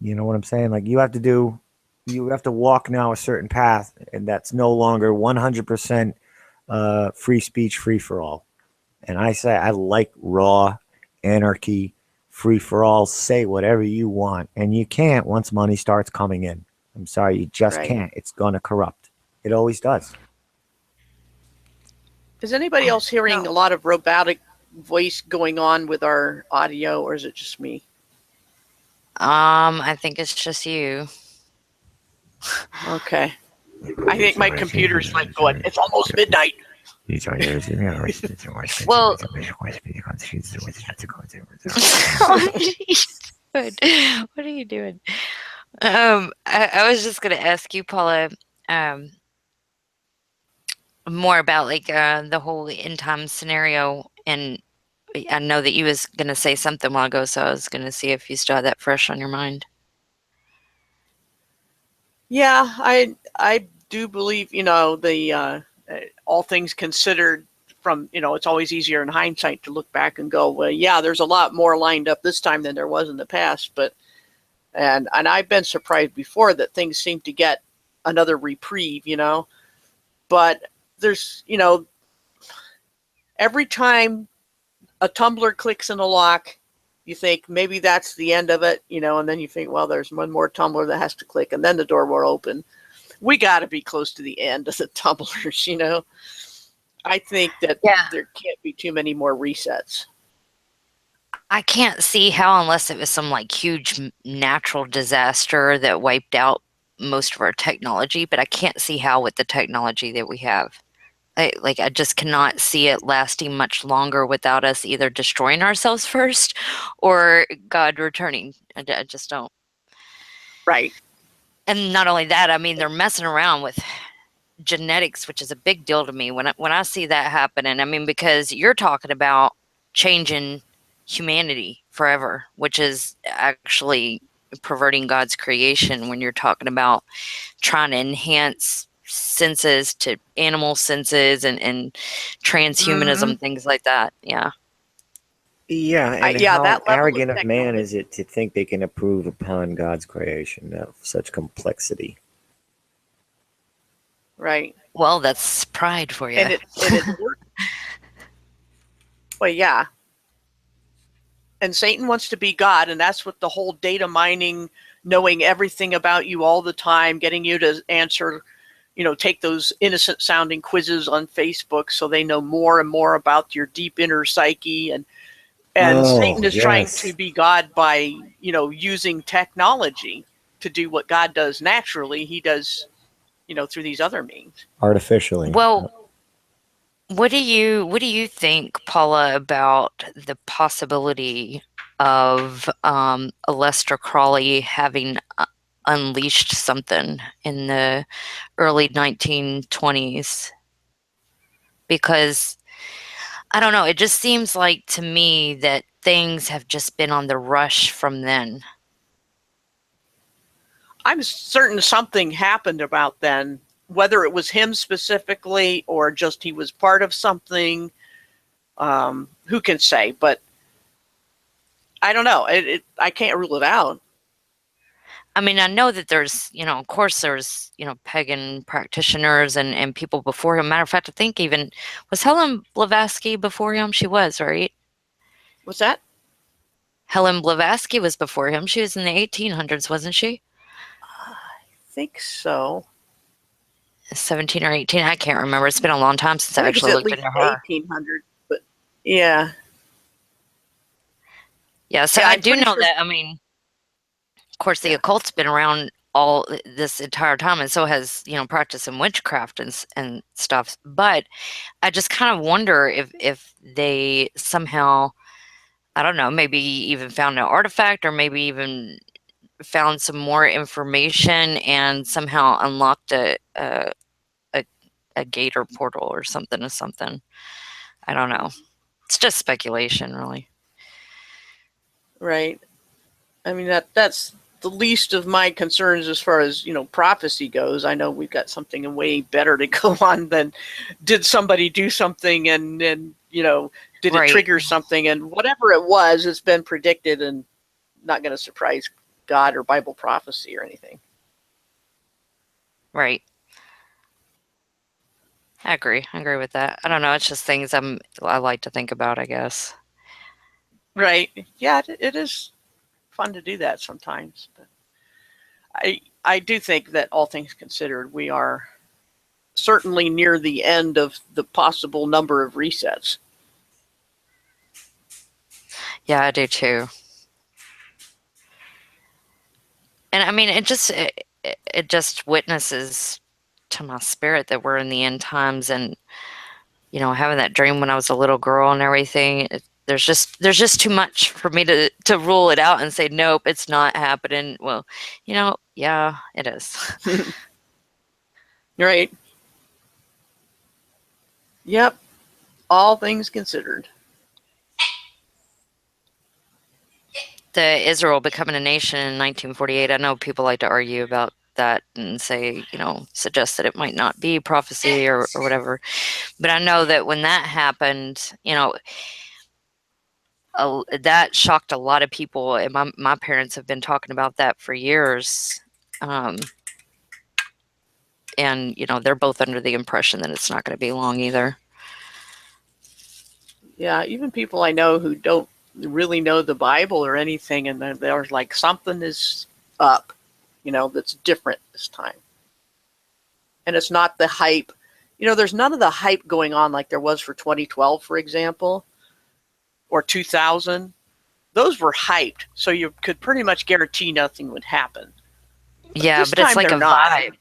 you know what I'm saying? Like, you have to walk now a certain path, and that's no longer 100% free speech, free for all. And I say I like raw anarchy, free for all, say whatever you want, and you can't once money starts coming in. I'm sorry, you just Right. can't. It's going to corrupt. It always does. Is anybody else hearing No. a lot of robotic voice going on with our audio, or is it just me? I think it's just you. Okay. I think my computer's like going, it's almost midnight. Well, what are you doing? I was just gonna ask you, Paula, um, more about like the whole end time scenario, and I know that you was gonna say something a while ago, so I was gonna see if you still had that fresh on your mind. Yeah, I do believe, the all things considered, from, it's always easier in hindsight to look back and go, well, yeah, there's a lot more lined up this time than there was in the past. But and I've been surprised before that things seem to get another reprieve, but there's, every time a tumbler clicks in a lock, you think maybe that's the end of it, and then you think, well, there's one more tumbler that has to click, and then the door will open. We got to be close to the end of the tumblers, I think that Yeah. there can't be too many more resets. I can't see how, unless it was some like huge natural disaster that wiped out most of our technology, but I can't see how with the technology that we have. I just cannot see it lasting much longer without us either destroying ourselves first or God returning. I just don't. Right. And not only that, I mean, they're messing around with genetics, which is a big deal to me when I see that happening. I mean, because you're talking about changing humanity forever, which is actually perverting God's creation when you're talking about trying to enhance senses to animal senses and transhumanism, things like that. Yeah. Yeah, and Yeah, how that level of arrogant of man technology. is it to think they can improve upon God's creation of such complexity? Right. Well, that's pride for you. And it's work. Well, yeah. And Satan wants to be God, and that's what the whole data mining, knowing everything about you all the time, getting you to answer, take those innocent sounding quizzes on Facebook so they know more and more about your deep inner psyche. And Satan Oh, is trying to yes. be God by, using technology to do what God does naturally. He does, through these other means. Artificially. Well, what do you think, Paula, about the possibility of Aleister Crowley having unleashed something in the early 1920s? Because I don't know, it just seems like to me that things have just been on the rush from then. I'm certain something happened about then, whether it was him specifically or just he was part of something. Who can say? But I don't know. I can't rule it out. I mean, I know that there's, of course there's, pagan practitioners and people before him. Matter of fact, I think even, was Helen Blavatsky before him? She was, right? What's that? Helen Blavatsky was before him. She was in the 1800s, wasn't she? I think so. 17 or 18, I can't remember. It's been a long time since I I think it's actually at looked least into her. 1800, but yeah. Yeah, so Yeah, I I'm do pretty know sure. that. I mean, of course, the Yeah. occult's been around all this entire time, and so has, practicing witchcraft and stuff. But I just kind of wonder if they somehow, I don't know, maybe even found an artifact, or maybe even found some more information and somehow unlocked a gate or portal or something. I don't know. It's just speculation, really. Right. I mean, that's the least of my concerns as far as, prophecy goes. I know we've got something way better to go on than did somebody do something and did it Right. trigger something, and whatever it was, it's been predicted and not going to surprise God or Bible prophecy or anything. Right. I agree with that. I don't know. It's just things I like to think about, I guess. Right. Yeah, it is fun to do that sometimes. But I do think that all things considered, we are certainly near the end of the possible number of resets. Yeah, I do too. And I mean, it just witnesses to my spirit that we're in the end times, and having that dream when I was a little girl and everything. There's just too much for me to rule it out and say nope, it's not happening. Well, yeah, it is. Right. Yep. All things considered. The Israel becoming a nation in 1948. I know people like to argue about that and say, suggest that it might not be prophecy or whatever. But I know that when that happened, that shocked a lot of people. And my parents have been talking about that for years. And, they're both under the impression that it's not going to be long either. Yeah, even people I know who don't really know the Bible or anything, and they're like, something is up, that's different this time. And it's not the hype. There's none of the hype going on like there was for 2012, for example, or 2000. Those were hyped, so you could pretty much guarantee nothing would happen. Yeah, but it's like a vibe.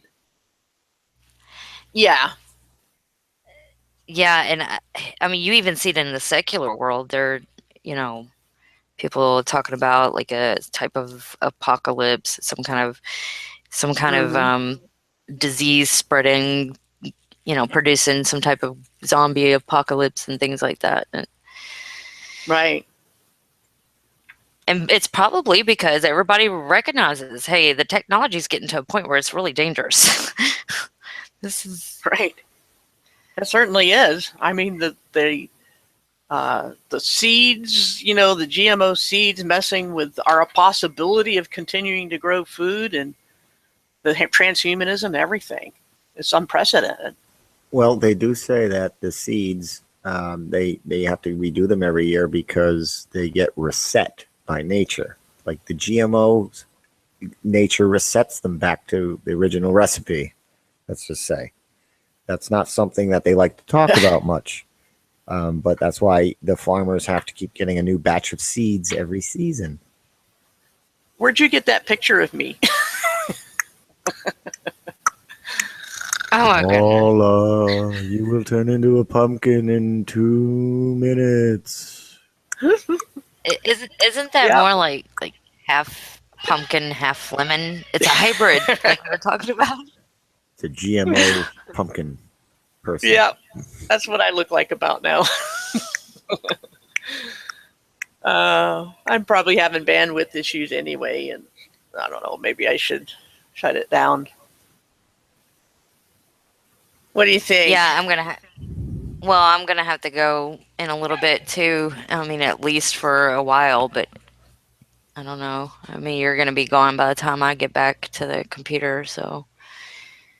Yeah. Yeah, and I mean, you even see it in the secular world. There, people talking about like a type of apocalypse, some kind of disease spreading, producing some type of zombie apocalypse and things like that. Right. And it's probably because everybody recognizes, hey, the technology is getting to a point where it's really dangerous. This is right. It certainly is. I mean, the seeds, the GMO seeds messing with our possibility of continuing to grow food, and the transhumanism, everything. It's unprecedented. Well, they do say that the seeds, they have to redo them every year because they get reset by nature. Like the GMOs, nature resets them back to the original recipe. Let's just say. That's not something that they like to talk about much. But that's why the farmers have to keep getting a new batch of seeds every season. Where'd you get that picture of me? Oh my goodness. Paula, you will turn into a pumpkin in 2 minutes. Isn't that more like half pumpkin, half lemon? It's a hybrid, like we were talking about. It's a GMO pumpkin person. Yeah, that's what I look like about now. I'm probably having bandwidth issues anyway, and I don't know, maybe I should shut it down. What do you think? Yeah, I'm gonna have to go in a little bit too. I mean, at least for a while, but I don't know. I mean, you're gonna be gone by the time I get back to the computer, so.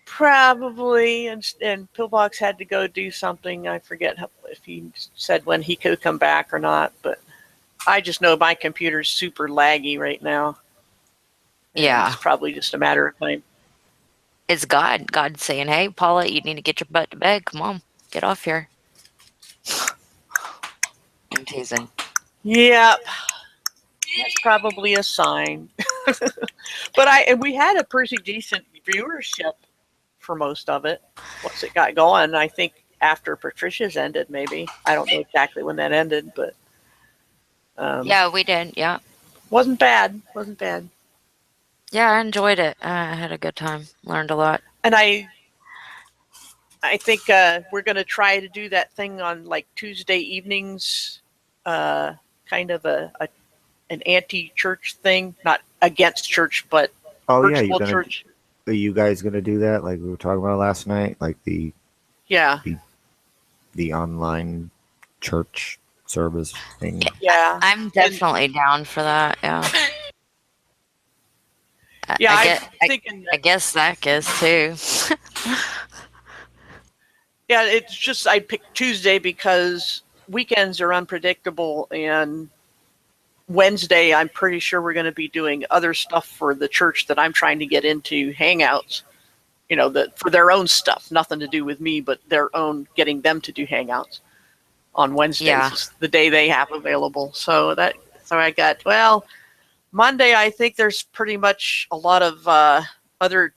Probably, and Pillbox had to go do something. I forget if he said when he could come back or not, but I just know my computer's super laggy right now. Yeah. It's probably just a matter of time. It's God. God's saying, hey, Paula, you need to get your butt to bed. Come on, get off here. I'm teasing. Yep. That's probably a sign. But we had a pretty decent viewership for most of it once it got going. I think after Patricia's ended, maybe. I don't know exactly when that ended, but yeah, we did. Yeah. Wasn't bad. Yeah, I enjoyed it. I had a good time. Learned a lot. And I think we're going to try to do that thing on like Tuesday evenings, kind of an anti-church thing, not against church, but virtual church. Are you guys going to do that like we were talking about last night? Like the online church service thing? Yeah. I'm definitely down for that. Yeah. Yeah, I guess Zach is too. Yeah, it's just I picked Tuesday because weekends are unpredictable, and Wednesday, I'm pretty sure we're going to be doing other stuff for the church that I'm trying to get into, hangouts, for their own stuff, nothing to do with me, but their own, getting them to do hangouts on Wednesdays, Yeah. is the day they have available. So I got, well, Monday, I think there's pretty much a lot of other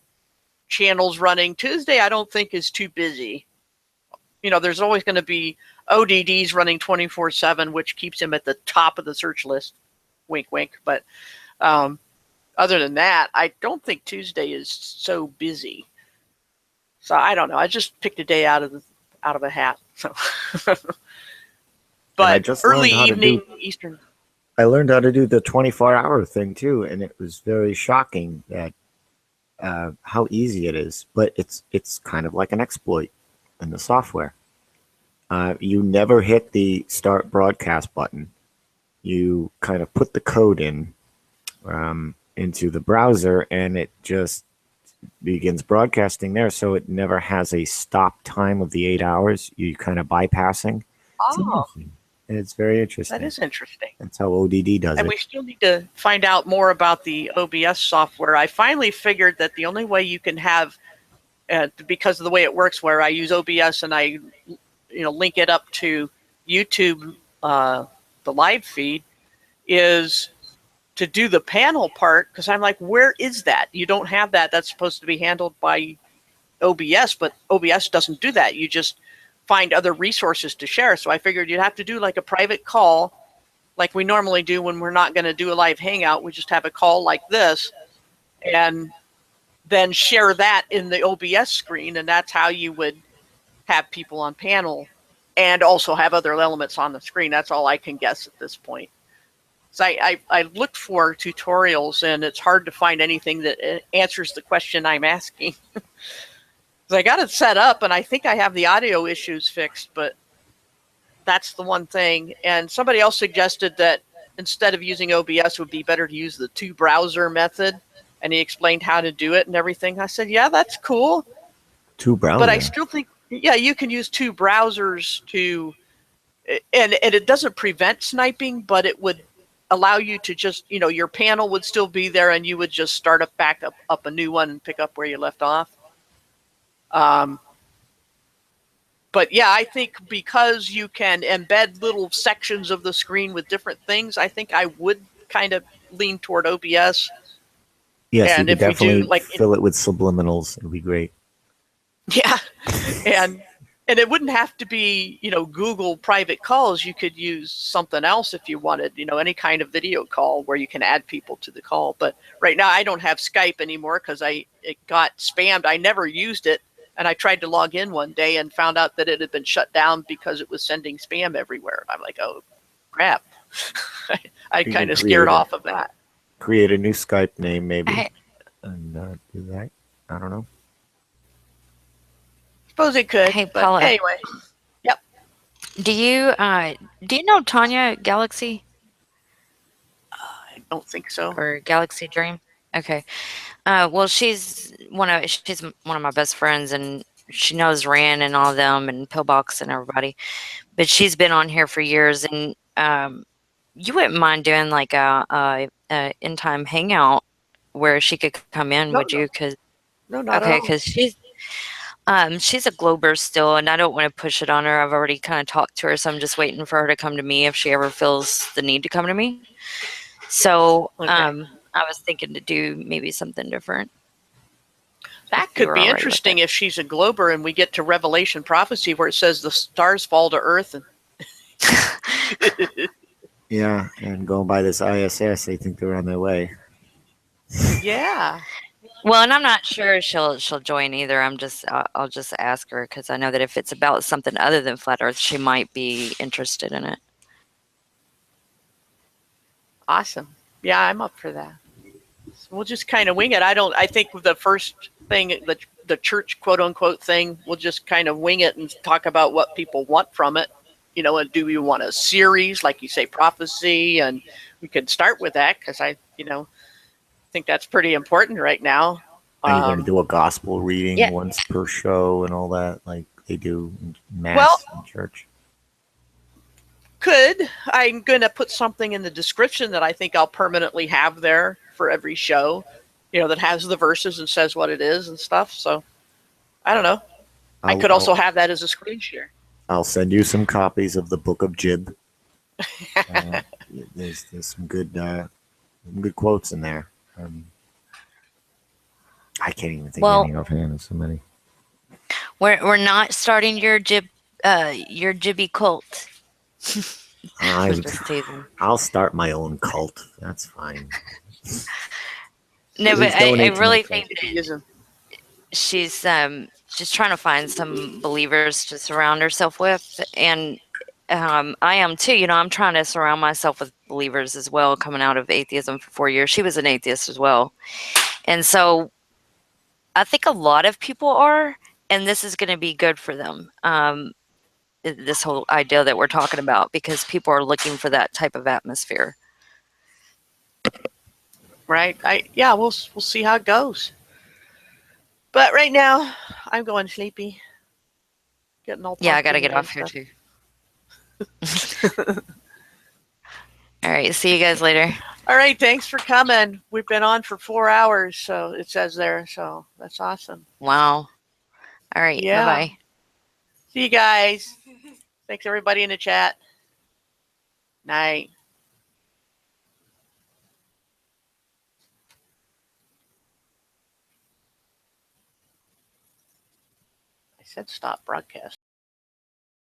channels running. Tuesday, I don't think is too busy. There's always going to be ODDs running 24/7, which keeps him at the top of the search list. Wink, wink. But other than that, I don't think Tuesday is so busy. So I don't know. I just picked a day out of a hat. So, but early evening Eastern. I learned how to do the 24-hour thing too, and it was very shocking that how easy it is. But it's kind of like an exploit in the software. You never hit the start broadcast button. You kind of put the code in into the browser, and it just begins broadcasting there. So it never has a stop time of the 8 hours. You kind of bypassing. Oh, and it's very interesting. That is interesting. That's how ODD does it. And we still need to find out more about the OBS software. I finally figured that the only way you can have, because of the way it works, where I use OBS and I link it up to YouTube, the live feed, is to do the panel part, because I'm like, where is that? You don't have that. That's supposed to be handled by OBS, but OBS doesn't do that. You just find other resources to share. So I figured you'd have to do like a private call, like we normally do when we're not going to do a live hangout. We just have a call like this, and then share that in the OBS screen, and that's how you would have people on panel and also have other elements on the screen. That's all I can guess at this point. So I looked for tutorials, and it's hard to find anything that answers the question I'm asking. So I got it set up, and I think I have the audio issues fixed, but that's the one thing. And somebody else suggested that instead of using OBS, it would be better to use the two browser method, and he explained how to do it and everything. I said, yeah, that's cool. Two browsers. But I still think, yeah, you can use two browsers to, and it doesn't prevent sniping, but it would allow you to just, your panel would still be there, and you would just start back up a new one and pick up where you left off. But yeah, I think because you can embed little sections of the screen with different things, I think I would kind of lean toward OBS. Yes, and you could if definitely we do, fill it with subliminals. It'd be great. Yeah, and it wouldn't have to be, Google private calls. You could use something else if you wanted, any kind of video call where you can add people to the call. But right now I don't have Skype anymore because it got spammed. I never used it, and I tried to log in one day and found out that it had been shut down because it was sending spam everywhere. I'm like, oh, crap. I kind of scared off of that. Create a new Skype name, maybe, and do that. I don't know. Suppose it could. Hey, but Paula. Anyway, yep. Do you know Tanya Galaxy I don't think so. or Galaxy Dream? Okay. Well, she's one of my best friends, and she knows Rand and all of them, and Pillbox and everybody. But she's been on here for years, and you wouldn't mind doing like a in time hangout where she could come in, would you? Because not at all. because she's a Glober still, and I don't want to push it on her. I've already kind of talked to her, so I'm just waiting for her to come to me if she ever feels the need to come to me. So I was thinking to do maybe something different. That could be interesting if she's a Glober and we get to Revelation prophecy where it says the stars fall to earth. And Yeah, and going by this ISS, they think they're on their way. Yeah. Well, and I'm not sure she'll join either. I'll just ask her, because I know that if it's about something other than flat Earth, she might be interested in it. Awesome. Yeah, I'm up for that. So we'll just kind of wing it. I think the first thing, the church quote unquote thing, we'll just kind of wing it and talk about what people want from it. And do we want a series, like you say, prophecy? And we could start with that, because I think that's pretty important right now. Are you going to do a gospel reading once per show and all that, like they do in mass in church? Could. I'm going to put something in the description that I think I'll permanently have there for every show, that has the verses and says what it is and stuff. So I don't know. I could also have that as a screen share. I'll send you some copies of the Book of Jib. There's some good quotes in there. I can't even think of any offhand. There's so many. We're not starting your Jibby cult. I'll start my own cult. That's fine. No, but I really think that she's trying to find some believers to surround herself with, and I am too. I'm trying to surround myself with believers as well. Coming out of atheism for 4 years, she was an atheist as well, and so I think a lot of people are, and this is going to be good for them. This whole idea that we're talking about, because people are looking for that type of atmosphere. Right. We'll see how it goes. But right now, I'm going sleepy. Getting all I got to get off here too. All right. See you guys later. All right. Thanks for coming. We've been on for 4 hours, so it says there. So that's awesome. Wow. All right. Yeah. Bye-bye. See you guys. Thanks, everybody in the chat. Night. I said stop broadcast.